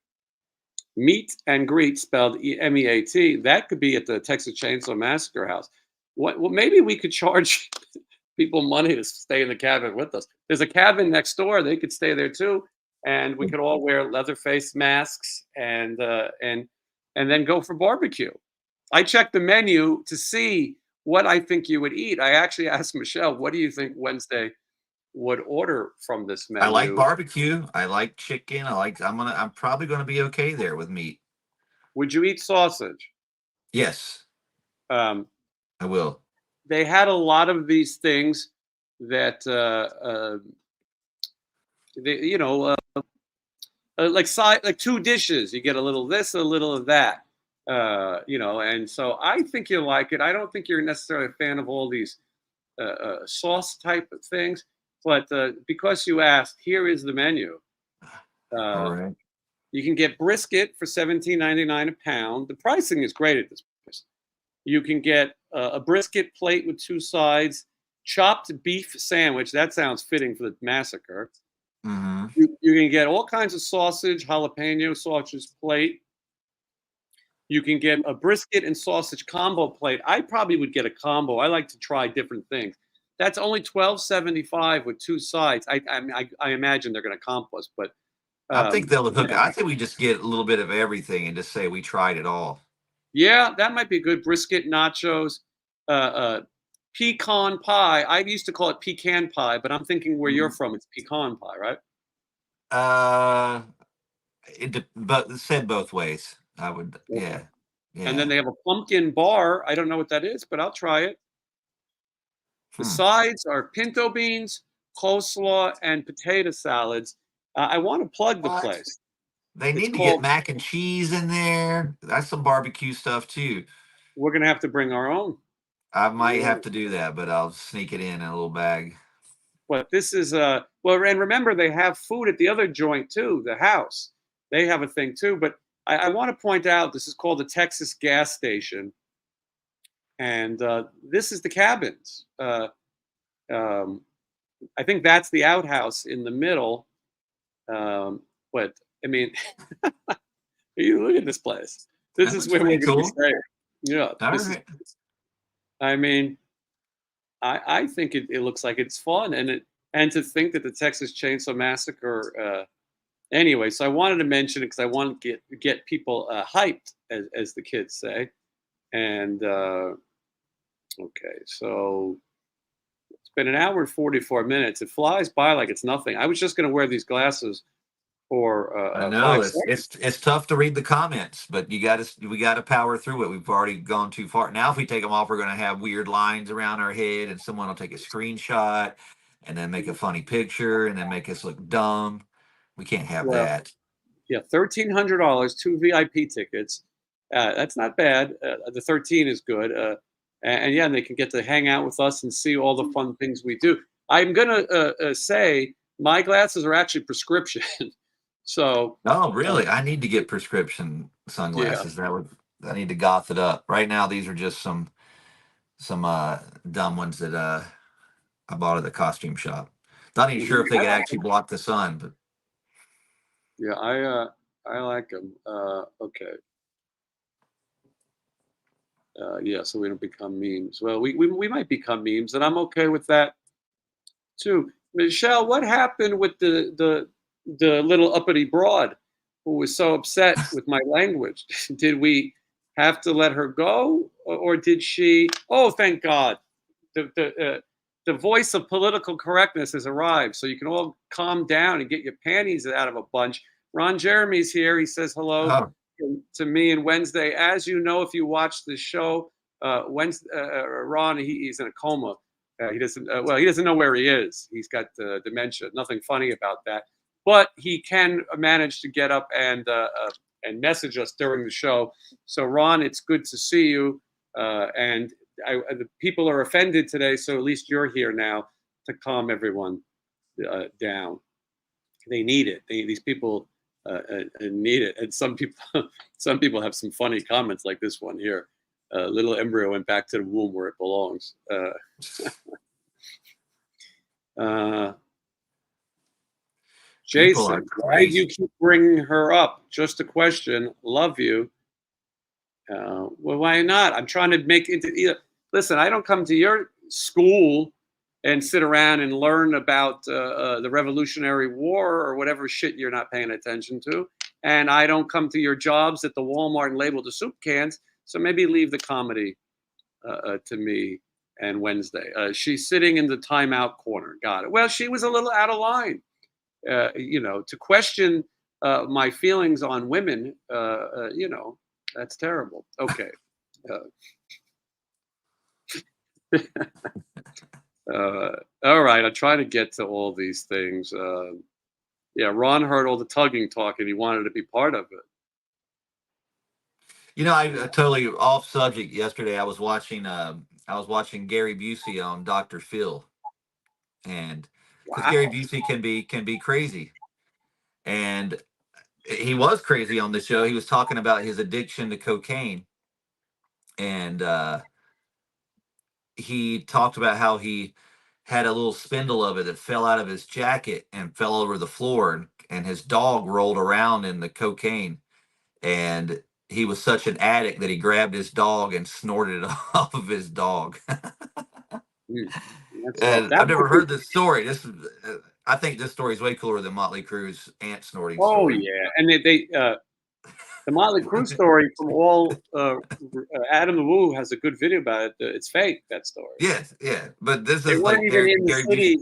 Meet and greet, spelled MEAT. That could be at the Texas Chainsaw Massacre house. Well, maybe we could charge people money to stay in the cabin with us. There's a cabin next door; they could stay there too, and we could all wear leather face masks and then go for barbecue. I checked the menu to see what I think you would eat. I actually asked Michelle, "What do you think Wednesday would order from this I like menu?" barbecue. I like chicken. I'm probably gonna be okay there with meat. Would you eat sausage? Yes, Um, I will. they had a lot of these things that they, like two dishes. You get a little this, a little of that. And so I think you'll like it. I don't think you're necessarily a fan of all these sauce type of things, but because you asked, here is the menu. All Uh, right. you can get brisket for $17.99 a pound. The pricing is great at this place. You can get a brisket plate with two sides, chopped beef sandwich. That sounds fitting for the massacre. Mm-hmm. You can get all kinds of sausage, jalapeno sausage plate. You can get a brisket and sausage combo plate. I probably would get a combo. I like to try different things. That's only $12.75 with two sides. I imagine they're going to comp us, but I think they'll hook. yeah, I think we just get a little bit of everything and just say we tried it all. yeah, that might be good. Brisket, nachos, uh, uh, pecan pie. I used to call it pecan pie, but I'm thinking where you're Mhm. from, it's pecan pie, right? Uh, but said both ways. Okay. Yeah, And then yeah. they have a pumpkin bar. I don't know what that is, but I'll try it. The Hmm. sides are pinto beans, coleslaw, and potato salads. I want to plug the What? place. They It's need to get called. mac and cheese in there. That's some barbecue stuff too. We're gonna have to bring our own. I might Yeah. have to do that, but I'll sneak it in a little bag. But this is well, and remember they have food at the other joint too, the house. They have a thing too. But I want to point out this is called the Texas gas station, and this is the cabins. Um, I think that's the outhouse in the middle. But I mean, you look at this place. This That is looks where we're pretty going to be cool. staying. Yeah, All this is. right. I mean, I think it looks like it's fun, and to think that the Texas Chainsaw Massacre. Anyway, so I wanted to mention it because I want to get people hyped, as the kids say. And okay, so it's been an hour and 44 minutes. It flies by like it's nothing. I was just going to wear these glasses or I know 5 seconds. it's tough to read the comments, but we got to power through it. We've already gone too far. Now, if we take them off, we're going to have weird lines around our head, and someone will take a screenshot and then make a funny picture and then make us look dumb. We can't have Well, that. yeah, $1,300, 2 VIP tickets. That's not bad. The 13 is good. And yeah, and they can get to hang out with us and see all the fun things we do. I'm gonna say my glasses are actually prescription. So Oh, uh, really? I need to get prescription yeah. sunglasses. I need to goth it up. Right now, these are just some dumb ones that I bought at the costume shop. Not even sure Mhm. if they could actually block the sun, but Yeah, I like them. Okay. Yeah, so we don't become memes. Well, we might become memes, and I'm okay with that too. Michelle, what happened with the little uppity broad who was so upset with my language? Did we have to let her go, or did she? Oh, thank God! The voice of political correctness has arrived, so you can all calm down and get your panties out of a bunch. Ron Jeremy's here. He says hello oh, to me and Wednesday. As you know, if you watch the show, Wednesday, Ron, he's in a coma. He doesn't. Well, he doesn't know where he is. He's got dementia. Nothing funny about that, but he can manage to get up and message us during the show. So, Ron, it's good to see you. And the people are offended today, so at least you're here now to calm everyone down. They need it. These people need it, and some people some people have some funny comments like this one here. Little embryo went back to the womb where it belongs. Uh, people are Jason, why do you crazy. keep bringing her up? Just a question. Love you. Well, why not? I'm trying to make it. Listen, I don't come to your school and sit around and learn about the Revolutionary War or whatever shit you're not paying attention to. And I don't come to your jobs at the Walmart and label the soup cans. So maybe leave the comedy to me and Wednesday. She's sitting in the timeout corner. Got it. Well, she was a little out of line. To question my feelings on women, that's terrible. Okay. All right. I try to get to all these things. Yeah, Ron heard all the tugging talk and he wanted to be part of it. You know, I totally off subject. Yesterday, I was watching Gary Busey on Dr. Phil, and because Gary Wow. Busey can be crazy, and he was crazy on the show. He was talking about his addiction to cocaine, and he talked about how he had a little spindle of it that fell out of his jacket and fell over the floor, and his dog rolled around in the cocaine, and he was such an addict that he grabbed his dog and snorted it off of his dog. Mm, that's rough. And That I've never might be. heard this story. I think this story is way cooler than Motley Crue's ant snorting Oh, story. yeah. And the Motley Crue story from all Adam the Woo has a good video about it. It's fake, that story. Yes, yeah, but this They is weren't like even in the Gary Busey. city.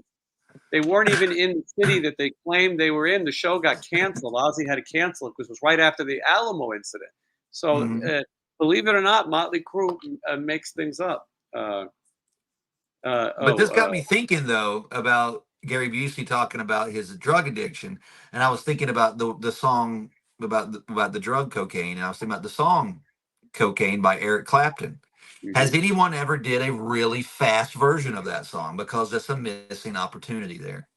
They weren't even in the city that they claimed they were in. The show got canceled. Ozzy had to cancel it because it was right after the Alamo incident. So, Mhm. believe it or not, Motley Crue makes things up. Uh, uh, But oh, this got uh, me thinking though about Gary Busey talking about his drug addiction, and I was thinking about the song about the drug cocaine, and I was thinking about the song "Cocaine" by Eric Clapton. Has mhm. anyone ever did a really fast version of that song? Because there's a missing opportunity there.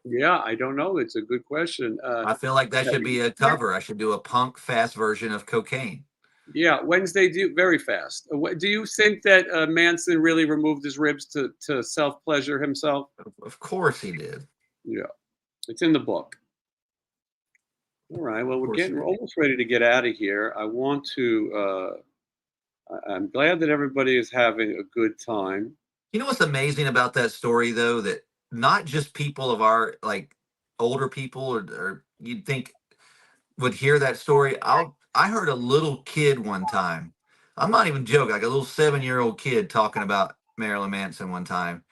Yeah, I don't know. It's a good question. I feel like that should be a cover. I should do a punk fast version of Cocaine. Yeah, Wednesday, very fast. Do you think that Manson really removed his ribs to self pleasure himself? Of course he did. Yeah, it's in the book. All right. Well, Of course he we're did. almost ready to get out of here. I want to. I'm glad that everybody is having a good time. You know what's amazing about that story though? That not just people of our like older people or you'd think would hear that story. I heard a little kid one time. I'm not even joking, like a little 7-year-old kid talking about Marilyn Manson one time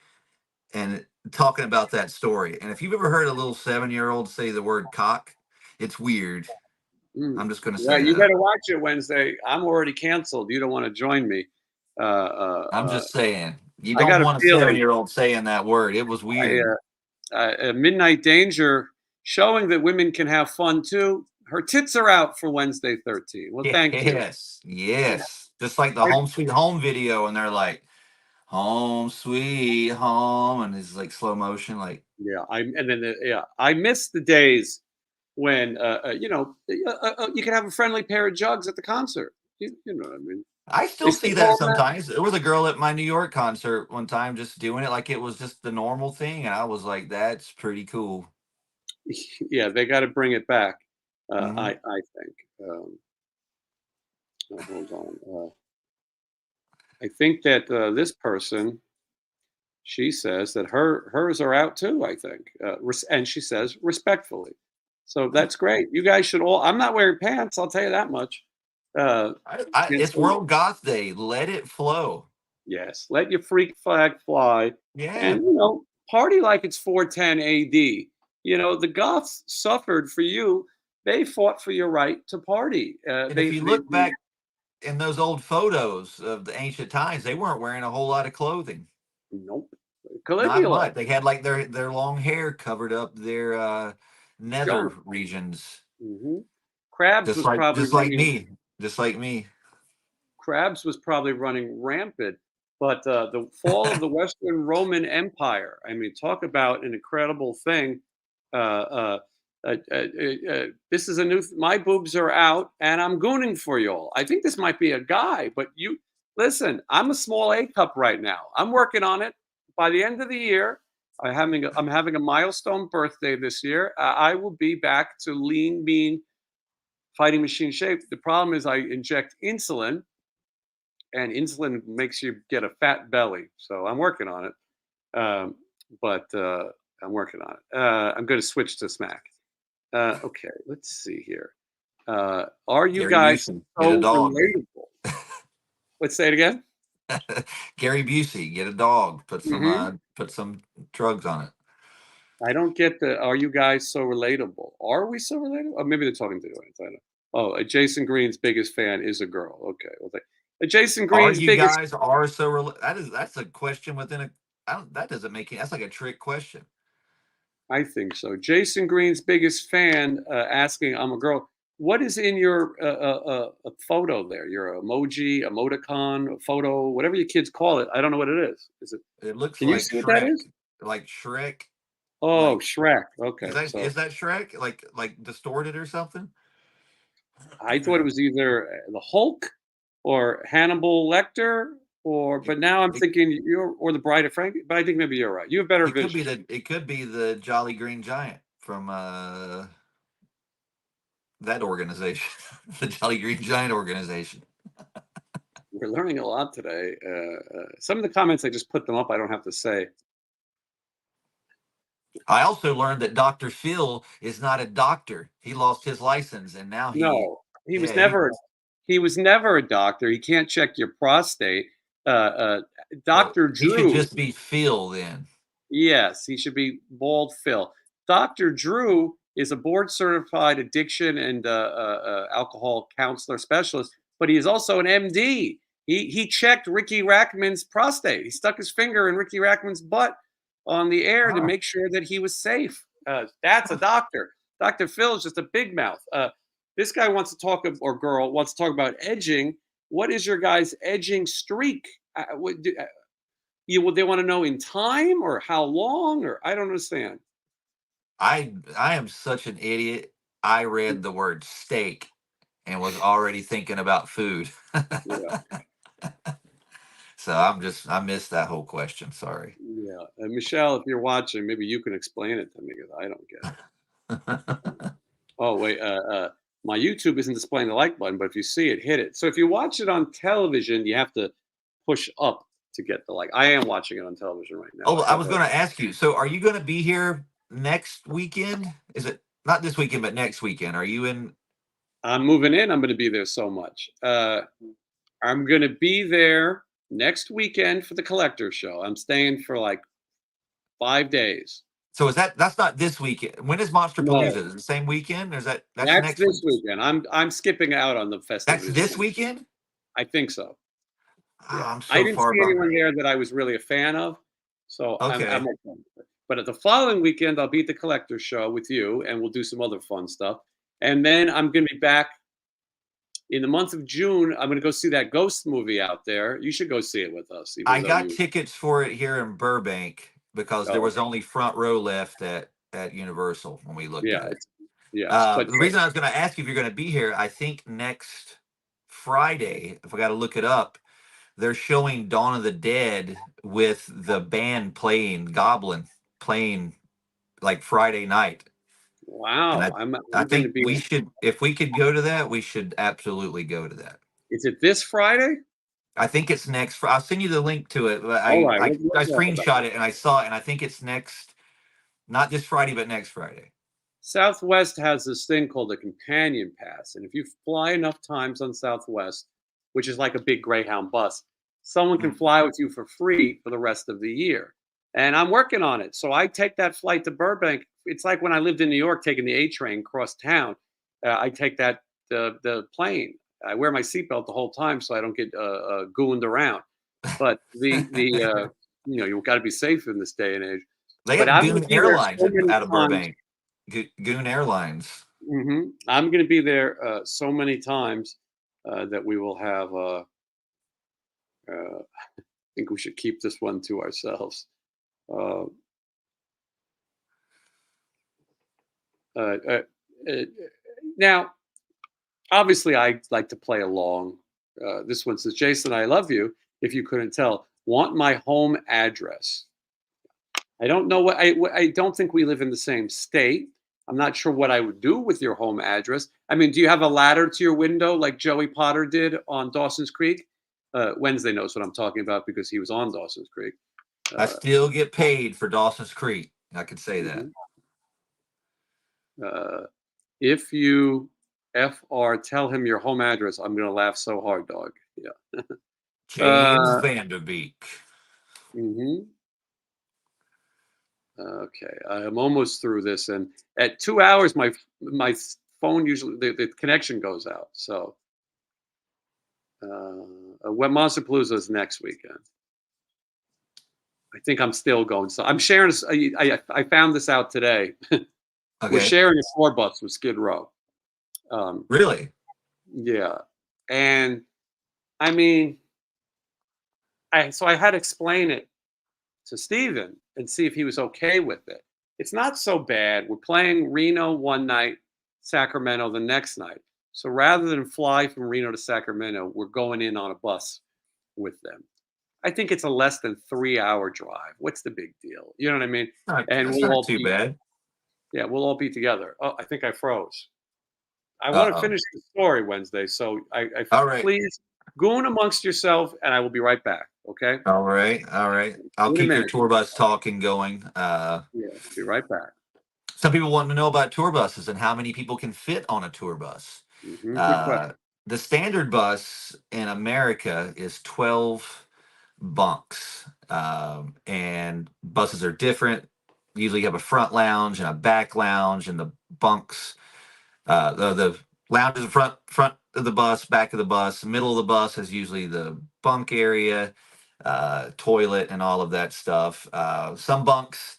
and talking about that story. And if you've ever heard a little 7-year-old say the word cock, it's weird. Mm. I'm just going to Yeah, say you that. better watch it Wednesday. I'm already canceled. You don't want to join me. Uh, uh, I'm uh, just saying. You I don't got a want a feeling. 7-year-old saying that word. It was I, weird. Midnight Danger showing that women can have fun too. Her tits are out for Wednesday 13. Well, thank you. Yes, Yeah. yes. Just like the Home Sweet Home video, and they're like, "Home Sweet Home," and it's like slow motion. Like, Yeah, I miss the days when you can have a friendly pair of jugs at the concert. You know what I mean? I They still still see that call them that? sometimes. There was a girl at my New York concert one time just doing it like it was just the normal thing, and I was like, "That's pretty cool." Yeah, they got to bring it back. Hmm. I think. Hold on. I think that this person, she says that hers are out too. I think, and she says respectfully. So that's great. You guys should all. I'm not wearing pants. I'll tell you that much. Uh, and It's so World Goth Day. Let it flow. yes, let your freak flag fly, Yeah. and party like it's 410 AD. The Goths suffered for you. They fought for your right to party. And if you look back in those old photos of the ancient times, they weren't wearing a whole lot of clothing. Nope. Not Caligula, much. They had like their long hair covered up their nether junk. regions. Hmm. Crabs Just was like probably just like running. me. Just like me. Crabs was probably running rampant. But the fall of the Western Roman Empire. I mean, talk about an incredible thing. Uh, uh, this is a new. My boobs are out, and I'm gooning for y'all. I think this might be a guy, but you listen. I'm a small A cup right now. I'm working on it. By the end of the year, I'm having a milestone birthday this year. I will be back to lean, mean, fighting machine shape. The problem is I inject insulin, and insulin makes you get a fat belly. So I'm working on it. But I'm working on it. I'm going to switch to Smack. Okay, let's see here. Are you Gary guys Busey, get a so dog. relatable? Let's say it again. Gary Busey, get a dog. Hmm. Put some drugs on it. I don't get the. Are you guys so relatable? Are we so relatable? Oh, maybe they're talking to the audience. I don't know. Oh, Jason Green's biggest fan is a girl. Okay, well, Jason Are Green's you biggest. guys are so that's a question within a I don't that doesn't make any that's like a trick question. I think so. Jason Green's biggest fan asking, "I'm a girl." What is in your photo there? Your emoji, emoticon, photo, whatever you kids call it. I don't know what it is. Is it? It looks Can you like see what that Shrek. is? Like Shrek. Oh, Like Shrek. Okay, is so that Shrek? Like distorted or something? I thought it was either the Hulk or Hannibal Lecter, It, but now I'm it, thinking you're or the Bride of Frankie. But I think maybe you're right. You have better vision. it could be the Jolly Green Giant from that organization. The Jolly Green Giant organization. We're learning a lot today. Some of the comments I just put them up. I don't have to say. I also learned that Dr. Phil is not a doctor. He lost his license and now No, yeah, he he was never a doctor. He can't check your prostate. Uh, uh, well, Dr. he should Drew, just be Phil then. yes, he should be bald Phil. Dr. Drew is a board certified addiction and alcohol counselor specialist, but he is also an MD. He checked Ricky Rackman's prostate. He stuck his finger in Ricky Rackman's butt on the air to Huh. make sure that he was safe. That's a doctor. Dr. Phil is just a big mouth. This guy wants to talk, or girl wants to talk about edging. What is your guy's edging streak? They want to know in time or how long, or I don't understand. I am such an idiot. I read the word steak and was already thinking about food. Yeah, So I missed that whole question. Sorry. yeah. Michelle, if you're watching, maybe you can explain it to me because I don't get it. Oh wait, my YouTube isn't displaying the like button, but if you see it, hit it. So if you watch it on television, you have to push up to get the like. I am watching it on television right now. Oh, I I have was a. going to ask you. So, are you going to be here next weekend? Is it not this weekend, but next weekend? Are you in? I'm moving in. I'm going to be there so much. I'm going to be there next weekend for the collector show. I'm staying for like 5 days. So that's not this weekend? When is Monster Palooza? No, Is it the same weekend, or that's that's next this week? weekend. I'm skipping out on the That's festivities. this weekend. I think so. Oh, Yeah, I'm I so didn't far see anyone behind. there that I was really a fan of, so I'm Okay. okay with it. But at the following weekend, I'll be at the Collector's Show with you, and we'll do some other fun stuff. And then I'm going to be back in the month of June. I'm going to go see that Ghost movie out there. You should go see it with us, I even though got you. tickets for it here in Burbank because there Oh, was only front row left at Universal when we looked yeah, at it. it's yes, but The reason I was going to ask you if you're going to be here, I think next Friday, if I got to look it up, they're showing Dawn of the Dead with the band playing Goblin playing like Friday night. And wow, I I'm going to think be. we should, if we could go to that, we should absolutely go to that. Is it this Friday? I think it's next. I'll send you the link to it. But All right, I we'll talk about screenshot it. it and I saw it, and I think it's next, not this Friday, but next Friday. Southwest has this thing called a companion pass, and if you fly enough times on Southwest, which is like a big Greyhound bus, someone can Mm. fly with you for free for the rest of the year. And I'm working on it. So I take that flight to Burbank. It's like when I lived in New York taking the A train across town. I take that the plane. I wear my seatbelt the whole time so I don't get gooned around. But you've got to be safe in this day and age. They But have I'm going Goon to be there Airlines so many out of times. Burbank. Goon Airlines. I'm going to be there so many times that we will have. I think we should keep this one to ourselves. Uh, uh, uh, uh, Now, obviously, I like to play along. This one says, "Jason, I love you. If you couldn't tell, want my home address." I don't know I don't think we live in the same state. I'm not sure what I would do with your home address. I mean, do you have a ladder to your window like Joey Potter did on Dawson's Creek? Wednesday knows what I'm talking about because he was on Dawson's Creek. I Uh, still get paid for Dawson's Creek. I can say that. mhm. uh, if you FR tell him your home address, I'm gonna laugh so hard, dog. Yeah. James Vanderbeek. Mhm. Okay, I am almost through this, and at 2 hours, my phone usually the connection goes out. So, when Monster Palooza is next weekend, I think I'm still going. So I'm sharing. I found this out today. We're Okay. sharing a tour bus with Skid Row. Um, Really? yeah, and I mean, I had to explain it to Steven and see if he was okay with it. It's not so bad. We're playing Reno one night, Sacramento the next night. So rather than fly from Reno to Sacramento, we're going in on a bus with them. I think it's a less than 3 hour drive. What's the big deal? You know what I mean? And That's we'll not all too be, bad. yeah, we'll all be together. Oh, I think I froze. I want to Uh-oh. finish the story Wednesday. So All right. please goon amongst yourself and I will be right back. Okay. All right. All right. I'll In a keep your minute. tour bus talking going. Yeah. Be right back. Some people want to know about tour buses and how many people can fit on a tour bus. Good Uh, question. the standard bus in America is 12 bunks, and buses are different. Usually, you have a front lounge and a back lounge, and the bunks, the lounge is the front of the bus, back of the bus, middle of the bus is usually the bunk area, toilet, and all of that stuff. Some buses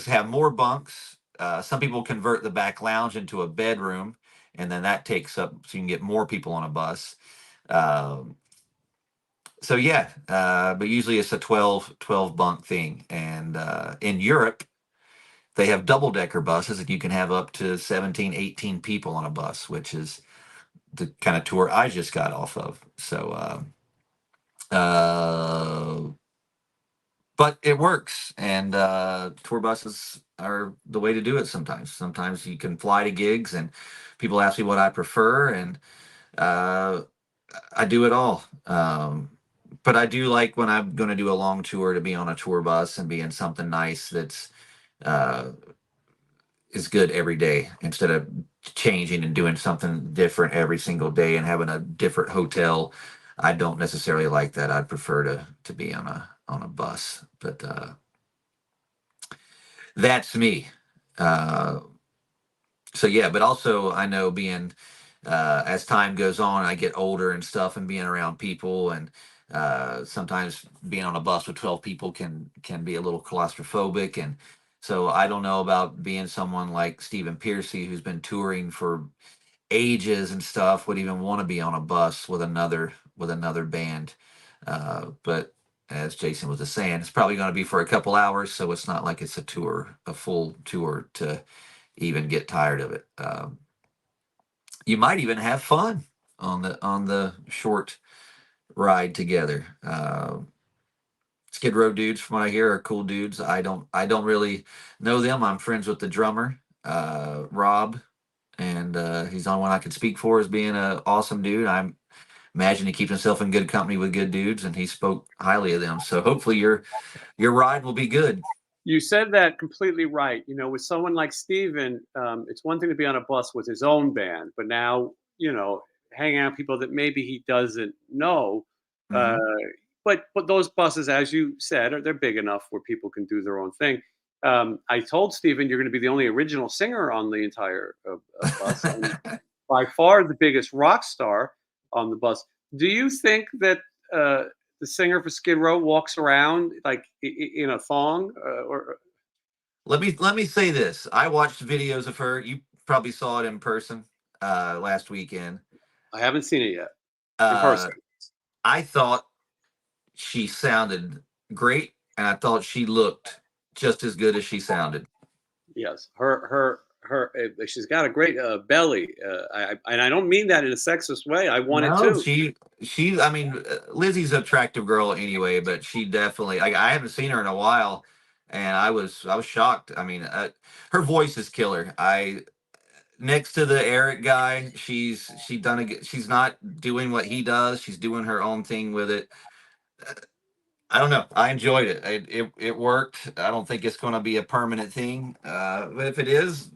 have more bunks. Some people convert the back lounge into a bedroom, and then that takes up so you can get more people on a bus. Um, so yeah, but usually it's a 12 bunk thing. And in Europe, they have double decker buses, and you can have up to 17, 18 people on a bus, which is the kind of tour I just got off of. So, but it works, and tour buses are the way to do it. Sometimes you can fly to gigs, and people ask me what I prefer, and uh, I do it all. But I do like when I'm going to do a long tour to be on a tour bus and be in something nice that's uh, is good every day, instead of changing and doing something different every single day and having a different hotel. I don't necessarily like that. I'd prefer to be on a bus. But That's me. So yeah, but also I know being as time goes on, I get older and stuff, and being around people, and sometimes being on a bus with 12 people can be a little claustrophobic, and so I don't know about being someone like Stephen Piercy, who's been touring for ages and stuff, would even want to be on a bus with another band. But as Jason was just saying, it's probably going to be for a couple hours, so it's not like it's a full tour to even get tired of it. You might even have fun on the short ride together. Skid Row dudes, from what I hear, are cool dudes. I don't really know them. I'm friends with the drummer, Rob, and he's the only one I could speak for as being an awesome dude. I imagine he keeps himself in good company with good dudes, and he spoke highly of them. So hopefully your ride will be good. You said that completely right. With someone like Steven, it's one thing to be on a bus with his own band, but now, hanging out with people that maybe he doesn't know. Uh, Hmm. but those buses, as you said, they're big enough where people can do their own thing. I told Steven you're going to be the only original singer on the entire bus, and by far the biggest rock star on the bus. Do you think that uh, the singer for Skid Row walks around like in a thong, or Let me say this. I watched videos of her. You probably saw it in person last weekend. I haven't seen it yet in Uh, person. I thought she sounded great, and I thought she looked just as good as she sounded. Yes, her. She's got a great belly, and I don't mean that in a sexist way. I want it No, too. she. I mean, Lizzie's an attractive girl anyway, but she definitely. I haven't seen her in a while, and I was shocked. I mean, her voice is killer. I Next to the Eric guy, she's not doing what he does. She's doing her own thing with it. I don't know. I enjoyed it. It worked. I don't think it's going to be a permanent thing. But if it is,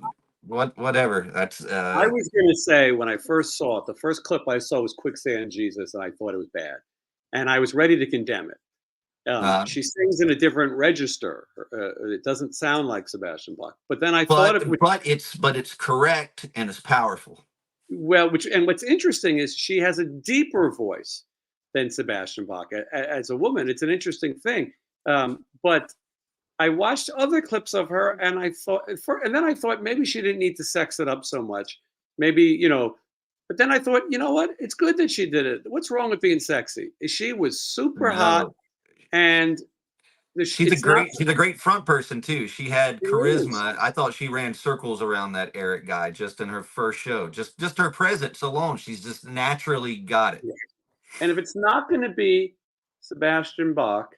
whatever. That's I was going to say when I first saw it, the first clip I saw was Quicksand Jesus, and I thought it was bad, and I was ready to condemn it. uh, She sings in a different register. It doesn't sound like Sebastian Bach. But then I thought but it would. it's correct and it's powerful. Well, what's interesting is she has a deeper voice than Sebastian Bach. As a woman, it's an interesting thing. But I watched other clips of her, and and then I thought maybe she didn't need to sex it up so much. Maybe But then I thought, you know what? It's good that she did it. What's wrong with being sexy? She was super hot, No, and it's not. she's a great front person too. She had It is. charisma. I thought she ran circles around that Eric guy just in her first show. Just her presence alone, she's just naturally got it. Yeah. And if it's not going to be Sebastian Bach,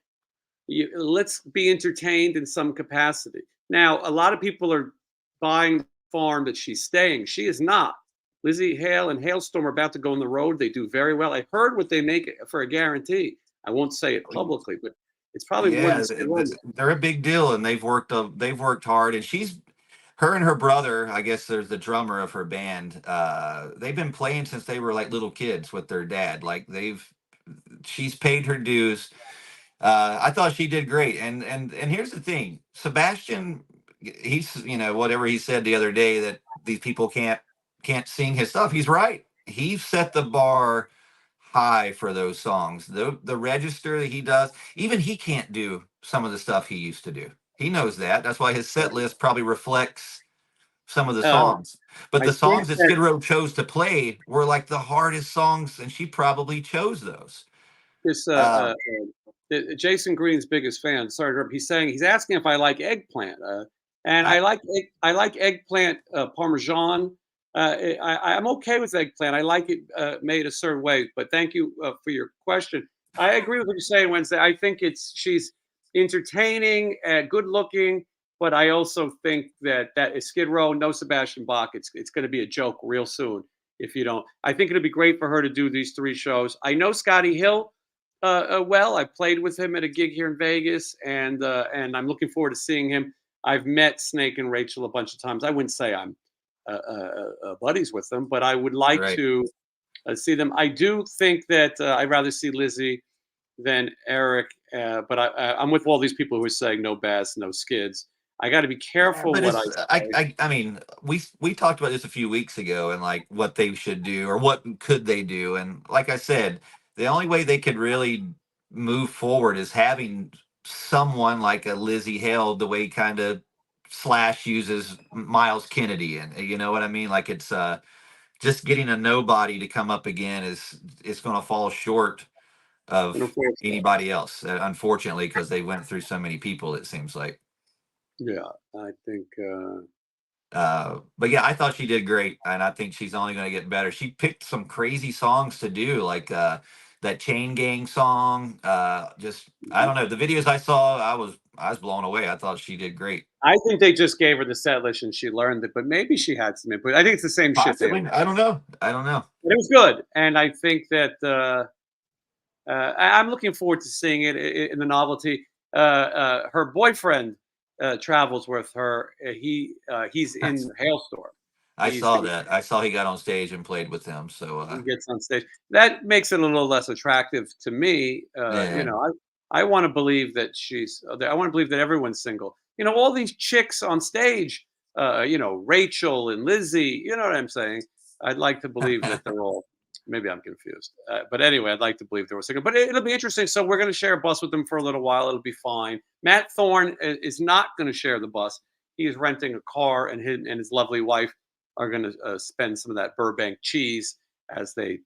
let's be entertained in some capacity. Now, a lot of people are buying the farm that she's staying. She is not. Lizzie Hale and Hailstorm are about to go on the road. They do very well. I heard what they make for a guarantee. I won't say it publicly, but it's probably more than Yeah, Skid Row. they're a big deal, and they've worked hard. And her and her brother, I guess there's the drummer of her band. They've been playing since they were like little kids with their dad. Like she's paid her dues. I thought she did great. And here's the thing, Sebastian, he's whatever he said the other day that these people can't sing his stuff. He's right. He set the bar high for those songs. The register that he does, even he can't do some of the stuff he used to do. He knows that. That's why his set list probably reflects some of the Uh, songs. But I the think songs that that Skid Row chose to play were like the hardest songs, and she probably chose those. this Um, Jason Green's biggest fan. Sorry to interrupt. He's asking if I like eggplant, and I, I like eggplant parmesan. I'm okay with eggplant. I like it made a certain way. But thank you for your question. I agree with what you're saying, Wednesday. I think she's entertaining, good looking, but I also think that is Skid Row, no Sebastian Bach. It's going to be a joke real soon if you don't. I think it'd be great for her to do these three shows. I know Scotty Hill well. I played with him at a gig here in Vegas, and I'm looking forward to seeing him. I've met Snake and Rachel a bunch of times. I wouldn't say I'm buddies with them, but I would like right. to see them. I do think that I'd rather see Lizzie than Eric, but I'm with all these people who are saying no bass, no skids. I got to be Yeah, careful but what I it's say. I mean, we talked about this a few weeks ago and like what they should do or what could they do. And like I said, the only way they could really move forward is having someone like a Lizzie Hale, the way kind of Slash uses Miles Kennedy, and you know what I mean? Like it's just getting a nobody to come up again is it's going to fall short of Unfortunately. anybody else, unfortunately, because they went through so many people. It seems like. Yeah, I think. But yeah, I thought she did great, and I think she's only going to get better. She picked some crazy songs to do, like that Chain Gang song. Just I don't know. The videos I saw, I was blown away. I thought she did great. I think they just gave her the set list and she learned it, but maybe she had some input. I think it's the same shit they Possibly, always. I don't know. I don't know. But it was good, and I think that I'm looking forward to seeing it in the novelty. Her boyfriend travels with her. He's in Hailstorm. I He's saw that. I saw he got on stage and played with them. So he gets on stage. That makes it a little less attractive to me. yeah. I want to believe that I want to believe that everyone's single. All these chicks on stage. Rachel and Lizzie. You know what I'm saying? I'd like to believe that they're all. Maybe I'm confused. But anyway, I'd like to believe they were single. But it'll be interesting. So we're going to share a bus with them for a little while. It'll be fine. Matt Thorne is not going to share the bus. He is renting a car, and his lovely wife are going to spend some of that Burbank cheese as they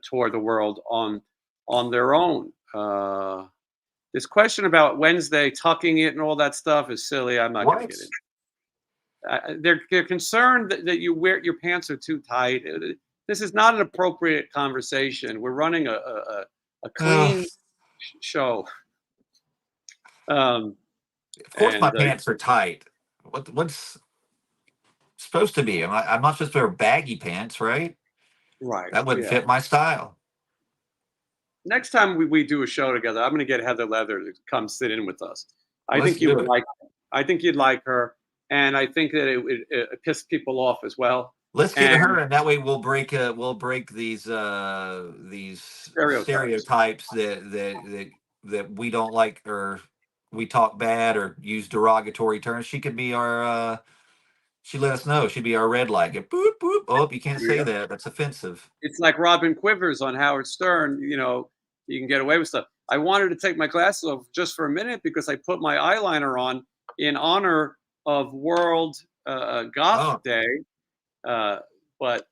tour the world on their own. This question about Wednesday tucking it and all that stuff is silly. I'm not going to What? get into. They're concerned that you wear your pants are too tight. This is not an appropriate conversation. We're running a Uh, clean show. Um, of course, my and pants are tight. What's supposed to be? I'm not supposed to wear baggy pants, right? right, That wouldn't yeah. fit my style. Next time we do a show together, I'm going to get Heather Leather to come sit in with us. I Let's think you do would it. like. I think you'd like her, and I think that it would piss people off as well. Let's get And her, and that way we'll break these stereotypes. stereotypes that we don't like or we talk bad or use derogatory terms. She could be our. She let us know. She'd be our red light. Get boop boop. Oh, you can't say Yeah. that. That's offensive. It's like Robin Quivers on Howard Stern. You can get away with stuff. I wanted to take my glasses off just for a minute because I put my eyeliner on in honor of World Goth Oh, Day. Uh, but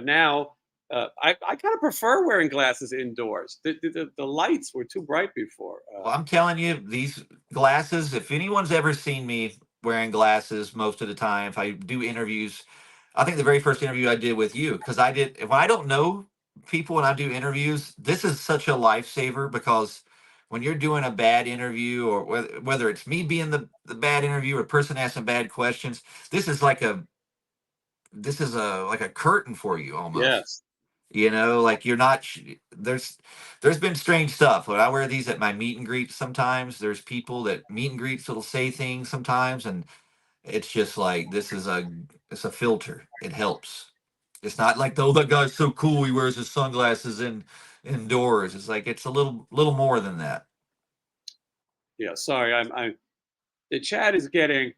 now I kind of prefer wearing glasses indoors. The lights were too bright before. well, I'm telling you, these glasses. If anyone's ever seen me wearing glasses, most of the time, if I do interviews, I think the very first interview I did with you, because I did. If I don't know people and I do interviews, this is such a lifesaver because when you're doing a bad interview, or whether it's me being the bad interview or person asking bad questions, this is like a like a curtain for you almost. Yes. Like you're not there's been strange stuff when I wear these at my meet and greets. Sometimes there's people that meet and greets that'll say things sometimes, and it's just like it's a filter. It helps. It's not like, oh, that guy's so cool, he wears his sunglasses indoors. It's like it's a little more than that. Yeah. Sorry. I'm. The chat is getting.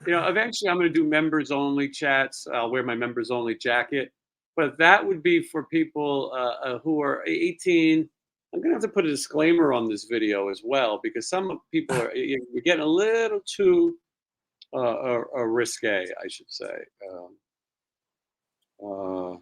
Eventually I'm going to do members only chats. I'll wear my members only jacket, but that would be for people who are 18. I'm going to have to put a disclaimer on this video as well because some people we're getting a little too risque, I should say. Uh,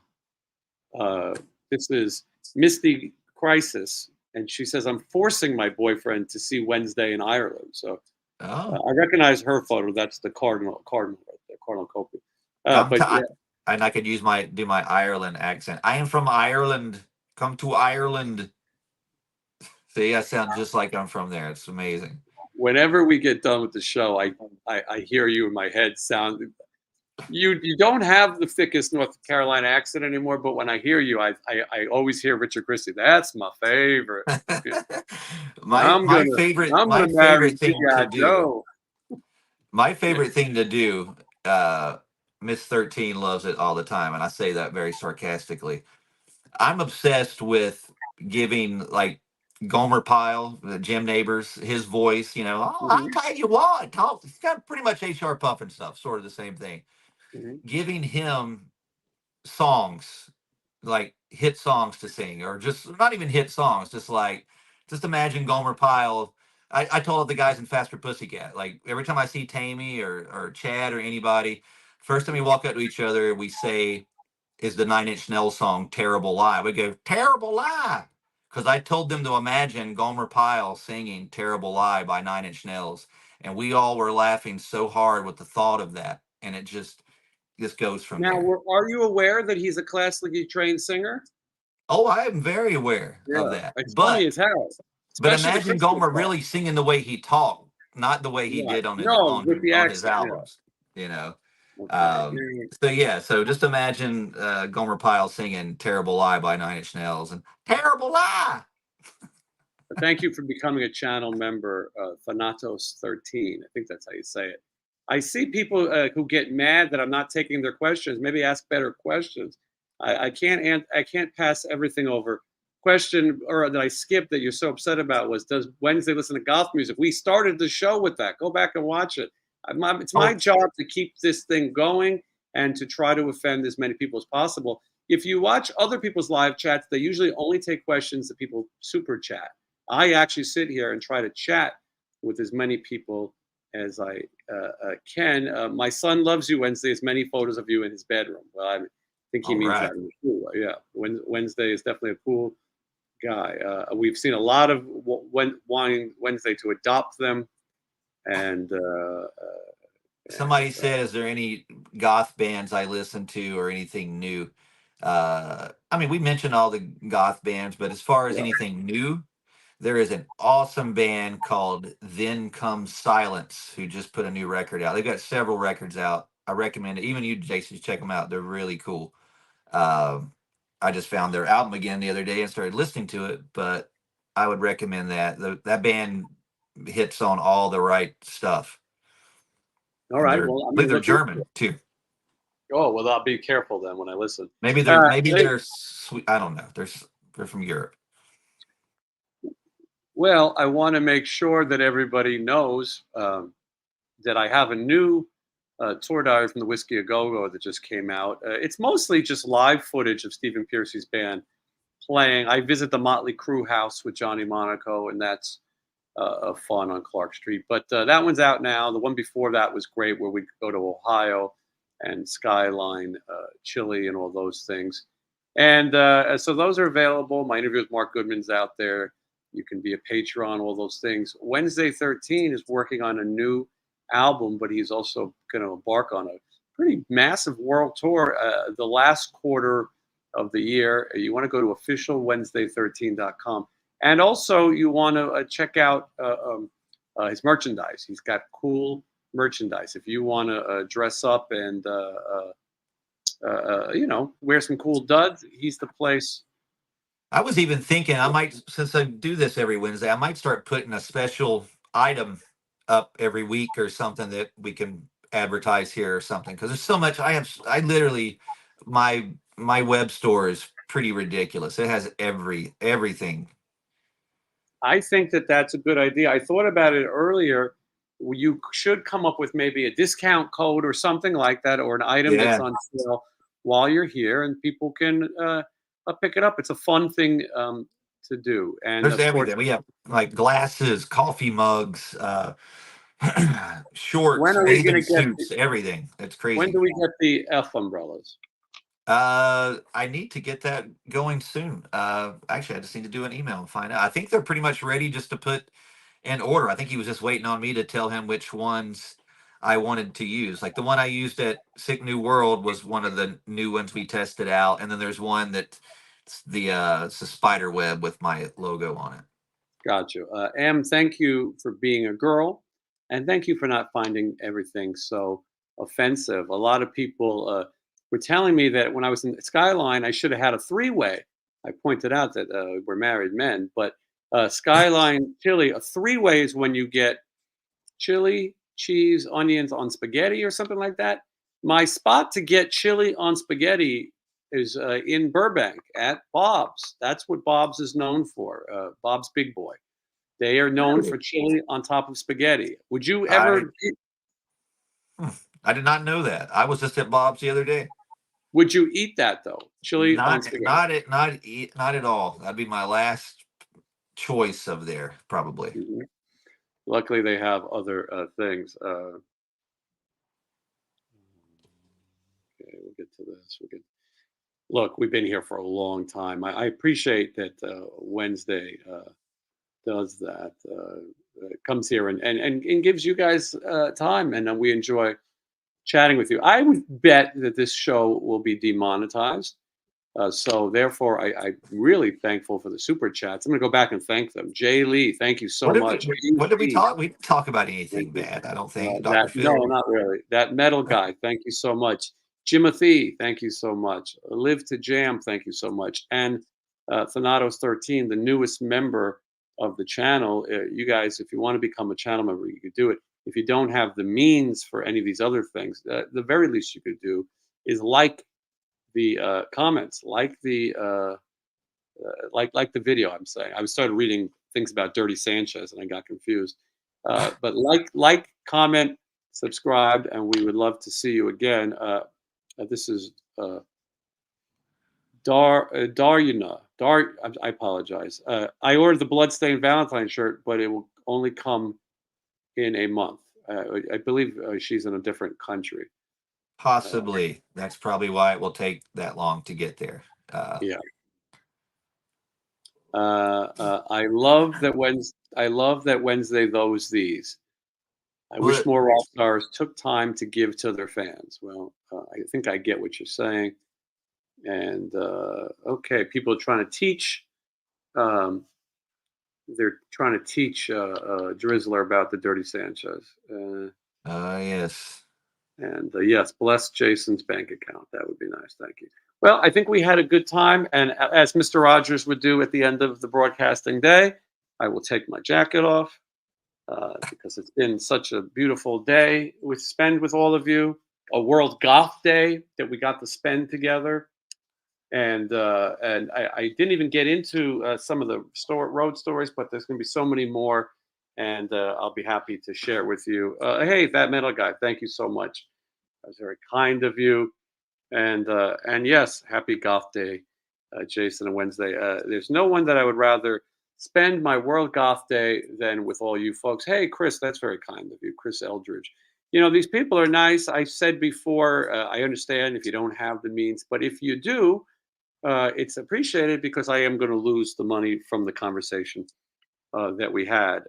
uh, this is Misty Crisis, and she says, I'm forcing my boyfriend to see Wednesday in Ireland. So Oh, I recognize her photo. That's the Cardinal right there, Cardinal Copley. come But yeah, to and I could do my Ireland accent. I am from Ireland. Come to Ireland. See, I sound just like I'm from there. It's amazing. whenever we get done with the show, I hear you in my head sound. You don't have the thickest North Carolina accent anymore, but when I hear you, I always hear Richard Christie. That's my favorite. Yeah. my I'm my gonna favorite I'm my gonna marry favorite thing G.I. to do. Joe. My favorite thing to do. Miss 13 loves it all the time, and I say that very sarcastically. I'm obsessed with giving like Gomer Pyle, Jim Neighbors, his voice, oh, I'll Mhm, tell you what, it's got pretty much HR Puff and stuff, sort of the same thing. mhm. Giving him songs, like hit songs to sing, or just not even hit songs, just imagine Gomer Pyle. I told the guys in Faster Pussycat, like every time I see Tammy or Chad or anybody, first time we walk up to each other, we say, is the Nine Inch Nails song Terrible Lie. We go, Terrible Lie. Because I told them to imagine Gomer Pyle singing Terrible Lie by Nine Inch Nails. And we all were laughing so hard with the thought of that. And it just goes from Now, there. are you aware that he's a classically trained singer? Oh, I am very aware of Yeah, that. it's funny But as hell, but especially the imagine Christmas Gomer part. really singing the way he talked, not the way he Right. did on his No, with the his accent, yeah. albums, you know. Okay. Yeah. So yeah, so just imagine Gomer Pyle singing "Terrible Lie" by Nine Inch Nails and "Terrible Lie." Thank you for becoming a channel member, Thanatos13. I think that's how you say it. I see people who get mad that I'm not taking their questions. Maybe ask better questions. I can't pass everything over. Question or that I skipped that you're so upset about was, does Wednesday listen to goth music? We started the show with that. Go back and watch it. It's my Oh, job to keep this thing going and to try to offend as many people as possible. If you watch other people's live chats, they usually only take questions that people super chat. I actually sit here and try to chat with as many people as I can. My son loves you, Wednesday. Has many photos of you in his bedroom. Well, I think he all means right. that in the cool way. Yeah, Wednesday is definitely a cool guy. We've seen a lot of wanting Wednesday to adopt them, and Somebody said, "Is there any goth bands I listen to or anything new?" I mean, we mentioned all the goth bands, but as far as yeah. anything new, there is an awesome band called Then Comes Silence who just put a new record out. They've got several records out. I recommend it. Even you, Jason, check them out. They're really cool. Um, I just found their album again the other day and started listening to it, but I would recommend that. That band hits on all the right stuff. All And right. they're, I Well, I'm believe gonna they're look into German it. too. Oh well, I'll be careful then when I listen. Maybe Hey, they're sweet. I don't know. They're from Europe. well, I want to make sure that everybody knows that I have a new tour diary from the Whiskey A Go Go that just came out. It's mostly just live footage of Stephen Pearcy's band playing. I visit the Motley Crue house with Johnny Monaco, and that's fun on Clark Street. But that one's out now. The one before that was great, where we go to Ohio and Skyline, Chile, and all those things. And so those are available. My interview with Mark Goodman's out there. You can be a patron, all those things. Wednesday 13 is working on a new album, but he's also going to embark on a pretty massive world tour the last quarter of the year. You want to go to officialwednesday13.com. And also, you want to check out his merchandise. He's got cool merchandise. If you want to dress up and wear some cool duds, he's the place. I was even thinking I might, since I do this every Wednesday, I might start putting a special item up every week or something that we can advertise here or something. Because there's so much. I literally, my web store is pretty ridiculous. It has everything. I think that that's a good idea. I thought about it earlier. You should come up with maybe a discount code or something like that, or an item that's Yeah, on sale while you're here, and people can pick it up. It's a fun thing to do, and there's of course, everything. We have like glasses, coffee mugs, when shorts, are we going bathing to get? suits, everything. It's When crazy. do we get the F umbrellas? I need to get that going soon. Actually, I just need to do an email and find out. I think they're pretty much ready just to put in order. I think he was just waiting on me to tell him which ones I wanted to use. Like the one I used at Sick New World was one of the new ones we tested out, and then there's one that it's a spider web with my logo on it. Got you. Em, thank you for being a girl, and thank you for not finding everything so offensive. A lot of people were telling me that when I was in Skyline, I should have had a three-way. I pointed out that we're married men, but Skyline chili, a three-way is when you get chili, cheese, onions on spaghetti or something like that. My spot to get chili on spaghetti is in Burbank at Bob's. That's what Bob's is known for. Bob's Big Boy. They are known Really? for chili on top of spaghetti. Would you I ever? hmm, I did not know that. I was just at Bob's the other day. Would you eat that though? Chili on Not spaghetti. not at not at all. That'd be my last choice of there, probably. Mhm. Luckily, they have other things. Okay, we'll get to this. We'll get. Look, we've been here for a long time. I appreciate that Wednesday does that. Comes here and gives you guys time, and we enjoy chatting with you. I would bet that this show will be demonetized. So therefore, I'm really thankful for the super chats. I'm going to go back and thank them. Jay Lee, thank you so What did we much. what did we Steve, talk? We didn't talk about thank anything you. bad, I don't think. Dr. That no, Phil. not really. That metal guy, thank you so much. Jimothy, thank you so much. Live to Jam, thank you so much. And Thanatos 13, the newest member of the channel. You guys, if you want to become a channel member, you could do it. If you don't have the means for any of these other things, the very least you could do is like the comments, like the video. I'm saying I started reading things about Dirty Sanchez and I got confused. But comment, subscribe, and we would love to see you again. This is Daryuna. I apologize. I ordered the Bloodstained Valentine shirt, but it will only come in a month. I believe she's in a different country. Possibly. That's probably why it will take that long to get there. Yeah. I love that Wednesday these. I wish But more rock stars took time to give to their fans. Well, I think I get what you're saying. And okay, people are trying to teach. Um, they're trying to teach Drizzler about the Dirty Sanchez. yes. And yes, bless Jason's bank account. That would be nice. Thank you. Well, I think we had a good time. And as Mr. Rogers would do at the end of the broadcasting day, I will take my jacket off because it's been such a beautiful day we spend with all of you. A World Goth Day that we got to spend together. And I didn't even get into some of the road stories, but there's going to be so many more. And I'll be happy to share with you. Hey, that metal guy, thank you so much. That was very kind of you. And yes, happy Goth Day, Jason, and Wednesday. There's no one that I would rather spend my World Goth Day than with all you folks. Hey, Chris, that's very kind of you, Chris Eldridge. You know, these people are nice. I said before, I understand if you don't have the means, but if you do, it's appreciated because I am going to lose the money from the conversation that we had.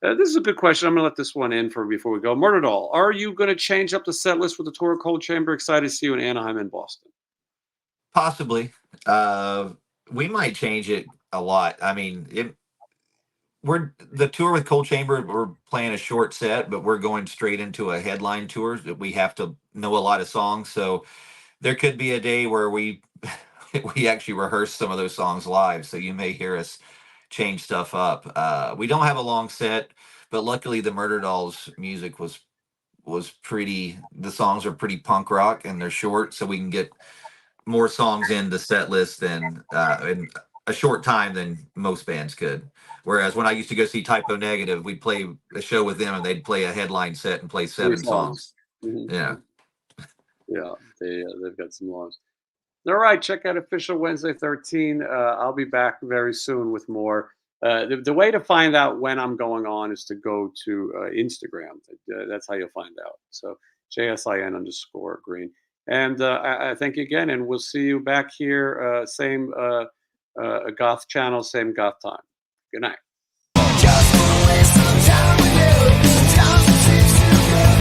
This is a good question. I'm going to let this one in for before we go. Murder Doll, are you going to change up the set list with the tour of Cold Chamber? Excited to see you in Anaheim and Boston. Possibly. We might change it a lot. I mean, we're the tour with Cold Chamber. We're playing a short set, but we're going straight into a headline tour. We have to know a lot of songs, so there could be a day where we we actually rehearse some of those songs live. So you may hear us change stuff up. We don't have a long set, but luckily the Murder Dolls music was pretty. The songs are pretty punk rock and they're short, so we can get more songs in the set list than in a short time than most bands could. Whereas when I used to go see Typo Negative, we'd play a show with them and they'd play a headline set and play 3 7 songs. songs. Mm-hmm. Yeah. Yeah, they've got some laws. All right, check out Official Wednesday 13. I'll be back very soon with more. The way to find out when I'm going on is to go to Instagram. That's how you'll find out. So JSIN_green. And I thank you again, and we'll see you back here. Same Goth channel, same Goth time. Good night.